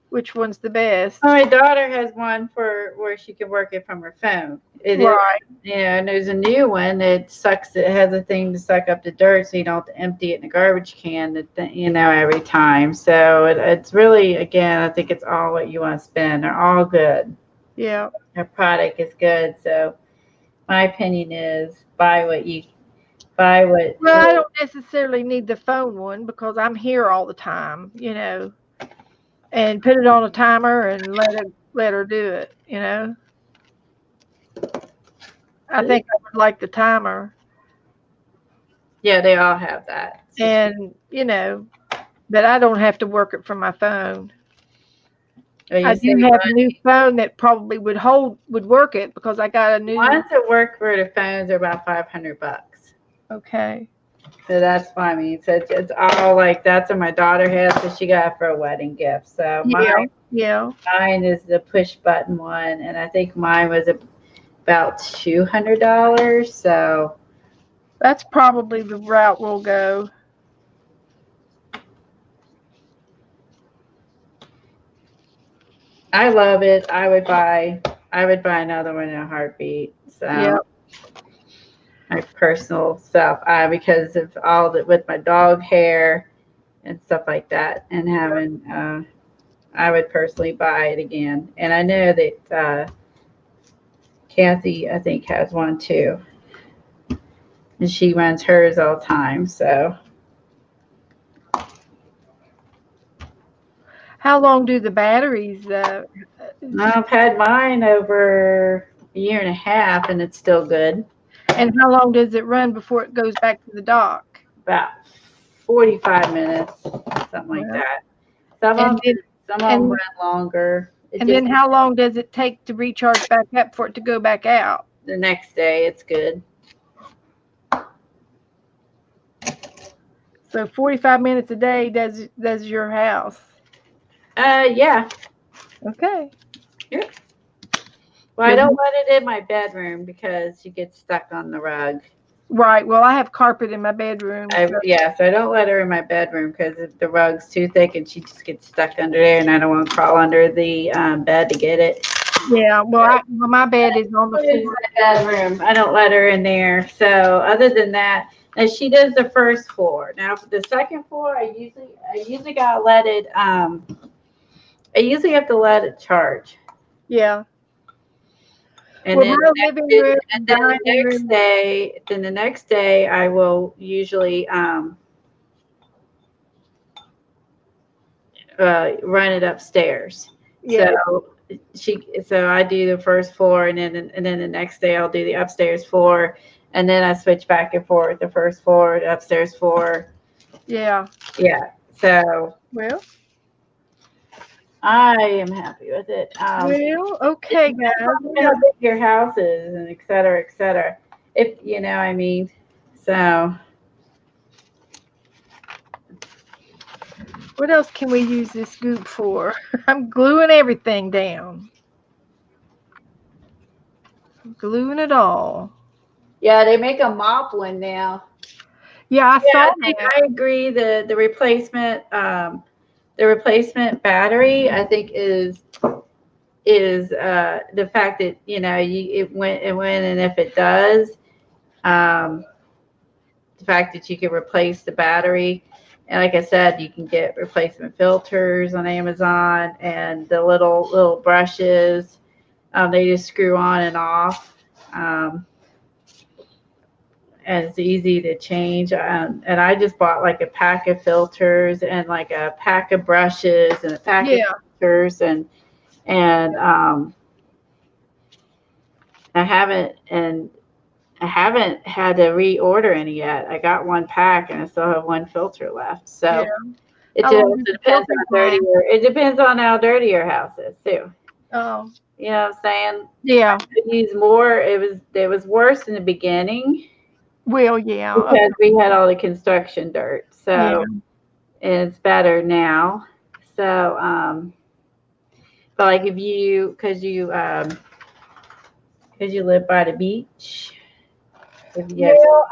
which one's the best. My daughter has one for where she can work it from her phone. Right. Yeah, and there's a new one that sucks. It has a thing to suck up the dirt, so you don't have to empty it in a garbage can. Every time. So it's really, again, I think it's all what you want to spend. They're all good. Yeah. Their product is good. So my opinion is buy what. Well, I don't necessarily need the phone one because I'm here all the time, and put it on a timer and let her do it, I think I would like the timer. Yeah, they all have that. And, but I don't have to work it from my phone. I do have a new phone that probably would work it because I got a new ones that work for the phones are about $500. Okay. So that's funny. So it's all like that's what my daughter has, so she got it for a wedding gift. So Yeah, yeah. mine is the push button one, and I think mine was about $200. So That's probably the route we'll go. I love it. I would buy another one in a heartbeat. Yeah. So my personal stuff, because of all that with my dog hair and stuff like that, and having I would personally buy it again. And I know that Kathy, I think, has one too, and she runs hers all the time. So How long do the batteries? I've had mine over a year and a half, and it's still good. And how long does it run before it goes back to the dock? About 45 minutes, something like Well, that. Some of and them, then some of them and run longer. It and just then how long does it take to recharge back up for it to go back out? the next day, it's good. So 45 minutes a day does your house. Yeah. Okay. Yep. Well, I don't let it in my bedroom because she gets stuck on the rug. Right. Well, I have carpet in my bedroom. So I don't let her in my bedroom because the rug's too thick and she just gets stuck under there, and I don't want to crawl under the bed to get it. Yeah. Well, my bed is on the floor. Bedroom. I don't let her in there. So other than that, and she does the first floor. Now for the second floor, I usually gotta let it. I usually have to let it charge. Yeah. And Well, then my living room, dining room. the next day, I will usually run it upstairs. Yeah. So I do the first floor, and then the next day I'll do the upstairs floor, and then I switch back and forth the first floor, the upstairs floor. Yeah. Yeah. So Well. I am happy with it. Well. Okay, guys. How big your house is, and et cetera, et cetera. If you know, I mean, so. What else can we use this goop for? I'm gluing everything down. Gluing it all. Yeah, they make a mop one now. Yeah, I saw I agree. The replacement battery, I think, is the fact that it went, and if it does, um, the fact that you can replace the battery, and like I said, you can get replacement filters on Amazon, and the little brushes, they just screw on and off. And it's easy to change. And I just bought like a pack of filters and like a pack of brushes and a pack of filters, and I haven't had to reorder any yet. I got one pack and I still have one filter left. So it just depends on it depends on how dirty your house is too. Oh. You know what I'm saying? Yeah. I use more. It was worse in the beginning. Well, yeah. Because we had all the construction dirt. So and it's better now. So but like if you because you live by the beach. Well,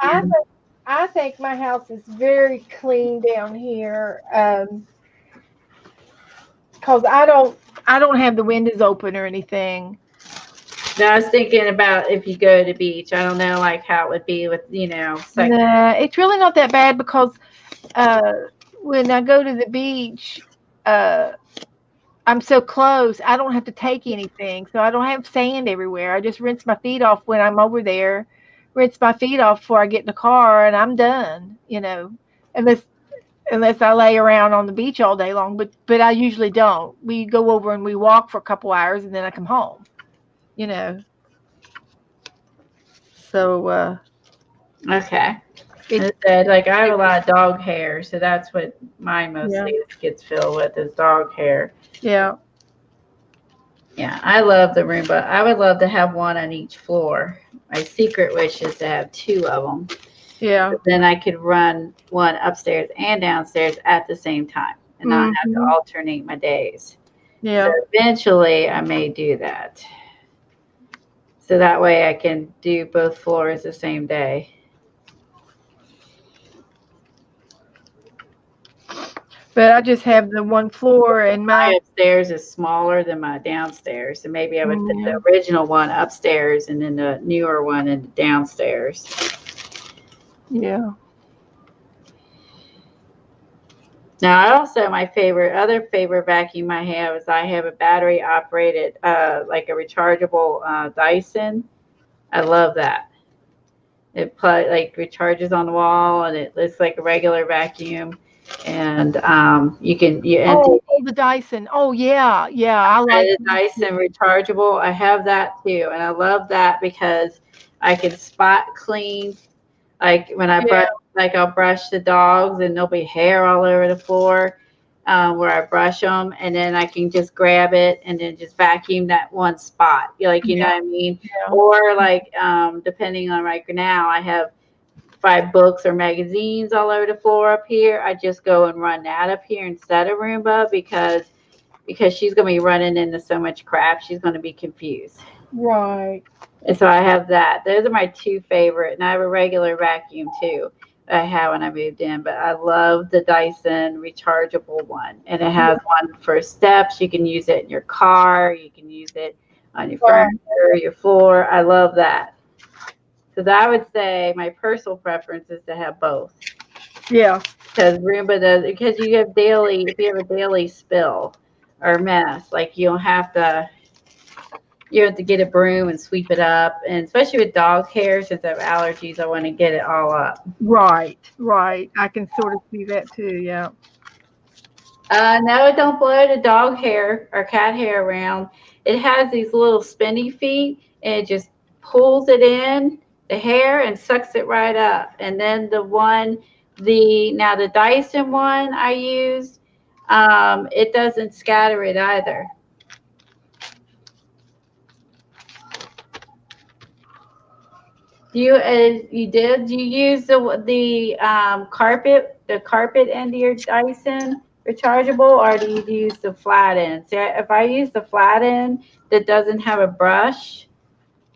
I think my house is very clean down here. Because I don't have the windows open or anything. Now I was thinking about if you go to the beach. I don't know like how it would be with Nah, it's really not that bad because when I go to the beach, I'm so close. I don't have to take anything, so I don't have sand everywhere. I just rinse my feet off when I'm over there. Rinse my feet off before I get in the car, and I'm done. Unless I lay around on the beach all day long, but I usually don't. We go over and we walk for a couple hours, and then I come home. So okay. I said, like I have a lot of dog hair, so that's what mine mostly gets filled with is dog hair. Yeah. Yeah, I love the Roomba. I would love to have one on each floor. My secret wish is to have two of them. Yeah. Then I could run one upstairs and downstairs at the same time and not have to Mhm. alternate my days. So Yeah. eventually I may do that. So that way I can do both floors the same day. But I just have the one floor and My my upstairs is smaller than my downstairs. So maybe I would put yeah. the original one upstairs and then the newer one in the downstairs. Yeah. Now, I also my other favorite vacuum I have a battery operated, like a rechargeable Dyson. I love that. Like recharges on the wall, and it looks like a regular vacuum, and you empty Oh, the Dyson. Oh yeah, yeah. I like the that Dyson too. rechargeable. I have that too, and I love that because I can spot clean. Like when I Yeah. brush, like I'll brush the dogs, and there'll be hair all over the floor where I brush them, and then I can just grab it and then just vacuum that one spot. You know Yeah. what I mean? Yeah. Or like depending on right now, I have 5 books or magazines all over the floor up here. I just go and run that up here instead of Roomba because she's going to be running into so much crap. She's going to be confused. Right. And so I have that. Those are my two favorite. And I have a regular vacuum too that I had when I moved in. But I love the Dyson rechargeable one. And it has one for steps. You can use it in your car. You can use it on your Right. furniture, your floor. I love that. So that I would say my personal preference is to have both. Yeah. Because Roomba does, because if you have a daily spill or mess, like you have to get a broom and sweep it up. And especially with dog hair, since I have allergies, I want to get it all up. Right. Right. I can sort of see that too. Yeah. No, don't blow the dog hair or cat hair around. It has these little spinny feet, and it just pulls it in the hair and sucks it right up. And then the Dyson one I use, it doesn't scatter it either. Do you use the carpet end of your Dyson rechargeable, or do you use the flat end? So if I use the flat end that doesn't have a brush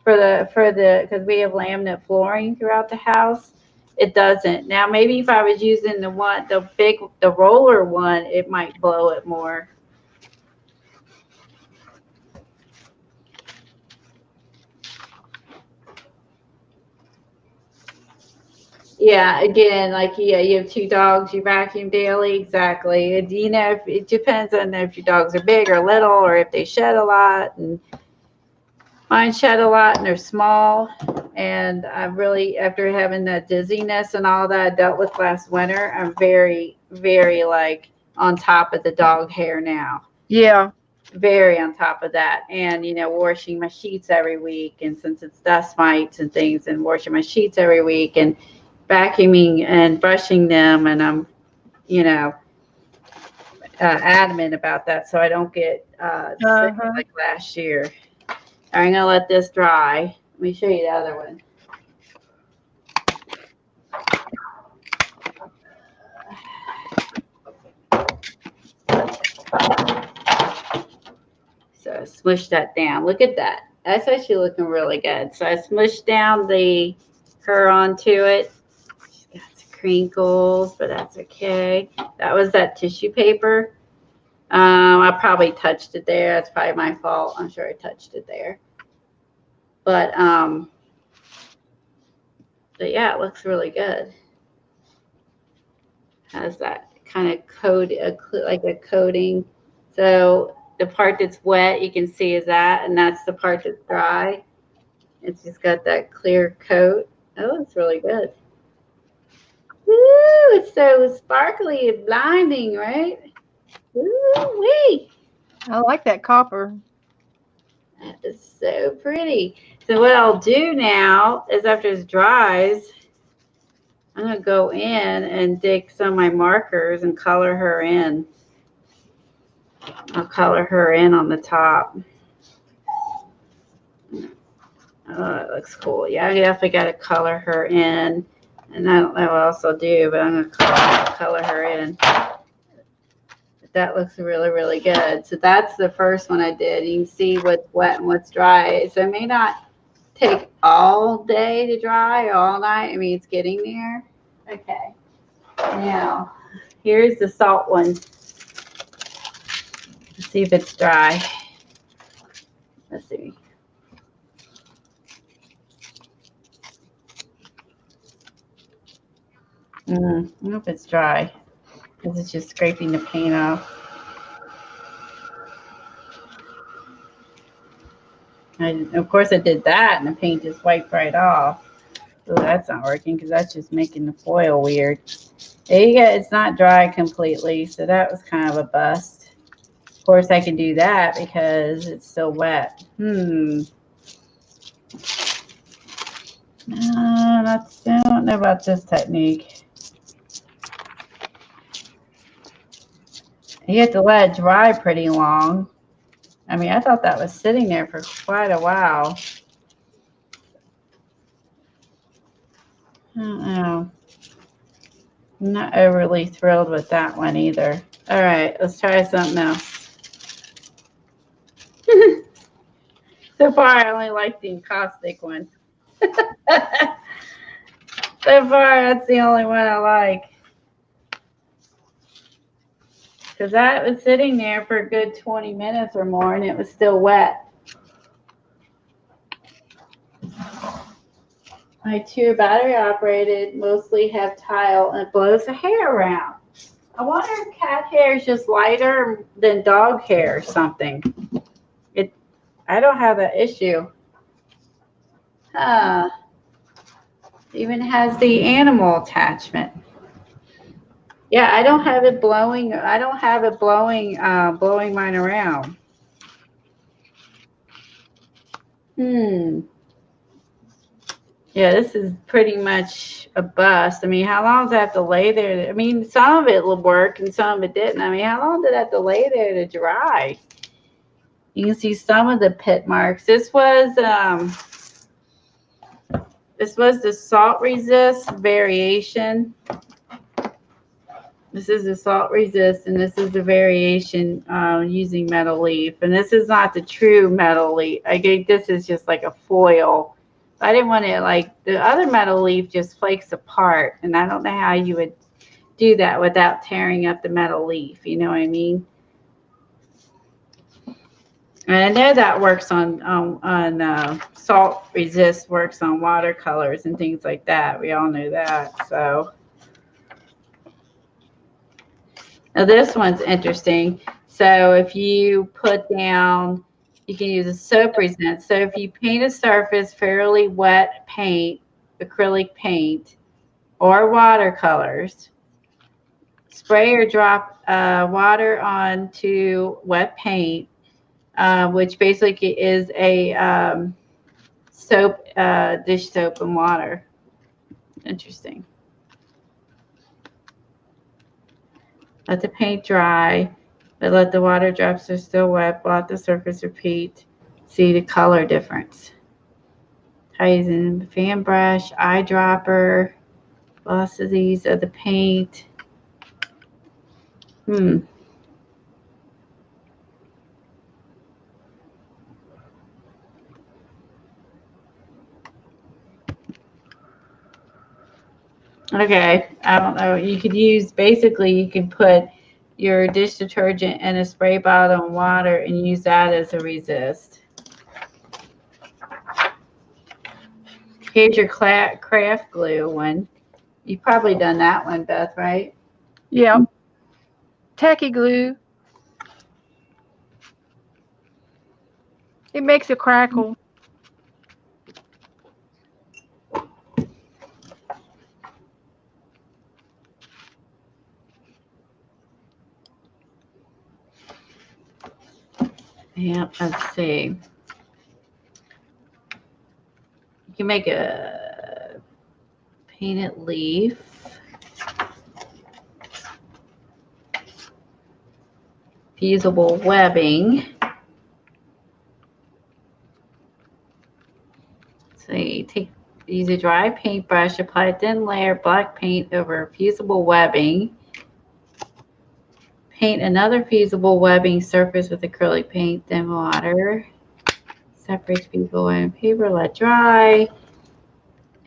for the because we have laminate flooring throughout the house, it doesn't. Now maybe if I was using the roller one, it might blow it more. Yeah, again, like yeah, you have 2 dogs, you vacuum daily, exactly. If, it depends on if your dogs are big or little, or if they shed a lot. And mine shed a lot, and they're small. And I'm really, after having that dizziness and all that I dealt with last winter, I'm very, very like on top of the dog hair now. Yeah. Very on top of that, and washing my sheets every week, and since it's dust mites and things, and washing my sheets every week, and vacuuming and brushing them, and I'm you know adamant about that so I don't get sick Uh-huh. like last year. I'm gonna let this dry. Let me show you the other one. So I smushed that down. Look at that. That's actually looking really good. So I smushed down her onto it. She's got some crinkles, but that's okay. That was that tissue paper. I probably touched it there. That's probably my fault. I'm sure I touched it there. But yeah, it looks really good. Has that kind of like a coating. So the part that's wet, you can see is that, and that's the part that's dry. It's just got that clear coat. Oh, it's really good. Woo! It's so sparkly and blinding, right? Woo wee! I like that copper. That is so pretty. So what I'll do now is after it dries, I'm gonna go in and dig some of my markers and color her in. I'll color her in on the top. Oh, it looks cool. Yeah, I definitely got to color her in And I don't know what else I'll do, but I'm going to color her in. That looks really, really good. So that's the first one I did. You can see what's wet and what's dry. So it may not take all day to dry, all night. I mean, it's getting there. Okay. Now, here's the salt one. Let's see if it's dry. Let's see. I hope it's dry because it's just scraping the paint off. And of course I did that and the paint just wiped right off. So that's not working because that's just making the foil weird. There you go. It's not dry completely, so that was kind of a bust. Of course I can do that because it's still wet. I don't know about this technique. You have to let it dry pretty long. I mean, I thought that was sitting there for quite a while. I don't know. I'm not overly thrilled with that one either. All right, let's try something else. So far, I only like the encaustic one. So far, that's the only one I like. Because that was sitting there for a good 20 minutes or more, and it was still wet. My two battery operated mostly have tile and it blows the hair around. I wonder if cat hair is just lighter than dog hair or something. I don't have that issue. Even has the animal attachment. Yeah, I don't have it blowing. I don't have it blowing mine around. Yeah, this is pretty much a bust. I mean, how long does it have to lay there? I mean, some of it will work and some of it didn't. I mean, how long did it have to lay there to dry? You can see some of the pit marks. This was the salt resist variation. This is the salt resist, and this is the variation using metal leaf. And this is not the true metal leaf. I think this is just like a foil. I didn't want it like the other metal leaf just flakes apart, and I don't know how you would do that without tearing up the metal leaf. You know what I mean? And I know that works on salt resist works on watercolors and things like that. We all know that. So now this one's interesting. So if you put down, you can use a soap resist. So if you paint a surface fairly wet paint, acrylic paint, or watercolors, spray or drop water onto wet paint, which basically is a soap, dish soap and water. Interesting. Let the paint dry, but let the water drops are still wet. Blot the surface, repeat. See the color difference. Ties in fan brush, eyedropper, velocities of the paint. Okay, I don't know. You could use, basically, you can put your dish detergent in a spray bottle and water and use that as a resist. Here's your craft glue one. You've probably done that one, Beth, right? Yeah. Tacky glue. It makes a crackle. Yeah, let's see. You can make a painted leaf. Fusible webbing. So you Use a dry paintbrush. Apply a thin layer of black paint over fusible webbing. Paint another fusible webbing surface with acrylic paint, then water. Separate fusible webbing paper, let dry.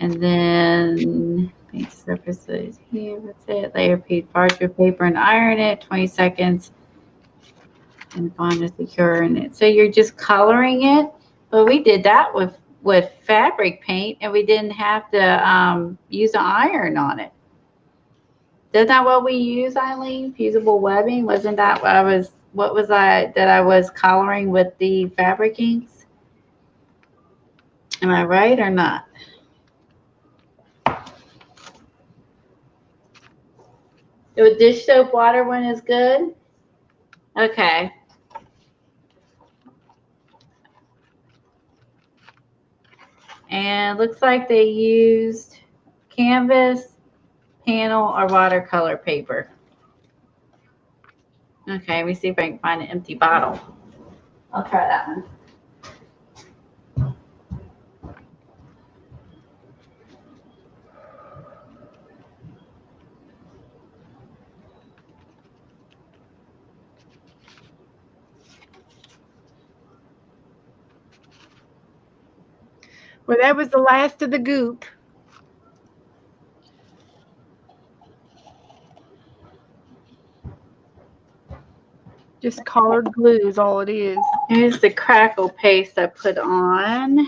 And then paint surfaces here. That's it. Layer paint parchment paper and iron it. 20 seconds. And bond is secure in it. So you're just coloring it. But we did that with fabric paint, and we didn't have to use an iron on it. Isn't that what we use, Eileen? Fusible webbing? Wasn't that what I was coloring with the fabric inks? Am I right or not? The dish soap water one is good? Okay. And looks like they used canvas, panel, or watercolor paper. Okay, let me see if I can find an empty bottle. I'll try that one. Well, that was the last of the goop. Just colored glue is all it is. Here's the crackle paste I put on.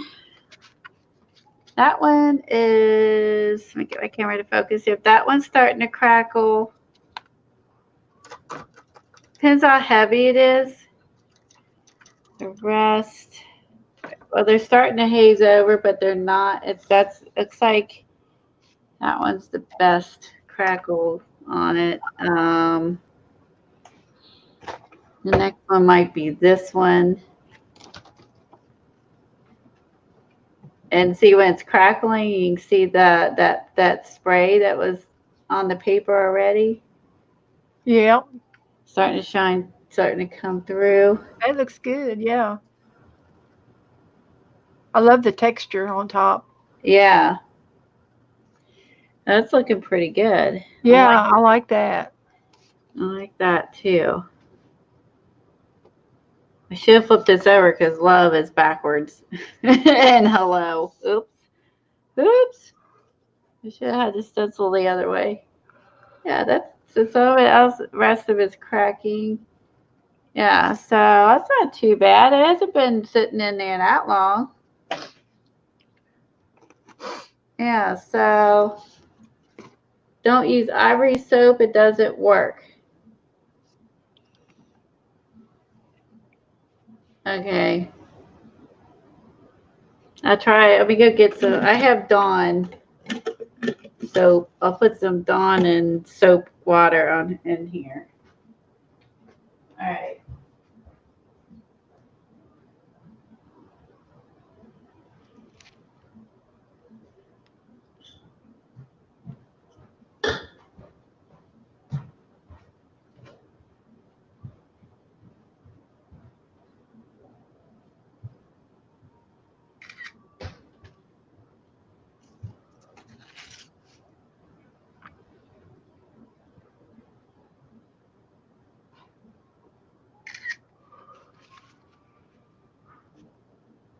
That one is, let me get my camera to focus here. That one's starting to crackle. Depends how heavy it is. The rest, well, they're starting to haze over, but they're not. It's like that one's the best crackle on it. The next one might be this one. And see when it's crackling, you can see that spray that was on the paper already. Yeah. Starting to shine, starting to come through. That looks good, yeah. I love the texture on top. Yeah. That's looking pretty good. Yeah, I like that. I like that too. I should have flipped this over because love is backwards. And hello. Oops. Oops. I should have had the stencil the other way. Yeah, that's all else. The rest of it's cracking. Yeah, so that's not too bad. It hasn't been sitting in there that long. Yeah, so don't use ivory soap. It doesn't work. Okay. I'll try it. Let me go get some. I have Dawn soap. I'll put some Dawn and soap water on in here. All right.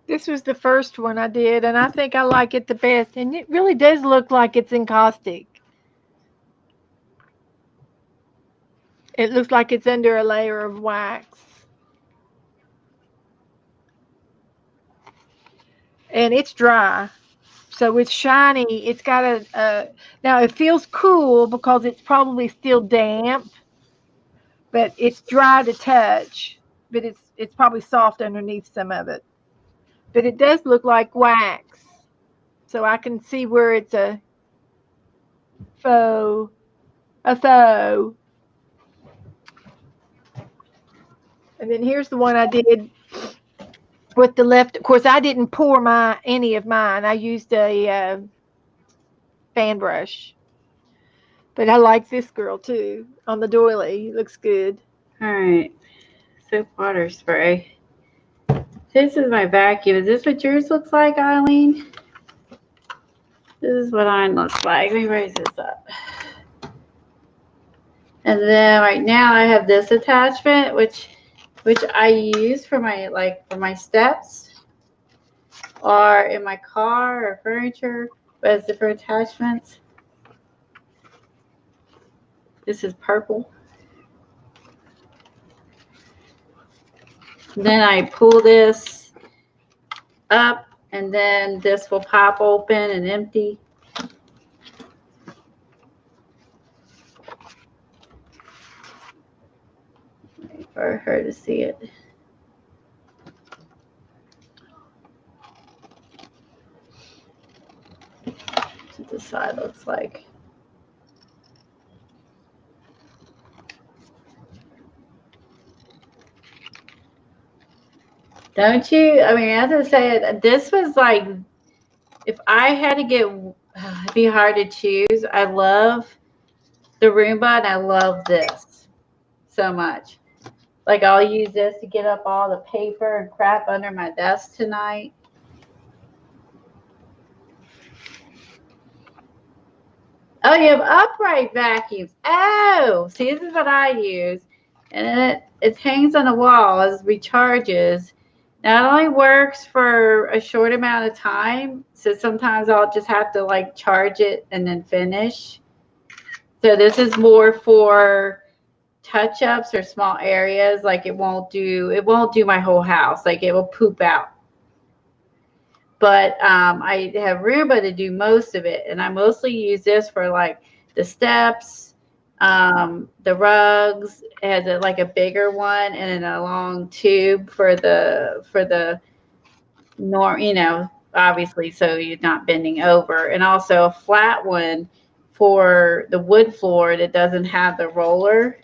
This was the first one I did, and I think I like it the best. And it really does look like it's encaustic. It looks like it's under a layer of wax. And it's dry. So it's shiny. It's got now it feels cool because it's probably still damp, but it's dry to touch. But it's probably soft underneath some of it. But it does look like wax. So I can see where it's a faux. And then here's the one I did with the left. Of course, I didn't pour any of mine. I used a fan brush. But I like this girl too on the doily. It looks good. All right. Soap water spray. This is my vacuum. Is this what yours looks like, Eileen? This is what mine looks like. Let me raise this up. And then right now I have this attachment, which I use for my steps or in my car or furniture, but it's different attachments. This is purple. And then I pull this up, and then this will pop open and empty. Wait for her to see it. That's what this side looks like. Don't you? I mean, as I said, this was like, if I had to get, it'd be hard to choose. I love the Roomba and I love this so much. Like, I'll use this to get up all the paper and crap under my desk tonight. Oh, you have upright vacuums. Oh, see, this is what I use. And it hangs on the wall as it recharges. Now, it only works for a short amount of time. So sometimes I'll just have to like charge it and then finish. So this is more for touch-ups or small areas. Like it won't do my whole house. Like it will poop out. But I have Roomba to do most of it, and I mostly use this for like the steps, the rugs. It has like a bigger one and then a long tube for the obviously so you're not bending over, and also a flat one for the wood floor that doesn't have the roller.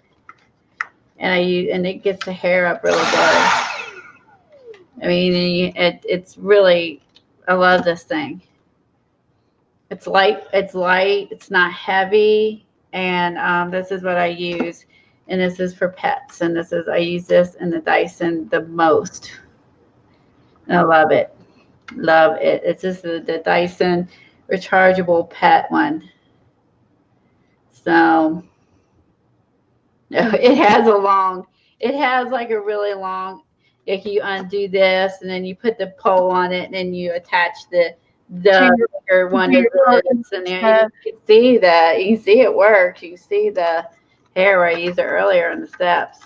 And it gets the hair up really good. I mean, it's really. I love this thing. It's light. It's not heavy. And this is what I use. And this is for pets. And I use this in the Dyson the most. And I love it. Love it. It's just the Dyson rechargeable pet one. So it has like a really long, if you undo this and then you put the pole on it and then you attach the bigger one to this, and there you can see that. You can see it works. You can see the hair where I used it earlier on the steps.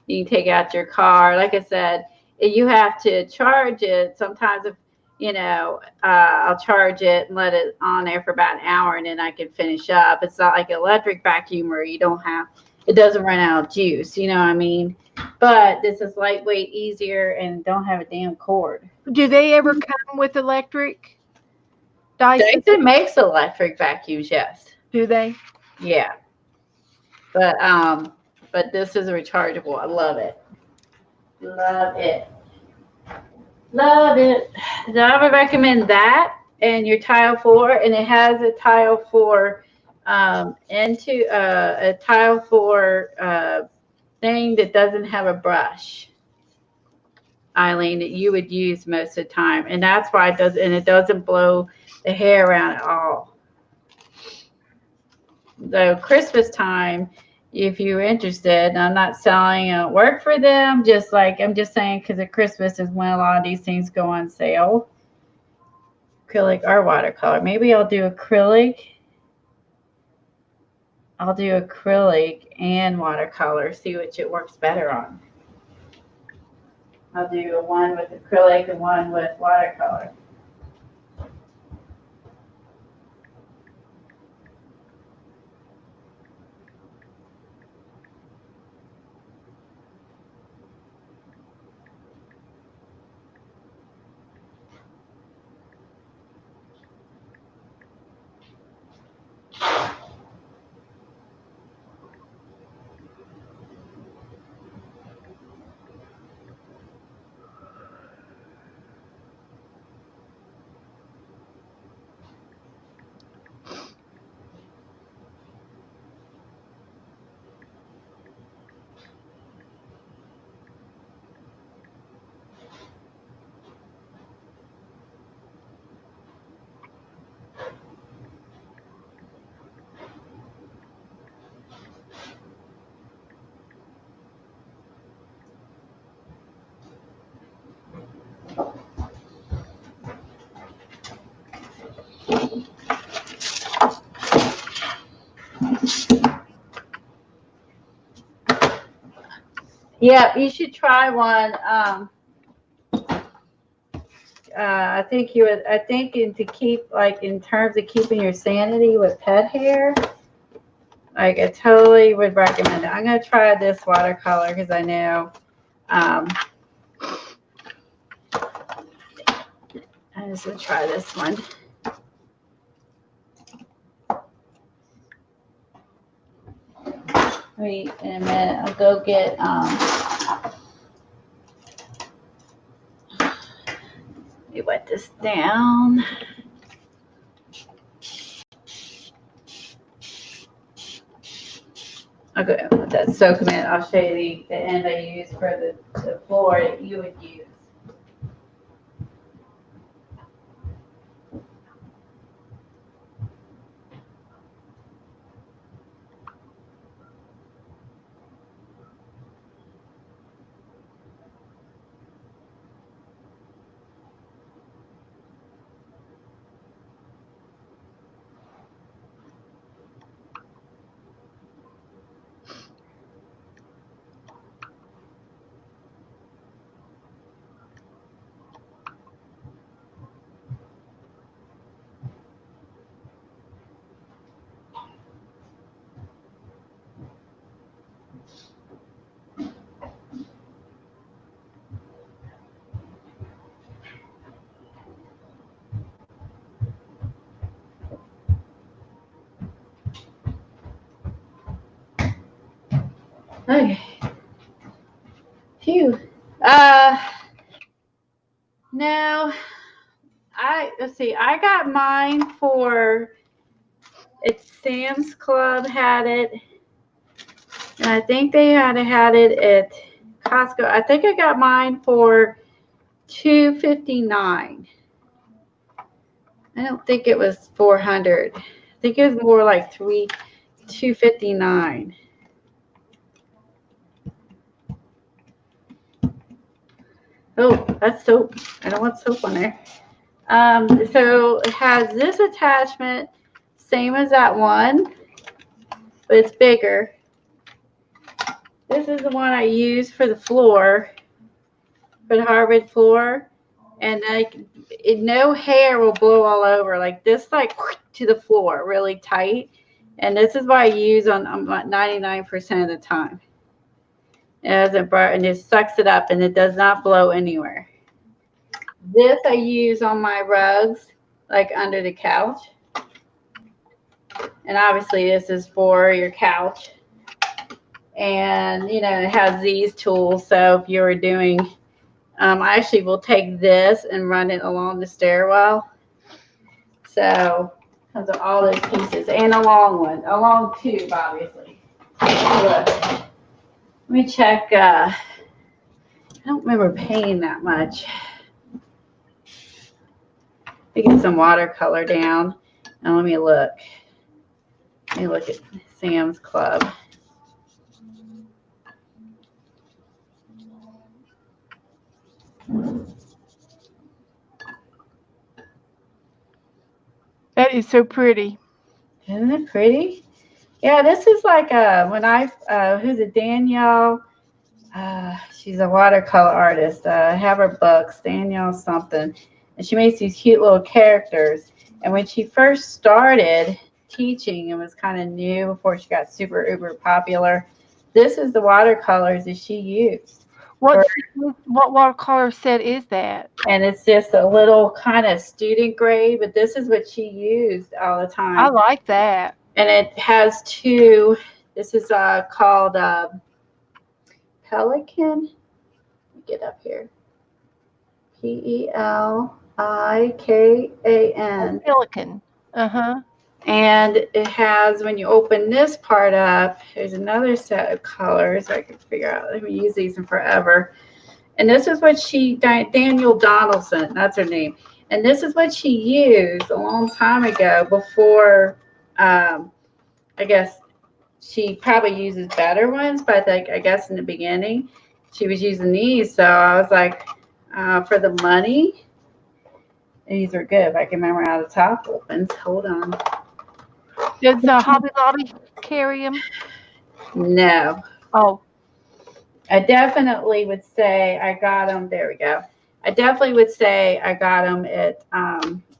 You can take out your car. Like I said, you have to charge it. Sometimes if I'll charge it and let it on there for about an hour, and then I can finish up. It's not like an electric vacuum where it doesn't run out of juice. You know what I mean? But this is lightweight, easier, and don't have a damn cord. Do they ever come with electric? Dyson makes electric vacuums, yes. Do they? Yeah. But this is rechargeable. I love it. Love it. Love it. So I would recommend that and your tile floor, and it has a tile floor a tile floor thing that doesn't have a brush, Eileen, that you would use most of the time, and that's why it doesn't blow the hair around at all. So Christmas time, if you're interested, I'm not selling work for them, I'm just saying because at Christmas is when a lot of these things go on sale. Acrylic or watercolor. Maybe I'll do acrylic. I'll do acrylic and watercolor, see which it works better on. I'll do one with acrylic and one with watercolor. Yeah, you should try one. I think you would. I think to keep like in terms of keeping your sanity with pet hair, like I totally would recommend it. I'm gonna try this watercolor because I know. I'm just gonna try this one. Wait in a minute. I'll go get. Let me wet this down. I'll go let that soak a minute. I'll show you the end I use for the floor that you would use. Okay. Phew. Now let's see. I got mine for it's Sam's Club had it, and I think they had it at Costco. I think I got mine for $2.59. I don't think it was 400. I think it was more like $2.59. Oh, that's soap. I don't want soap on there. So it has this attachment, same as that one, but it's bigger. This is the one I use for the floor, for the hardwood floor, and like no hair will blow all over. Like this, like to the floor, really tight. And this is what I use on 99% of the time. It doesn't burn, and it sucks it up, and it does not blow anywhere. This I use on my rugs, like under the couch. And obviously this is for your couch. And, you know, it has these tools. So if you were doing, I actually will take this and run it along the stairwell. So comes with all those pieces and a long one, a long tube, obviously. Look, let me check. I don't remember paying that much. Let me get some watercolor down. And let me look. Let me look at Sam's Club. That is so pretty. Isn't it pretty? Yeah, this is like who's it, Danielle? She's a watercolor artist. I have her books, Danielle something. And she makes these cute little characters. And when she first started teaching, it was kind of new before she got super uber popular. This is the watercolors that she used. What watercolor set is that? And it's just a little kind of student grade, but this is what she used all the time. I like that. And it has two. This is called Pelican. Let me get up here. Pelikan. Pelican. Uh-huh. And it has, when you open this part up, there's another set of colors I can figure out. I haven't used these in forever. And this is what Danielle Donaldson, that's her name. And this is what she used a long time ago before, I guess she probably uses better ones, but I guess in the beginning she was using these. So I was like, for the money, these are good. If I can remember how the top opens. Hold on. Does Hobby Lobby carry them? No. Oh. I definitely would say I got them. There we go. I definitely would say I got them at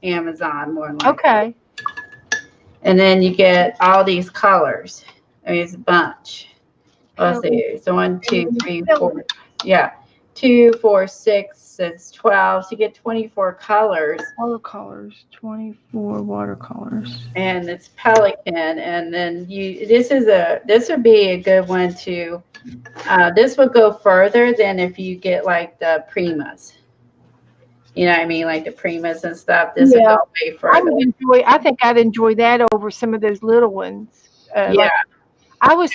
Amazon more than likely. Okay. And then you get all these colors. I mean, it's a bunch. Let's see. So 1, 2, 3, 4. Yeah. 2, 4, 6. It's 12. So you get 24 colors. Watercolors. 24 watercolors. And it's Pelican. And then this would be a good one to, this would go further than if you get like the Primas. You know what I mean? Like the Primas and stuff. This would go way further. I think I'd enjoy that over some of those little ones. Yeah. Like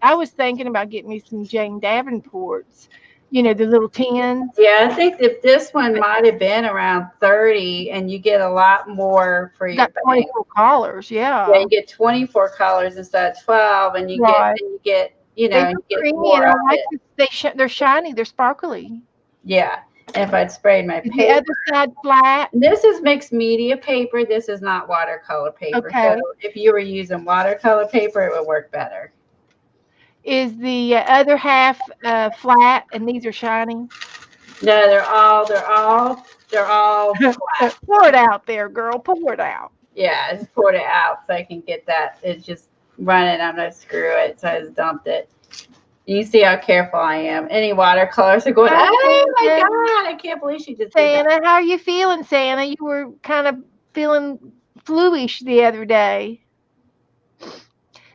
I was thinking about getting me some Jane Davenports. You know, the little tins. Yeah, I think if this one might have been around 30 and you get a lot more for your Got 24 colors, Yeah, you get 24 colors instead of 12 and you get you know, you get creamy more and I of like it. they're shiny, they're sparkly. Yeah. And if I'd sprayed my The paper. other side flat. This is mixed media paper. This is not watercolor paper. Okay. So if you were using watercolor paper, it would work better. Is the other half flat and these are shiny? No, they're all flat. Pour it out there, girl. Pour it out. Yeah, I just poured it out so I can get that. It's just running. I'm gonna screw it, so I just dumped it. You see how careful I am. Any watercolors are going. Oh my god! I can't believe she just Santa, did that. how are you feeling, Santa? You were kind of feeling fluish the other day.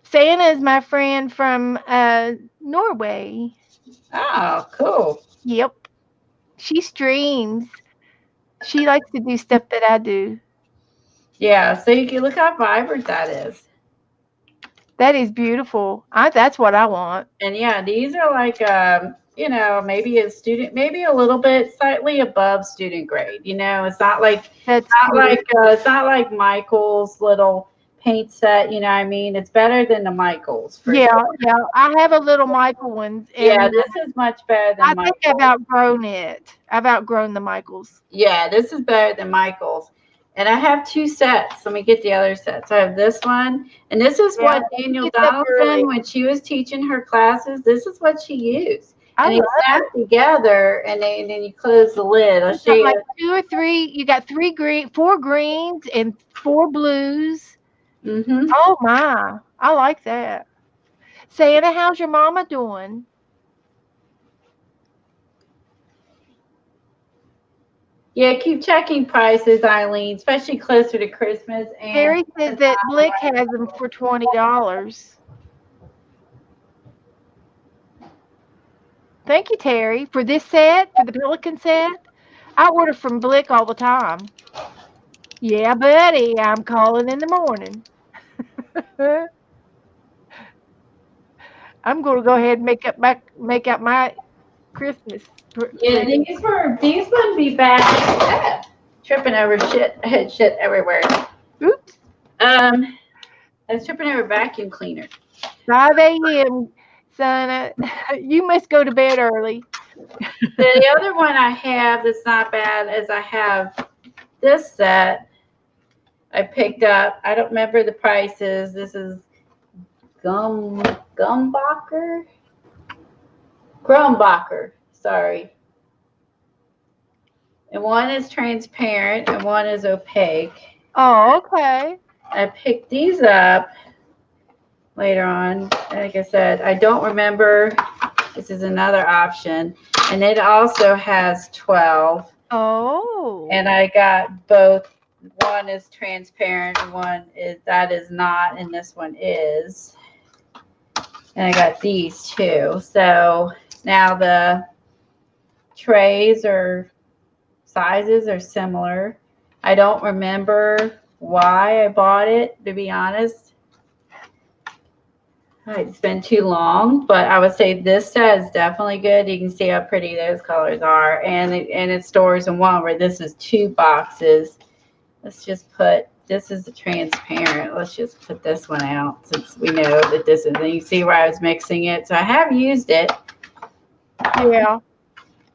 Santa is my friend from Norway. Oh, cool. Yep. She streams. She likes to do stuff that I do. Yeah, so you can look how vibrant that is. That is beautiful. That's what I want. And yeah, these are like you know, maybe maybe a little bit slightly above student grade. You know, it's not like it's not like Michael's little paint set. You know what I mean? It's better than the Michael's. Yeah. I have a little Michael one. Yeah, this is much better than Michael's. I think I've outgrown it. I've outgrown the Michaels. Yeah, this is better than Michael's. And I have 2 sets. Let me get the other sets. I have this one. And this is what Daniel Donaldson, when she was teaching her classes, this is what she used. And they snap together and then you close the lid. I'll show you. Like 2 or 3. You got 4 greens and 4 blues. Mm-hmm. Oh my. I like that. Santa, how's your mama doing? Yeah, keep checking prices, Eileen, especially closer to Christmas. And Terry says that Blick has them for $20. Thank you, Terry, for this set, for the Pelican set. I order from Blick all the time. Yeah, buddy, I'm calling in the morning. I'm going to go ahead and make up my Christmas. Yeah, these wouldn't be bad. Tripping over shit. I had shit everywhere. Oops. I was tripping over vacuum cleaner. 5 a.m. Son, you must go to bed early. The other one I have that's not bad is I have this set I picked up. I don't remember the prices. This is Grumbacher, sorry. And one is transparent and one is opaque. Oh, okay. I picked these up later on. Like I said, I don't remember. This is another option. And it also has 12. Oh. And I got both. One is transparent and one is not, and this one is. And I got these two. So now the trays or sizes are similar. I don't remember why I bought it, to be honest. It's been too long, but I would say this set is definitely good. You can see how pretty those colors are. And it stores in one, where this is 2 boxes. Let's just put, this is the transparent. Let's just put this one out since we know that this is, and you see where I was mixing it. So I have used it. Yeah.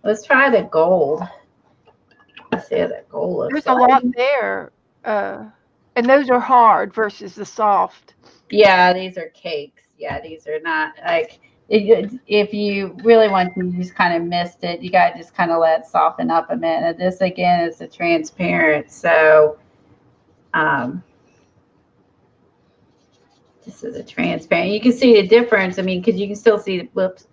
Let's try the gold. Let's see how that gold looks. There's a lot there. And those are hard versus the soft. Yeah, these are cakes. Yeah, these are not like, If you really want to, you just kind of missed it. You got to just kind of let it soften up a minute. This again is a transparent, so this is a transparent. You can see the difference. I mean, because you can still see the whoops,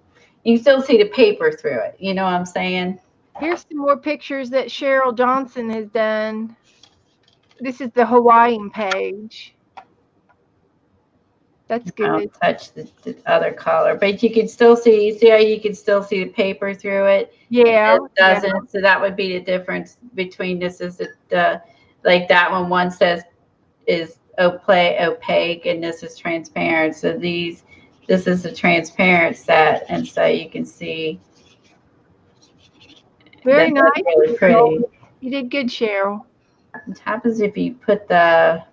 you can still see the paper through it. You know what I'm saying? Here's some more pictures that Cheryl Johnson has done. This is the Hawaiian page. That's I good. don't touch the other color, but you can still see. You see how you can still see the paper through it. Yeah, It doesn't. So that would be the difference between this is the like that one. One says is opaque, and this is transparent. So this is a transparent set, and so you can see very nice. that's really pretty. You did good, Cheryl. What happens if you put the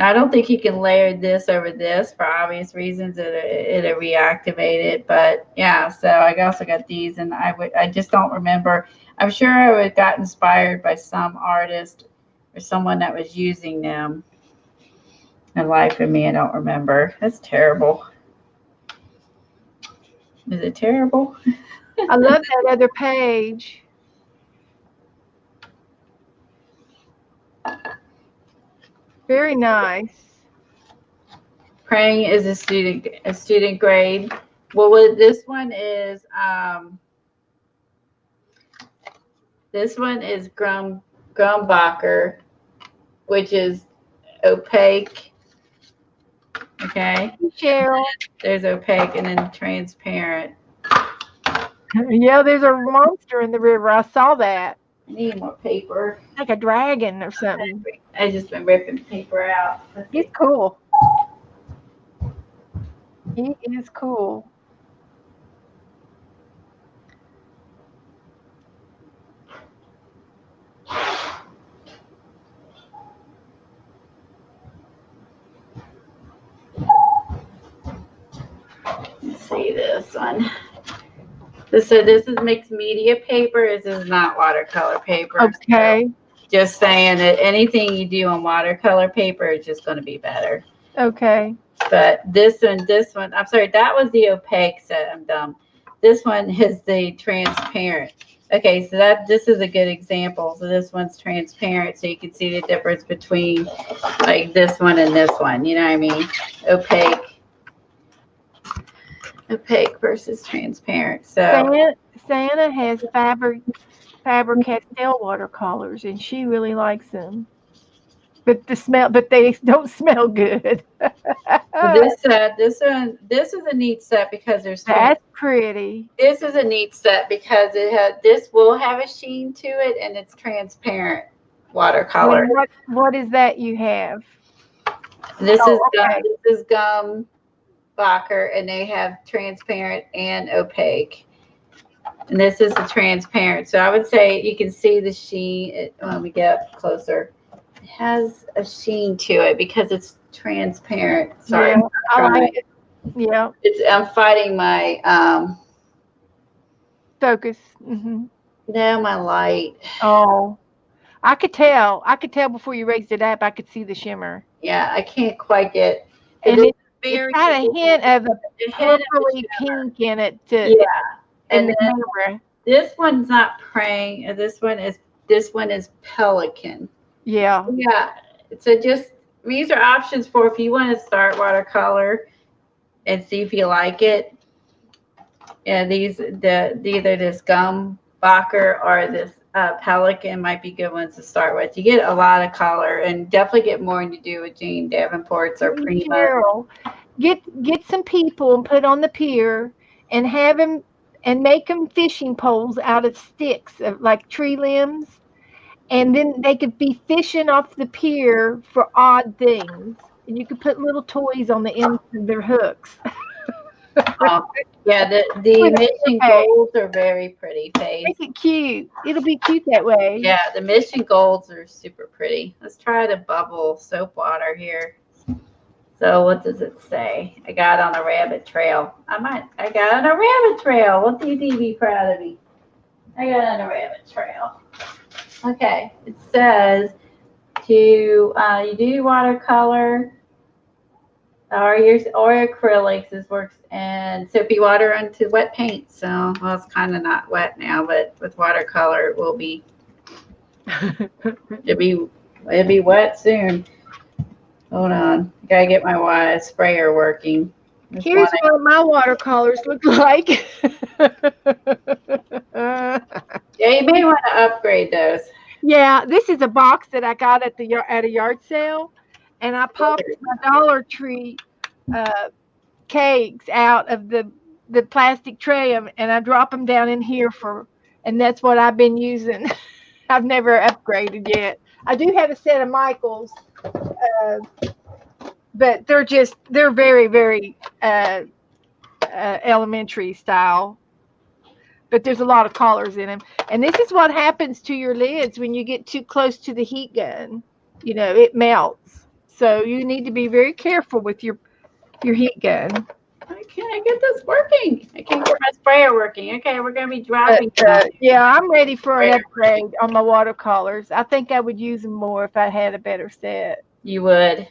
I don't think you can layer this over this for obvious reasons. It'll reactivate it, but yeah. So I also got these, and I just don't remember. I'm sure I would got inspired by some artist or someone that was using them. In life of me, I don't remember. That's terrible. Is it terrible? I love that other page. Very nice. Praying is a student grade. Well, what this one is Grumbacher, which is opaque. Okay. Cheryl. There's opaque and then transparent. Yeah, there's a monster in the river. I saw that. I need more paper. Like a dragon or something. I just been ripping paper out. He's cool. He is cool. Let's see this one. This is mixed media paper. This is not watercolor paper. Okay. So just saying that anything you do on watercolor paper is just going to be better. Okay. But this one, I'm sorry, that was the opaque set. I'm dumb. This one is the transparent. Okay, so this is a good example. So this one's transparent, so you can see the difference between like this one and this one. You know what I mean? Opaque versus transparent. So Santa has Faber-Castell watercolors, and she really likes them. But they don't smell good. this is a neat set because there's That's pretty. This is a neat set because this will have a sheen to it, and it's transparent watercolor. What is that you have? This is gum Bacher, and they have transparent and opaque. And this is the transparent. So I would say you can see the sheen when we get up closer. It has a sheen to it because it's transparent. Sorry. Yeah, I like it. Yeah. I'm fighting my focus. Mm-hmm. No, my light. Oh. I could tell before you raised it up. I could see the shimmer. Yeah, I can't quite get. And it's got a hint of a purpley pink in it. In the camera. This one's not praying. This one is pelican. Yeah. Yeah. So these are options for if you want to start watercolor and see if you like it. Yeah, either this gum Bacher or this pelican might be good ones to start with. You get a lot of color and definitely get more to do with Jane Davenport's or Prima. Get some people and put on the pier and have them and make them fishing poles out of sticks like tree limbs, and then they could be fishing off the pier for odd things, and you could put little toys on the ends of their hooks. Yeah, the mission golds are very pretty. Make it cute. It'll be cute that way. Yeah, the mission golds are super pretty. Let's try the bubble soap water here. So what does it say? I got on a rabbit trail. I got on a rabbit trail. What do you be proud of me? I got on a rabbit trail. Okay, it says you do watercolor or acrylics. This works and soapy water onto wet paint. So well, it's kind of not wet now, but with watercolor it will be. It'll be it'll be wet soon. Hold on, gotta get my sprayer working. This one, Here's what my watercolors look like. yeah, you may want to upgrade those. Yeah, this is a box that I got at at a yard sale, and I popped my Dollar Tree uh, cakes out of the plastic tray, and I drop them down in here and that's what I've been using. I've never upgraded yet. I do have a set of Michaels, uh, but they're very very elementary style. But there's a lot of colors in them, and this is what happens to your lids when you get too close to the heat gun. It melts. So you need to be very careful with your heat gun. I can't get this working. I can't get my sprayer working. Okay, we're gonna be But dropping that. yeah, I'm ready for an upgrade on my watercolors. I think I would use them more if I had a better set. You would.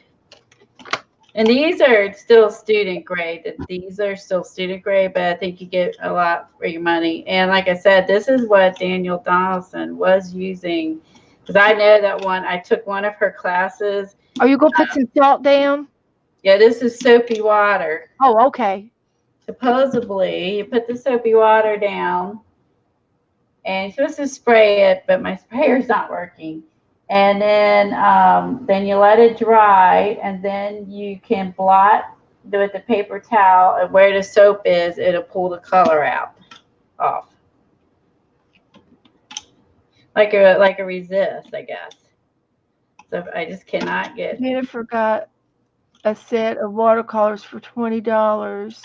And these are still student grade. These are still student grade, but I think you get a lot for your money. And like I said, this is what Daniel Donaldson was using. Because I know that one, I took one of her classes. Are you going to put some salt down? Yeah, this is soapy water. Oh, okay. Supposedly, you put the soapy water down and you're supposed to spray it, but my sprayer's not working. And then you let it dry, and then you can blot with the paper towel, and where the soap is, it'll pull the color off, like a resist, I guess. So I just cannot get. Jennifer got a set of watercolors for $20.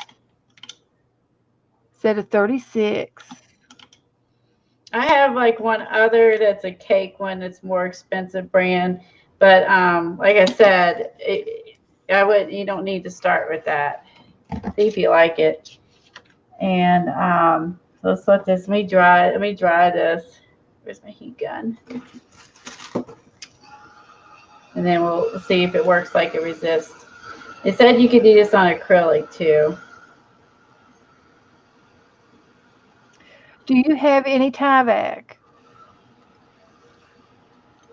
Set of 36. I have like one other that's a cake one that's more expensive brand, but like I said, you don't need to start with that. See if you like it. And let's let this. Let me dry this. Where's my heat gun? And then we'll see if it works like a resist. It said you could do this on acrylic too. Do you have any Tyvek?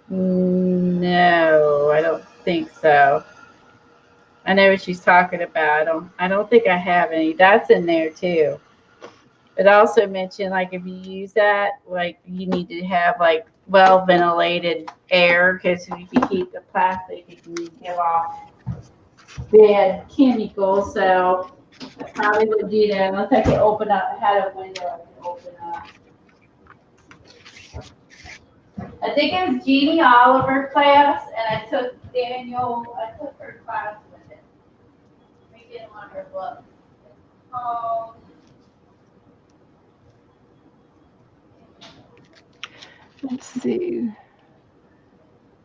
No, I don't think so. I know what she's talking about. I don't think I have any. That's in there too. It also mentioned like if you use that, like you need to have like well ventilated air because if you heat the plastic, it can give off bad chemicals. So I probably would do that unless I could open up. I had a window I could open up. I think it was Jeannie Oliver class, and I took her class with it. Let me get on her book. It's called. Let's see.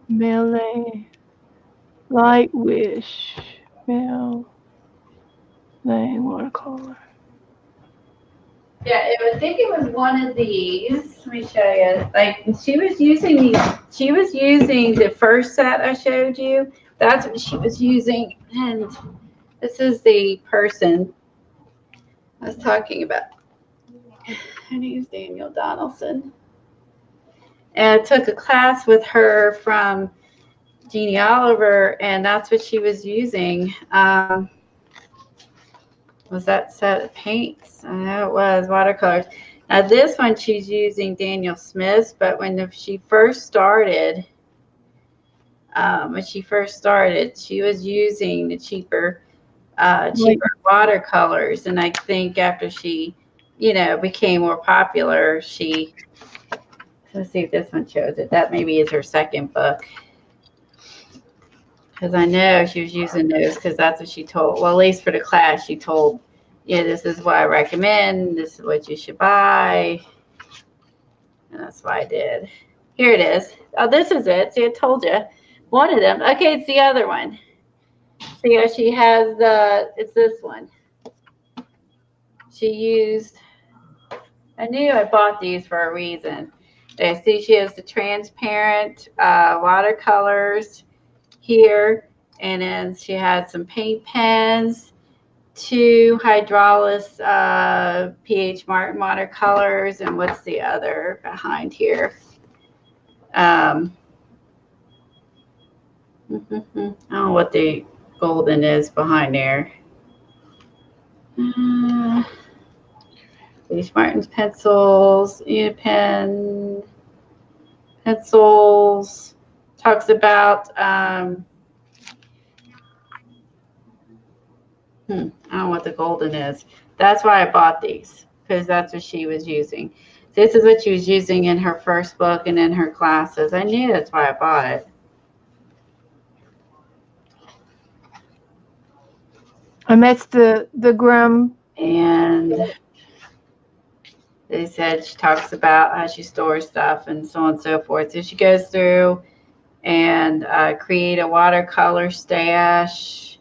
Melee. Light Wish. Melee watercolor. Yeah, I think it was one of these. Let me show you. Like she was using these. She was using the first set I showed you. That's what she was using, and this is the person I was talking about. Her name's Daniel Donaldson. And I took a class with her from Jeannie Oliver, and that's what she was using. Was that set of paints? I know it was watercolors. Now this one she's using Daniel Smith's, but when she first started, she was using the cheaper watercolors, and I think after she, became more popular, let's see if this one shows it. That maybe is her second book. Because I know she was using those because that's what she told. Well, at least for the class, she told, this is what I recommend. This is what you should buy. And that's what I did. Here it is. Oh, this is it. See, I told you. One of them. Okay, it's the other one. See how she has it's this one. She used, I knew I bought these for a reason. See, she has the transparent watercolors here. And then she had some paint pens, 2 hydraulis pH Martin watercolors, and what's the other behind here? I don't know what the golden is behind there. These Martin's pencils, Unipen pencils. Talks about I don't know what the golden is. That's why I bought these, because that's what she was using. This is what she was using in her first book and in her classes. I knew that's why I bought it. And that's the Grum. And they said she talks about how she stores stuff and so on and so forth. So she goes through and create a watercolor stash.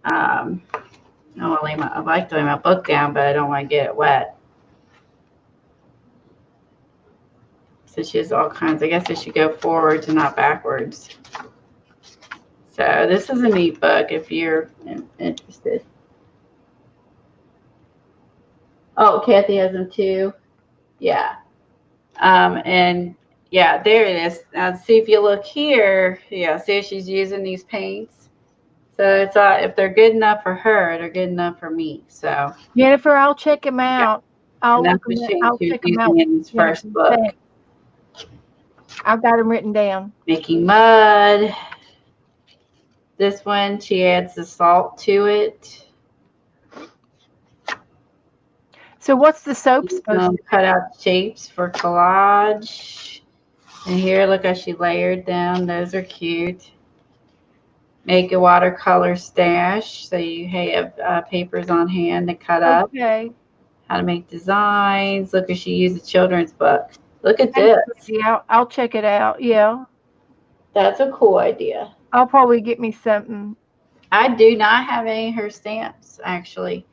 I like to lay my book down, but I don't want to get it wet. So she has all kinds. I guess I should go forwards and not backwards. So this is a neat book if you're interested. Oh, Kathy has them too. Yeah. And yeah, there it is. Now see if you look here. Yeah, see she's using these paints. So it's if they're good enough for her, they're good enough for me. So Jennifer, I'll check them out. I'll that's look what them. I'll check them out. in his first book. I've got them written down. Making mud. This one, she adds the salt to it. So what's the soap supposed to cut out shapes for collage. And here, look how she layered them. Those are cute. Make a watercolor stash. So you have papers on hand to cut up. Okay. How to make designs. Look, she used a children's book. Look at this. Yeah, I'll check it out. Yeah. That's a cool idea. I'll probably get me something. I do not have any of her stamps, actually.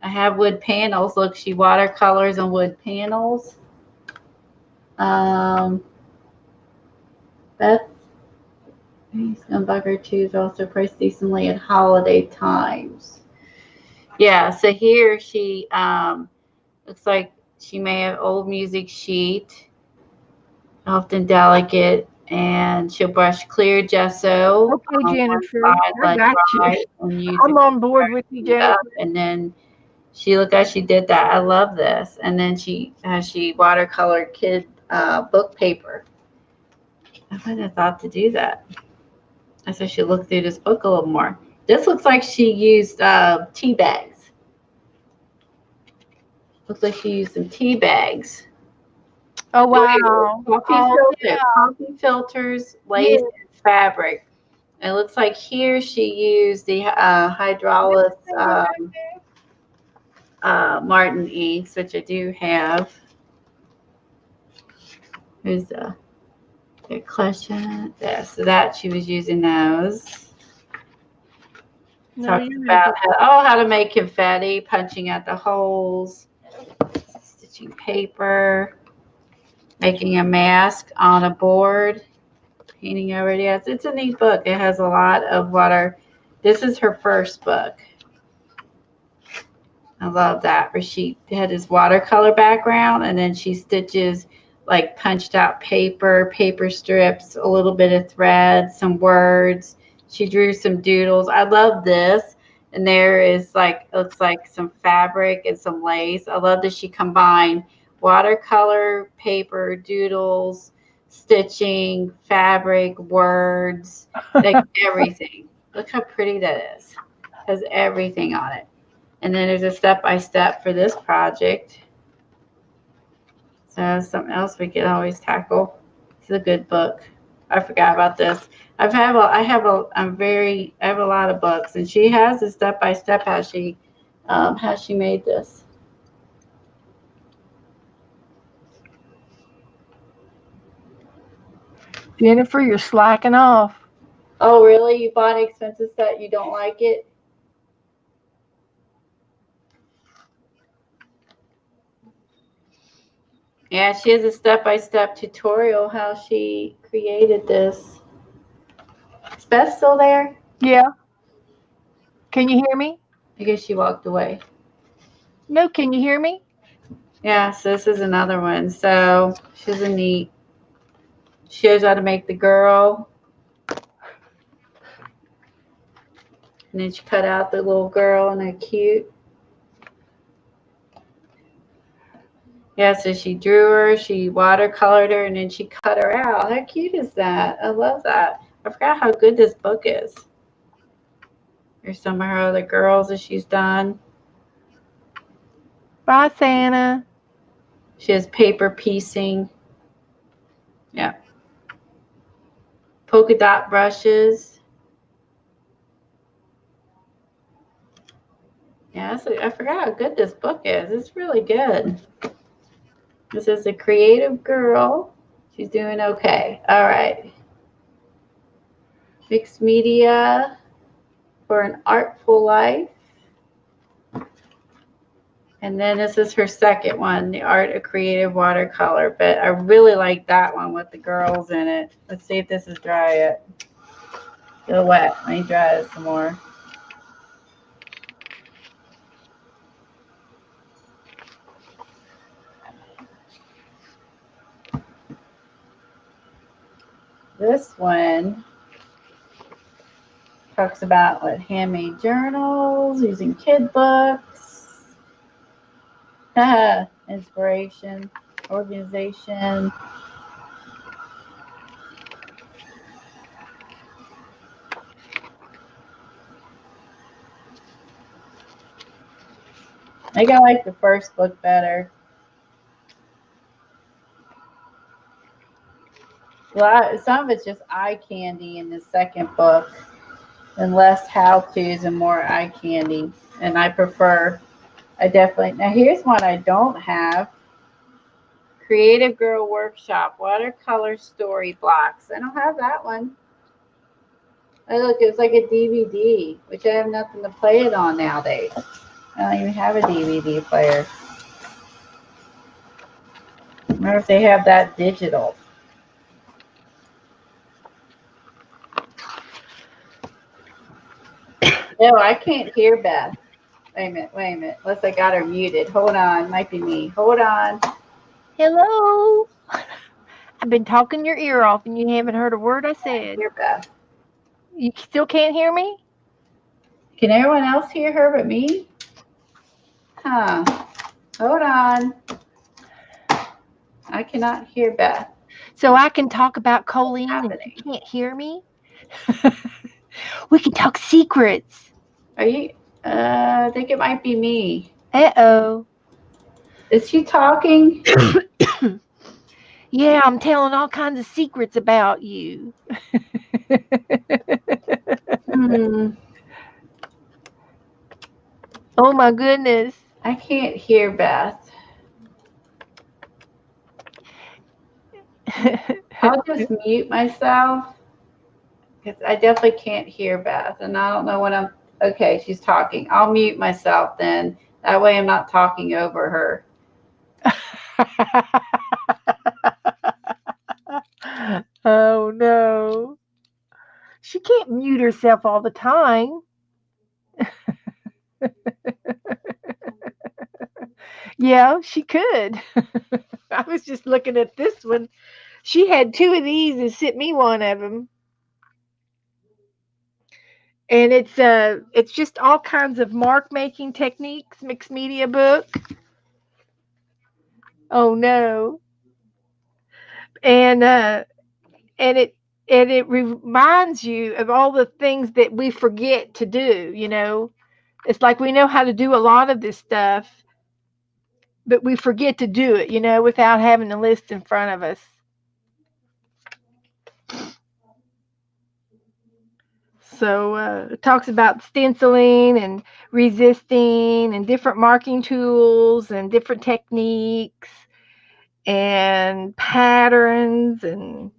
I have wood panels. Look, she watercolors on wood panels. Beth Scumbucker 2 is also priced decently at holiday times. Yeah, so here she looks like she may have old music sheet, often delicate, and she'll brush clear gesso. Okay, Jennifer, I got you. I'm on board with you, Jennifer. And then look how she did that. I love this. And then she watercolored kid book paper. I wouldn't have thought to do that. I said she look through this book a little more. This looks like she used tea bags. Looks like she used some tea bags. Oh wow! Coffee filters, lace, and fabric. It looks like here she used the hydraulis Martin inks, which I do have. Here's the collection. Yeah, so that she was using those. Talks about how to make confetti, punching out the holes, stitching paper, making a mask on a board, painting over it. Yeah, it's a neat book. It has a lot of water. This is her first book. I love that. Where she had this watercolor background, and then she stitches like punched out paper, paper strips, a little bit of thread, some words. She drew some doodles. I love this. And there is looks like some fabric and some lace. I love that she combined watercolor, paper, doodles, stitching, fabric, words, like everything. Look how pretty that is. It has everything on it. And then there's a step-by-step for this project. So something else we could always tackle. It's a good book. I forgot about this. I have a lot of books, and she has a step-by-step how she made this. Jennifer, you're slacking off. Oh, really? You bought an expensive set? You don't like it? Yeah, she has a step-by-step tutorial how she created this. Beth still there? Yeah. Can you hear me? I guess she walked away. No, can you hear me? Yeah, so this is another one. So she's a neat. Shows how to make the girl. And then she cut out the little girl and they're cute. Yeah, so she drew her, she watercolored her, and then she cut her out. How cute is that? I love that. I forgot how good this book is. Here's some of her other girls that she's done. Bye, Santa. She has paper piecing. Yeah. Polka dot brushes. Yeah, I forgot how good this book is. It's really good. This is a creative girl. She's doing okay. All right. Mixed media for an artful life. And then this is her second one, the art of creative watercolor. But I really like that one with the girls in it. Let's see if this is dry yet. Still wet. Let me dry it some more. This one talks about what handmade journals, using kid books, inspiration, organization. I think I like the first book better. Some of it's just eye candy in the second book, and less how-tos and more eye candy. And I definitely, now here's one I don't have. Creative Girl Workshop, Watercolor Story Blocks. I don't have that one. Oh, look, it's like a DVD, which I have nothing to play it on nowadays. I don't even have a DVD player. I wonder if they have that digital. No, I can't hear Beth. Wait a minute. Unless I got her muted. Hold on. Might be me. Hold on. Hello. I've been talking your ear off and you haven't heard a word I I said. hear Beth. You still can't hear me? Can everyone else hear her but me? Huh. Hold on. I cannot hear Beth. So I can talk about Coleen and you can't hear me? We can talk secrets. Are you? I think it might be me. Uh-oh. Is she talking? Yeah, I'm telling all kinds of secrets about you. Oh my goodness. I can't hear Beth. I'll just mute myself because I definitely can't hear Beth, and I don't know when I'm. Okay, she's talking. I'll mute myself then. That way, I'm not talking over her. Oh no. She can't mute herself all the time. Yeah, she could. I was just looking at this one. She had two of these and sent me one of them. And it's just all kinds of mark making techniques, mixed media book. Oh no. And and it and it reminds you of all the things that we forget to do, you know. It's like we know how to do a lot of this stuff, but we forget to do it, you know, without having the list in front of us. So it talks about stenciling and resisting and different marking tools and different techniques and patterns. And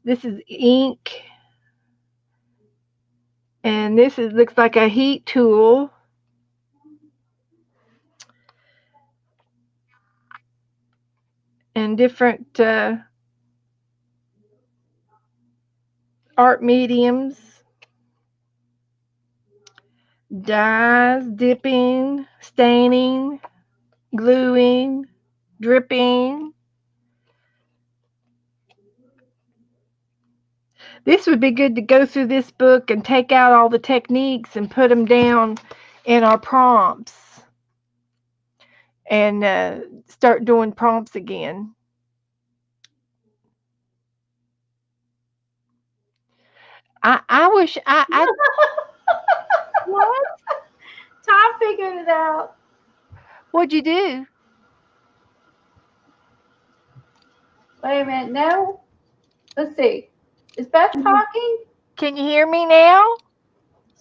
this is ink. And this looks like a heat tool. And different art mediums. Dyes, dipping, staining, gluing, dripping. This would be good to go through this book and take out all the techniques and put them down in our prompts and start doing prompts again. I wish I what? Tom figured it out. What'd you do? Wait a minute. No. Let's see. Is Beth talking? Can you hear me now?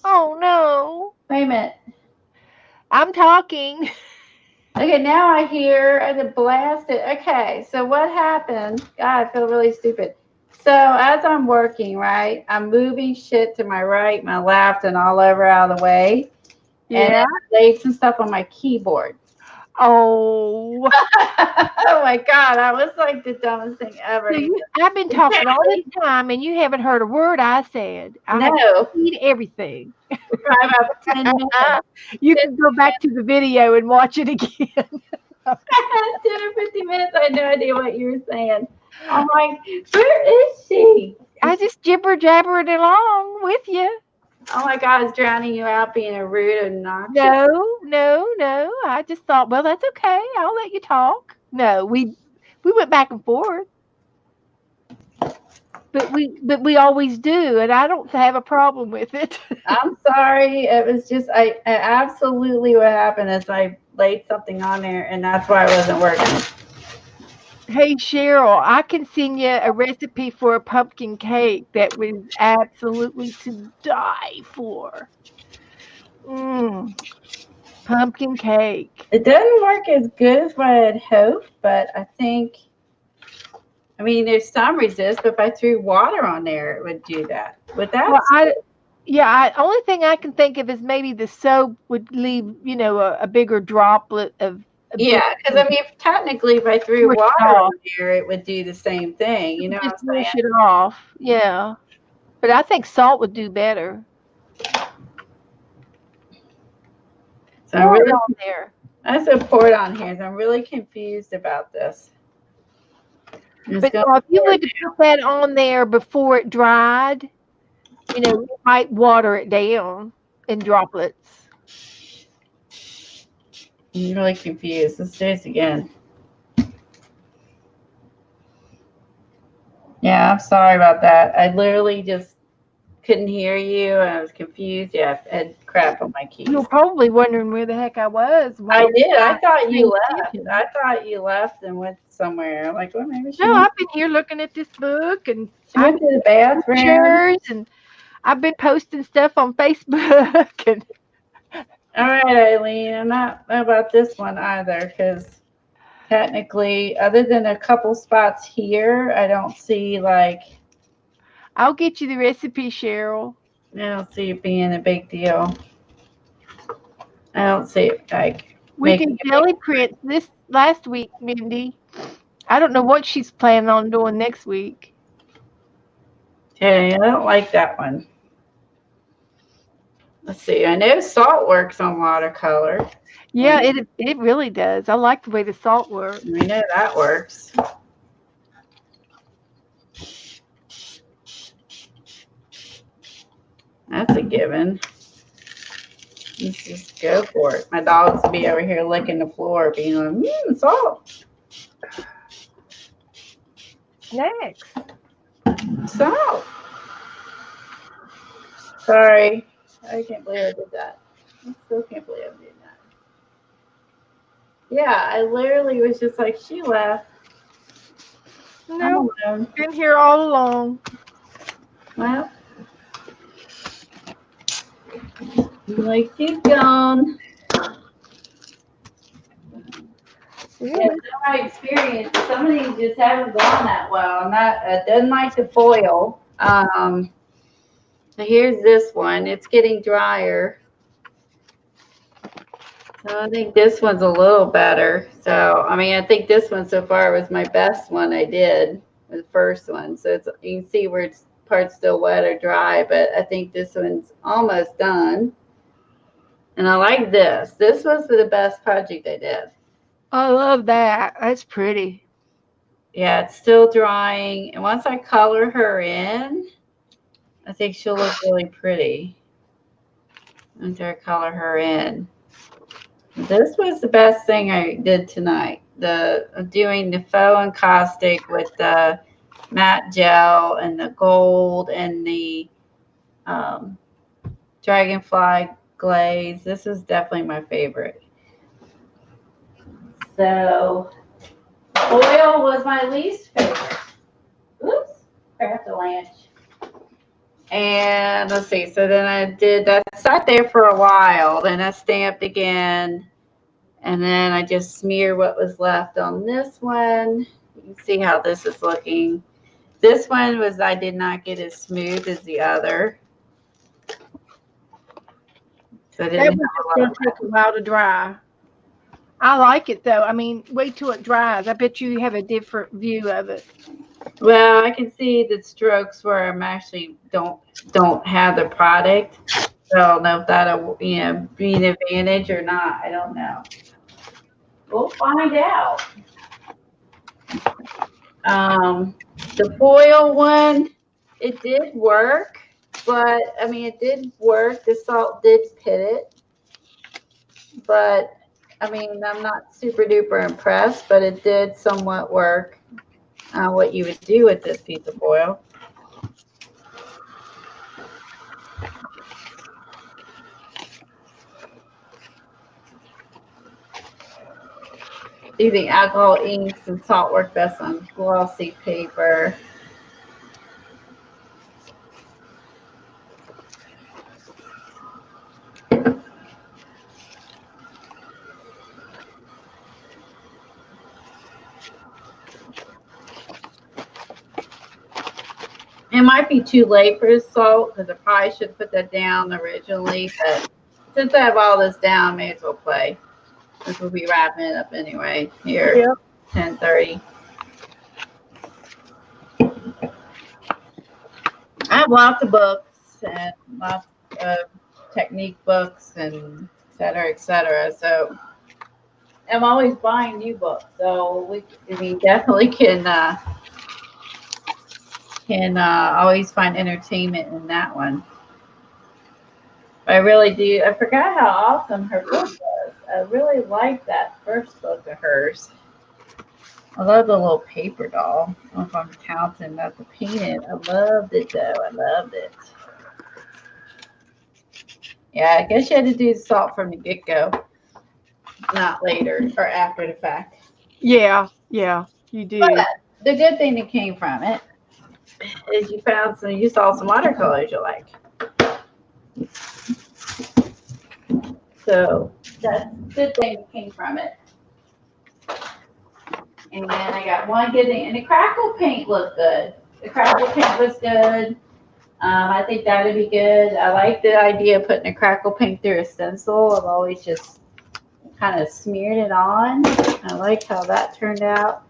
Oh no. Wait a minute. I'm talking. Okay, now I hear the blasted. Okay, so what happened? God, I feel really stupid. So as I'm working, right, I'm moving shit to my right, my left, and all over out of the way. And Yeah. I laid some stuff on my keyboard. Oh. Oh my God, that was like the dumbest thing ever. I've been talking all this time and you haven't heard a word I said. I No, read everything. for probably about 10 minutes. You can go back to the video and watch it again. 10 or 50 minutes, I had no idea what you were saying. I'm like, where is she? I just jibber jabbering along with you. Oh my God, it's drowning you out being a rude and obnoxious. No. I just thought, well, that's okay. I'll let you talk. No, we went back and forth. But we always do, and I don't have a problem with it. I'm sorry. It was just, I absolutely what happened is I laid something on there and that's why it wasn't working. Hey Cheryl, I can send you a recipe for a pumpkin cake that was absolutely to die for. Pumpkin cake. It doesn't work as good as what I had hoped, but I think, I mean, there's some resist, but if I threw water on there, it would do that. Would that? Well, only thing I can think of is maybe the soap would leave, a bigger droplet of. Yeah, because I mean, technically, if I threw water on there, it would do the same thing. You know what I'm saying? Wash it off. Yeah, but I think salt would do better. So I'm really on there. I said pour it on here. So I'm really confused about this. But if you would put that on there before it dried, you might water it down in droplets. I'm really confused. Let's do this again. Yeah, I'm sorry about that. I literally just couldn't hear you. I was confused. Yeah, I had crap on my keys. You were probably wondering where the heck I was. I did. I thought you left. I thought you left and went somewhere. I'm like, well, maybe she. No, I've been here looking at this book and she went to the bathroom. And I've been posting stuff on Facebook. And all right, Eileen, I'm not about this one either because technically, other than a couple spots here, I don't see like. I'll get you the recipe, Cheryl. I don't see it being a big deal. I don't see it like. We did jelly prints this last week, Mindy. I don't know what she's planning on doing next week. Okay, I don't like that one. Let's see. I know salt works on watercolor. Yeah, it really does. I like the way the salt works. We know that works. That's a given. Let's just go for it. My dogs will be over here licking the floor, being like, salt. Next. Salt. Sorry. I can't believe I did that. I still can't believe I did that. Yeah, I literally was just like, she left. No, been here all along. Well, like she's gone. Yeah, my experience, some of these just haven't gone that well. It doesn't like to foil. Here's this one. It's getting drier. So I think this one's a little better. So, I mean, I think this one so far was my best one I did, the first one. So you can see where it's parts still wet or dry, but I think this one's almost done. And I like this. This was the best project I did. I love that. That's pretty. Yeah, it's still drying. And once I color her in, I think she'll look really pretty. After I color her in. This was the best thing I did tonight. Doing the faux encaustic with the matte gel and the gold and the dragonfly glaze. This is definitely my favorite. So oil was my least favorite. Oops, grabbed the lunch. And let's see, so then I did that, sat there for a while, then I stamped again, and then I just smeared what was left on this one. You can see how this is looking. This one was, I did not get as smooth as the other. So I didn't That was have just going to take a while to dry. I like it though. I mean, wait till it dries. I bet you have a different view of it. Well, I can see the strokes where I'm actually don't have the product. So I don't know if that'll be an advantage or not. I don't know. We'll find out. The foil one, it did work, but I mean, it did work. The salt did pit it, but I mean, I'm not super duper impressed, but it did somewhat work. What you would do with this piece of foil. Using alcohol inks and salt work best on glossy paper. It might be too late for the salt because I probably should have put that down originally. But since I have all this down, I may as well play. This will be wrapping it up anyway. Here, Yeah. 10:30. I have lots of books and lots of technique books and et cetera, et cetera. So I'm always buying new books. So we definitely can always find entertainment in that one. I really do. I forgot how awesome her book was. I really liked that first book of hers. I love the little paper doll. I don't know if I'm counting about the painted. I loved it though. I loved it. Yeah, I guess you had to do the salt from the get-go, not later or after the fact. Yeah, you do. But the good thing that came from it is you saw some watercolors you like. So that's a good thing that came from it. And then I got one good thing, and the crackle paint looked good. The crackle paint was good. I think that would be good. I like the idea of putting a crackle paint through a stencil. I've always just kind of smeared it on. I like how that turned out.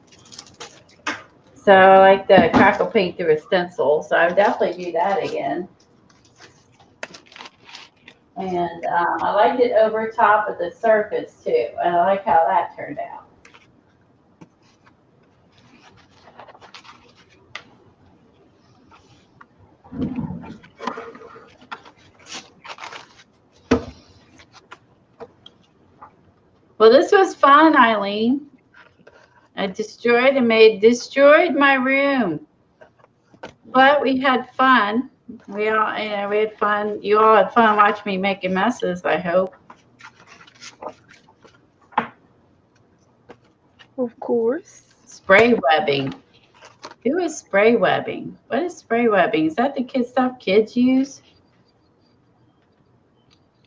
So I like the crackle paint through a stencil. So I would definitely do that again. And I liked it over top of the surface too. And I like how that turned out. Well, this was fun, Eileen. I destroyed my room. But we had fun. We had fun. You all had fun watching me making messes, I hope. Of course. Spray webbing. Who is spray webbing? What is spray webbing? Is that the stuff kids use?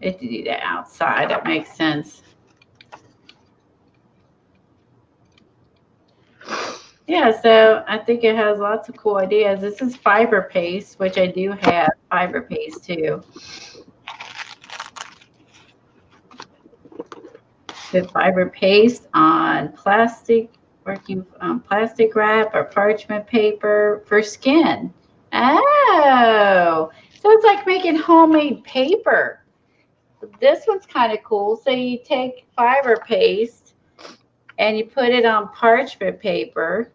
They have to do that outside. That makes sense. Yeah, so I think it has lots of cool ideas. This is fiber paste, which I do have fiber paste too. Good fiber paste on plastic, working on plastic wrap or parchment paper for skin. Oh, so it's like making homemade paper. this one's kind of cool. So you take fiber paste and you put it on parchment paper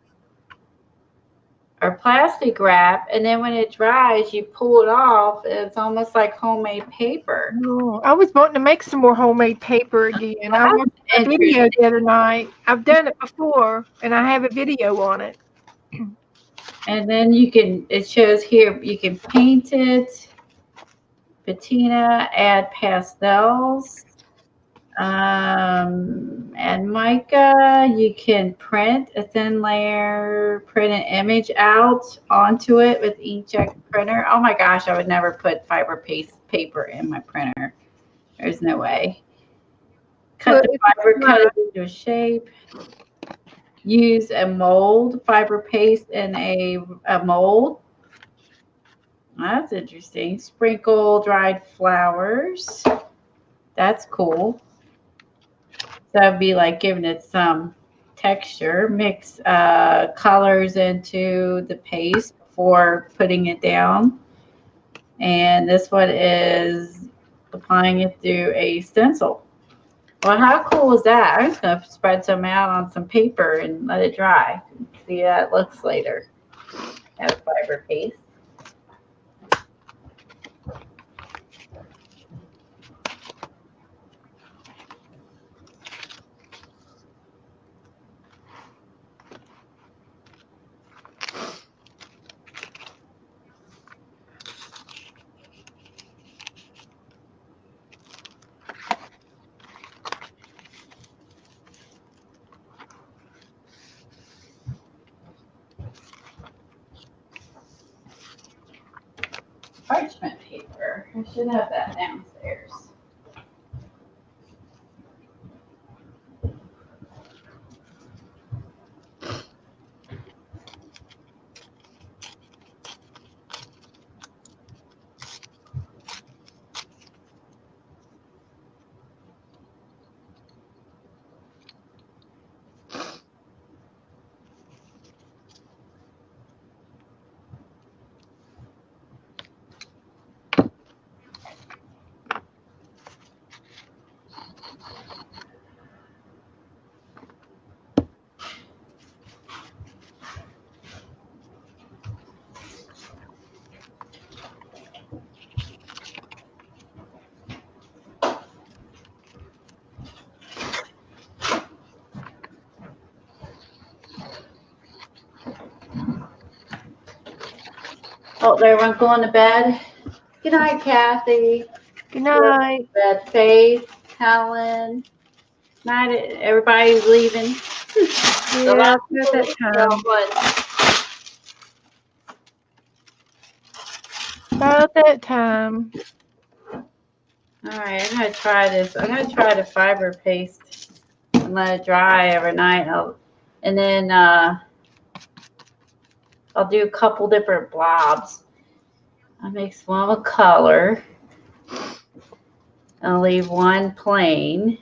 or plastic wrap, and then when it dries, you pull it off, and it's almost like homemade paper. Oh, I was wanting to make some more homemade paper again. I watched a video the other night. I've done it before, and I have a video on it. And then you can, it shows here, you can paint it, patina, add pastels, add mica. You can print a thin layer, print an image out onto it with inkjet printer. Oh my gosh, I would never put fiber paste paper in my printer. There's no way. Cut the fiber, cut it into a shape. Use a mold, fiber paste in a mold. That's interesting. Sprinkle dried flowers. That's cool. So that'd be like giving it some texture. Mix colors into the paste before putting it down. And this one is applying it through a stencil. Well, how cool is that? I'm just going to spread some out on some paper and let it dry. See how it looks later. Have fiber paste. Parchment paper. I should have that downstairs. Oh, everyone going to bed. Good night, Kathy. Good night. Bed, Faith, Helen. Night, everybody's leaving. Yeah, it's that time. About that time. All right, I'm gonna try this. I'm gonna try the fiber paste and let it dry overnight. And then I'll do a couple different blobs. I'll make one with color. I'll leave one plain.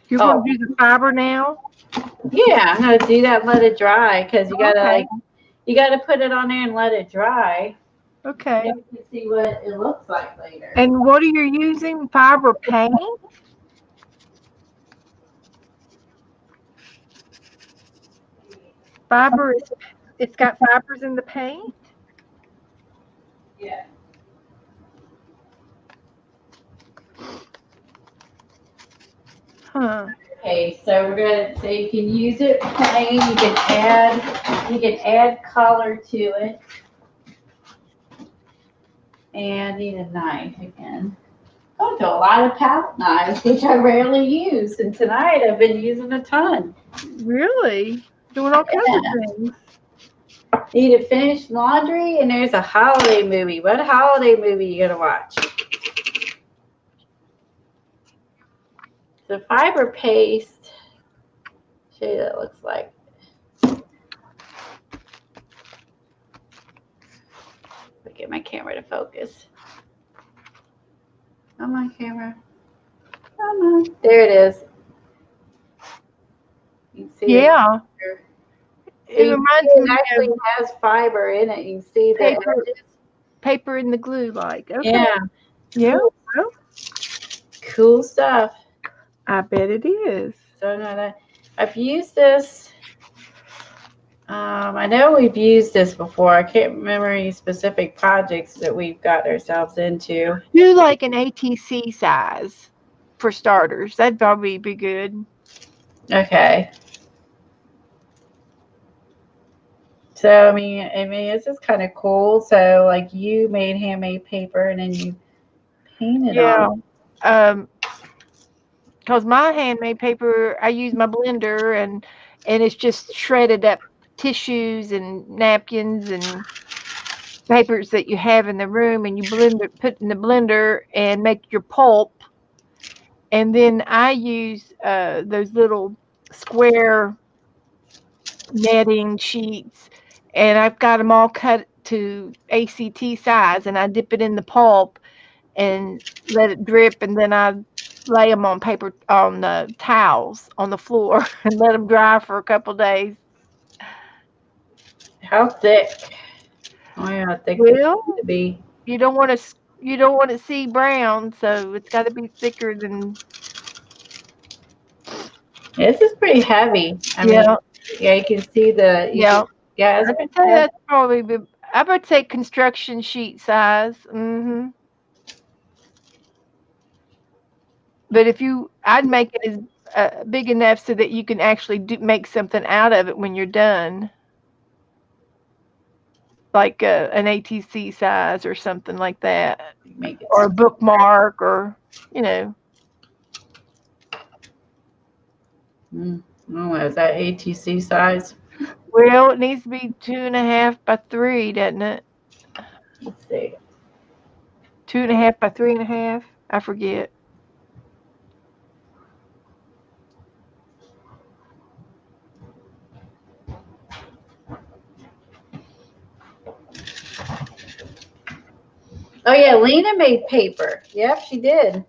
You're going to do the fiber now? Yeah, I'm gonna do that. And let it dry because you gotta you gotta put it on there and let it dry. Okay. You can see what it looks like later. And what are you using? Fiber paint? Fiber is, it's got fibers in the paint? Yeah. Huh. Okay, so we're gonna, so you can use it plain. You can add color to it. And need a knife again. Going to a lot of palette knives, which I rarely use. And tonight I've been using a ton. Really? Doing all kinds of things. Need to finish laundry, and there's a holiday movie. What holiday movie you gonna watch? The fiber paste. Show you what it looks like. Get my camera to focus. Come on, camera. Come on. There it is. You can see Yeah. It reminds me actually of has fiber in it. You can see paper in the glue, like. Okay. Yeah. Yeah. Well, cool stuff. I bet it is. So I've used this. I know we've used this before. I can't remember any specific projects that we've got ourselves into. Do like an ATC size for starters. That'd probably be good. Okay. So I mean, this is kind of cool. So like, you made handmade paper and then you painted on it. Because my handmade paper, I use my blender and it's just shredded up tissues and napkins and papers that you have in the room, and you put in the blender and make your pulp. And then I use those little square netting sheets, and I've got them all cut to ACT size, and I dip it in the pulp and let it drip, and then I lay them on the towels on the floor and let them dry for a couple days. How thick? Oh yeah, how thick does it Well, need to be? you don't want to see brown, so it's got to be thicker than. Yeah, this is pretty heavy. I Yeah, mean, yeah, you can see the. yeah. Yeah, it's I could pretty say heavy. that's probably. I would say construction sheet size. But I'd make it as big enough so that you can actually make something out of it when you're done, like an ATC size or something like that, Make it. or a bookmark, or you know. Oh, is that ATC size? Well, it needs to be 2.5 by 3, doesn't it? Let's see. 2.5 by 3.5. I forget. Oh yeah, Lena made paper. Yep, she did.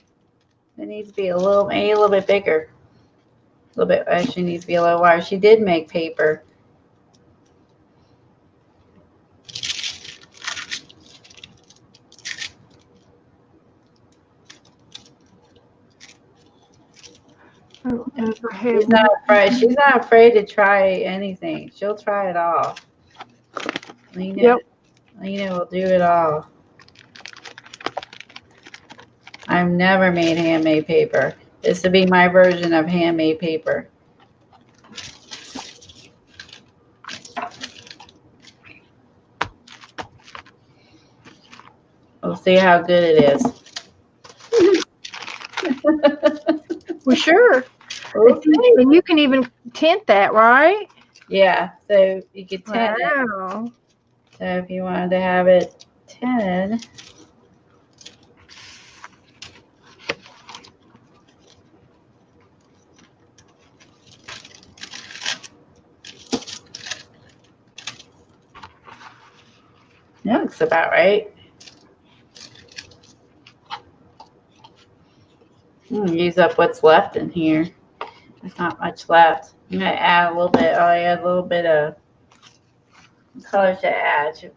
It needs to be a little bit bigger. A little bit. Actually, needs to be a little wider. She did make paper. I don't ever have She's not afraid. She's not afraid to try anything. She'll try it all. Lena will do it all. I've never made handmade paper. This would be my version of handmade paper. We'll see how good it is. Well, sure. And you can even tint that, right? Yeah, so you could tint it. Wow. So if you wanted to have it tinted, that looks about right. Use up what's left in here. There's not much left. I'm gonna add a little bit. I'll add a little bit of color to add.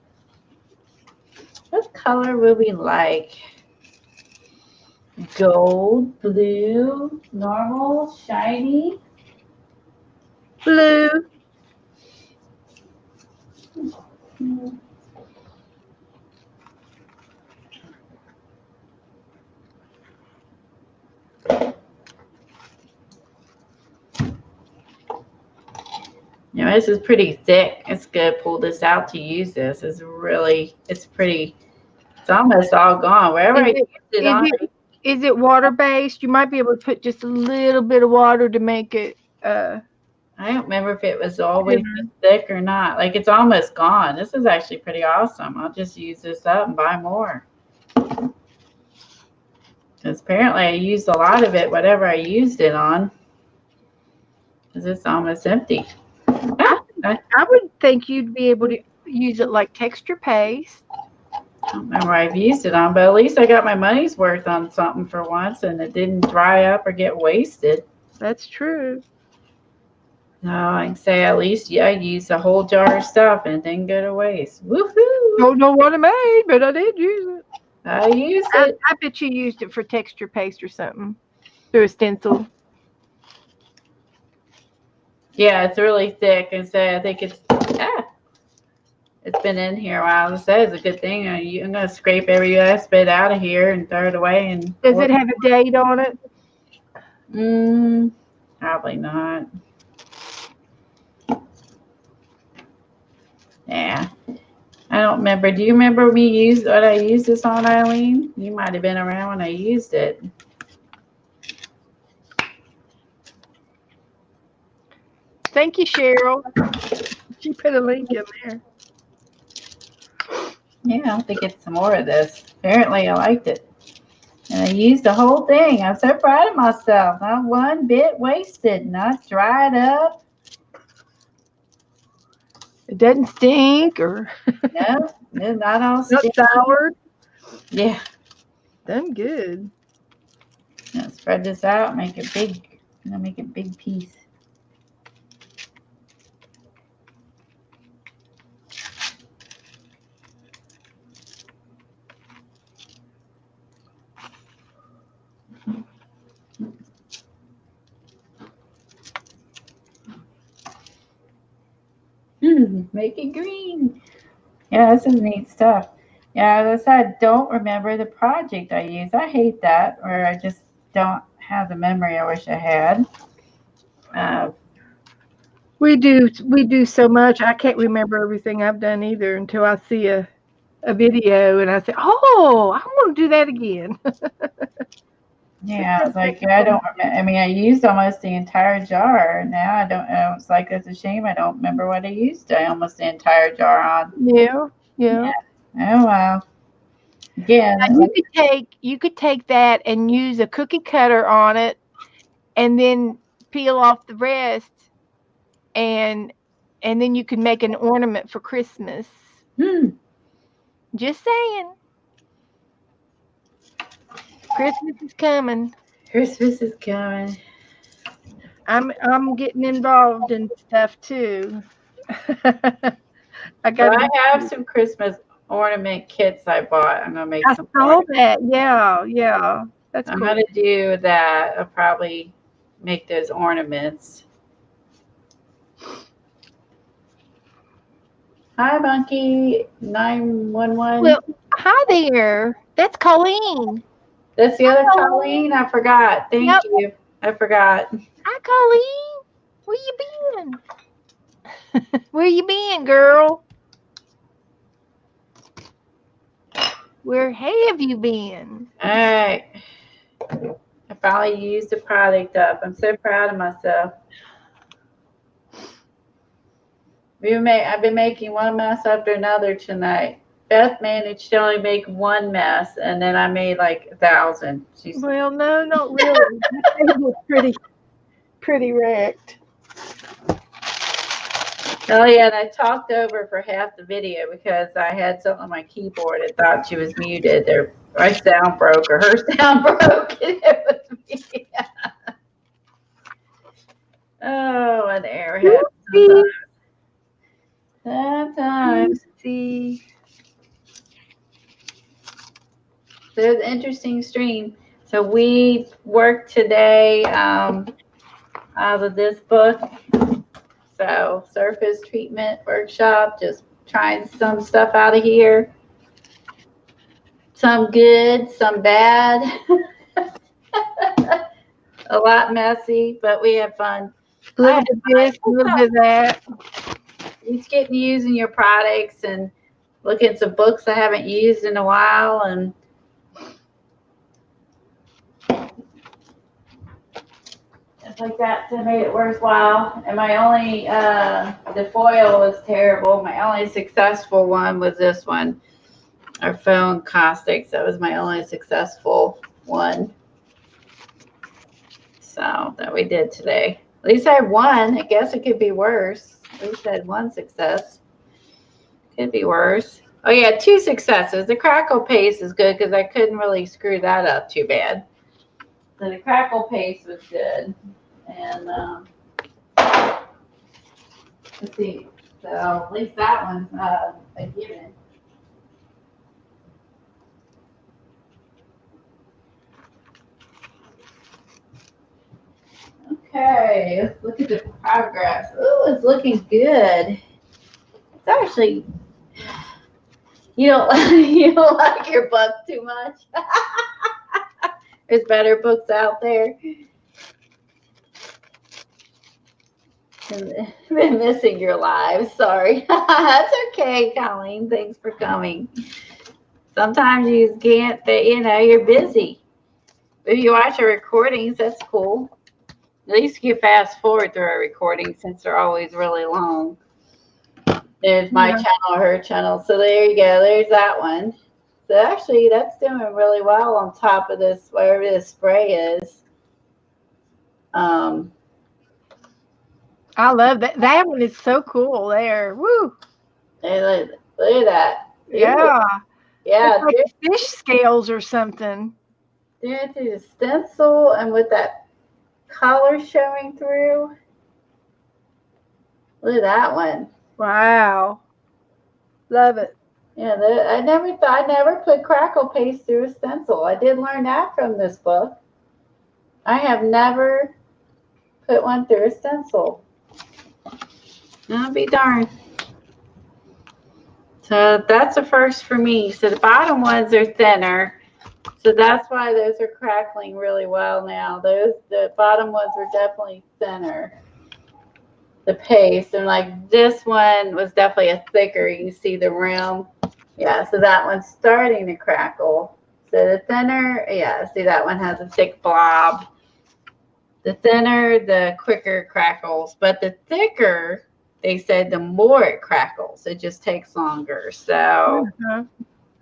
What color would we like? Gold, blue, normal, shiny. Blue. You know, this is pretty thick. It's good. Pull this out to use this. It's pretty. It's almost all gone. Wherever I used it on. Is it water based? You might be able to put just a little bit of water to make it. I don't remember if it was always this thick or not. Like, it's almost gone. This is actually pretty awesome. I'll just use this up and buy more. Because apparently I used a lot of it, whatever I used it on. Because it's almost empty. I would think you'd be able to use it like texture paste. I don't remember what I've used it on, but at least I got my money's worth on something for once, and it didn't dry up or get wasted. That's true. No, I can say at least I used a whole jar of stuff and it didn't go to waste. Woohoo! Don't know what I made, but I did use it. I used it. I bet you used it for texture paste or something through a stencil. Yeah, it's really thick, and so I think it's been in here a while. So it's a good thing. I'm gonna scrape every last bit out of here and throw it away. And Does it have a date on it? Probably not. Yeah. I don't remember. Do you remember what I used this on, Eileen? You might have been around when I used it. Thank you, Cheryl. She put a link in there. Yeah, I have to get some more of this. Apparently, I liked it. And I used the whole thing. I'm so proud of myself. Not one bit wasted. Not dried up. It doesn't stink or No, not all not sticky. soured. Yeah. Done good. Now spread this out. Make it big. I'm gonna make a big piece. Make it green. Yeah, this is neat stuff. Yeah, as I said, I don't remember the project I used. I hate that, or I just don't have the memory I wish I had. Uh, We do so much. I can't remember everything I've done either until I see a video and I say, "Oh, I want to do that again." yeah, it's like I don't remember. I mean, I used almost the entire jar. Now I don't. It's like it's a shame I don't remember what I used. Almost the entire jar on. Yeah, yeah. Oh wow. Again, Now, you could take that and use a cookie cutter on it, and then peel off the rest, and then you can make an ornament for Christmas. Just saying, Christmas is coming. Christmas is coming. I'm getting involved in stuff too. I So got. I have some Christmas ornament kits I bought. I'm gonna make I some saw more. that. Yeah, yeah. That's I'm cool. gonna do that. I'll probably make those ornaments. Hi, Monkey 911. Well, hi there. That's Coleen. That's the other Hello. Colleen. I forgot. Thank Yep. you. I forgot. Hi, Coleen. Where you been? Where you been, girl? Where have you been? All right. I finally used the product up. I'm so proud of myself. I've been making one mess after another tonight. Beth managed to only make one mess, and then I made like 1,000. Well, no, not really. My table's pretty wrecked. Oh yeah, and I talked over for half the video because I had something on my keyboard and thought she was muted. Or my sound broke, or her sound broke, and it was me. Oh, an airhead. Sometimes. See. So it was an interesting stream. So we worked today out of this book. So surface treatment workshop, just trying some stuff out of here. Some good, some bad. A lot messy, but we had fun. A little bit of this, a little bit of that. It's getting using your products and looking at some books I haven't used in a while, and stuff like that. So it made it worthwhile. And my only the foil was terrible. My only successful one was this one, our Faux Encaustics. That was my only successful one. So that we did today. At least I had one. I guess it could be worse. At least I had one success. Could be worse. Oh yeah, 2 successes. The crackle paste is good because I couldn't really screw that up too bad. So the crackle paste was good. And let's see. So at least that one's a given. Okay, let's look at the progress. Oh, it's looking good. It's actually you don't you don't like your book too much. There's better books out there. Been missing your live. Sorry. That's okay, Colleen. Thanks for coming. Sometimes you can't, you're busy. If you watch the recordings, that's cool. At least you fast forward through a recording since they're always really long. There's my channel, her channel. So there you go. There's that one. So actually, that's doing really well on top of this, wherever this spray is. I love that. That one is so cool there. Woo. Hey, look at that. Yeah. Yeah. It's like fish scales or something. Doing through the stencil and with that color showing through. Look at that one. Wow. Love it. Yeah, I never put crackle paste through a stencil. I did learn that from this book. I have never put one through a stencil. I'll be darned. So that's a first for me. So the bottom ones are thinner. So that's why those are crackling really well now. The bottom ones are definitely thinner. The paste, and like this one was definitely a thicker. You can see the rim. Yeah, so that one's starting to crackle. So the thinner, yeah, see that one has a thick blob. The thinner, the quicker crackles. But the thicker, they said the more it crackles. It just takes longer. So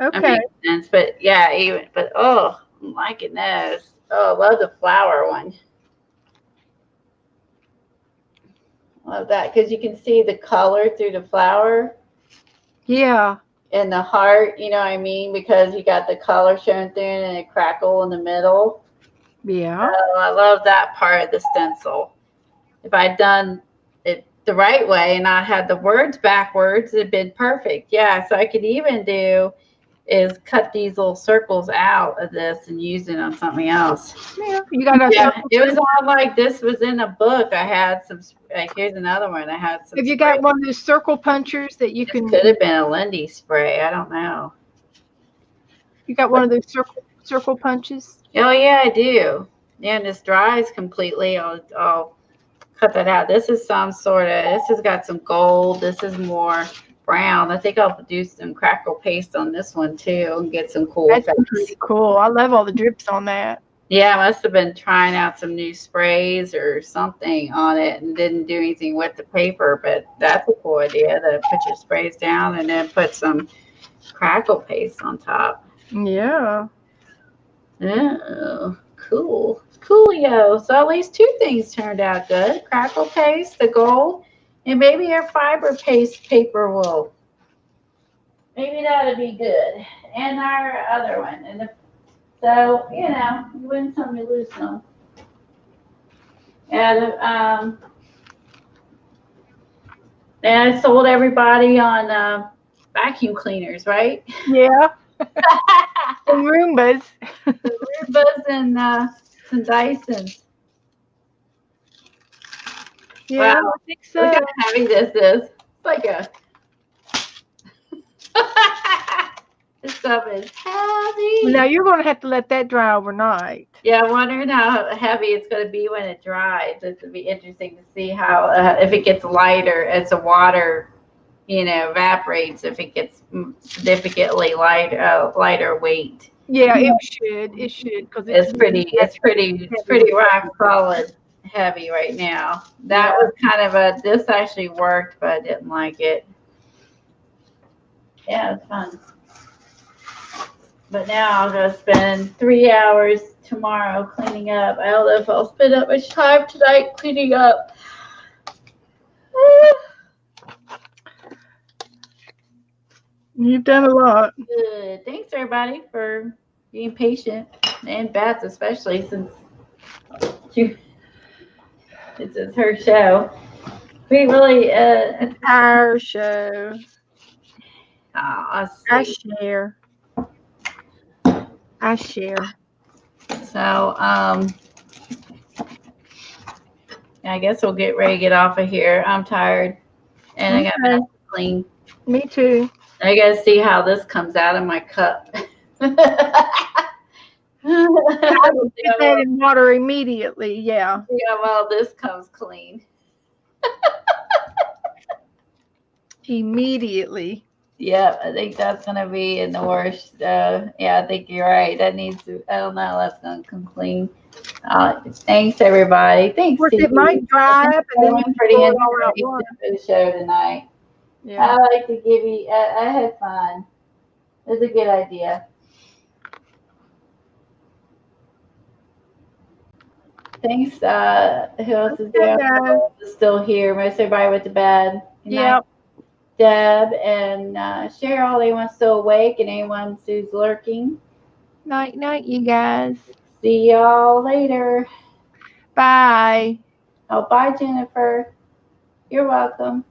Okay. that makes sense. But yeah, oh, I'm liking those. Oh, I love the flower one. Love that because you can see the color through the flower. Yeah. And the heart, you know what I mean? Because you got the color showing through and a crackle in the middle. Yeah. Oh, I love that part of the stencil. If I'd done it the right way and not had the words backwards, it'd been perfect. Yeah, so I could even do is cut these little circles out of this and use it on something else. Yeah. You got it was all like this was in a book. I had some, like, here's another one. I had some. Have you got one of those circle punchers that you can? Could have been a Lindy spray. I don't know. You got one of those circle punches? Oh yeah, I do. Yeah, and this dries completely. I'll cut that out. This is some sort of. This has got some gold. This is more brown. I think I'll do some crackle paste on this one too and get some cool That's effects. pretty cool. I love all the drips on that. Yeah, I must have been trying out some new sprays or something on it and didn't do anything with the paper, but that's a cool idea to put your sprays down and then put some crackle paste on top. Yeah. Oh, cool. Coolio. So at least two things turned out good. Crackle paste, the gold, and maybe your fiber paste paper will. Maybe that'd be good. And our other one. And so, you win some, you lose some. And I sold everybody on vacuum cleaners, right? Yeah. And Roombas. The Roombas and some Dysons. Yeah, wow. I think so. Look how heavy this is. It's like a. This stuff is heavy. Well, now you're going to have to let that dry overnight. Yeah, I'm wondering how heavy it's going to be when it dries. This would be interesting to see how if it gets lighter as the water, evaporates. If it gets significantly lighter weight. Yeah, it should. It should because it's pretty rock solid heavy right now. That was kind of this actually worked, but I didn't like it. Yeah, it's fun. But now I'm going to spend 3 hours tomorrow cleaning up. I don't know if I'll spend that much time tonight cleaning up. You've done a lot. Good. Thanks, everybody, for being patient. And Beth, especially, since this is her show. We really... it's our show. I share. So, I guess we'll get ready to get off of here. I'm tired, and I got my Okay. house to clean. Me too. I gotta see how this comes out of my cup. I will get that in water immediately. Yeah. See how well this comes clean. Immediately. Yeah, I think that's gonna be in the worst. Yeah, I think you're right. That needs to. I don't know. That's gonna come clean. Thanks everybody. Of Thanks course, to it might you. dry up and then you Everyone can for the throw it all out inspiration once. for the show tonight. Yeah. I like to give you. I had fun. It was a good idea. Thanks. Who else is Okay, there? guys. Still here. Most everybody went to bed. Good night, Yep. Deb and Cheryl. Anyone's still awake and anyone who's lurking. Night, night, you guys. See y'all later. Bye. Oh, bye, Jennifer. You're welcome.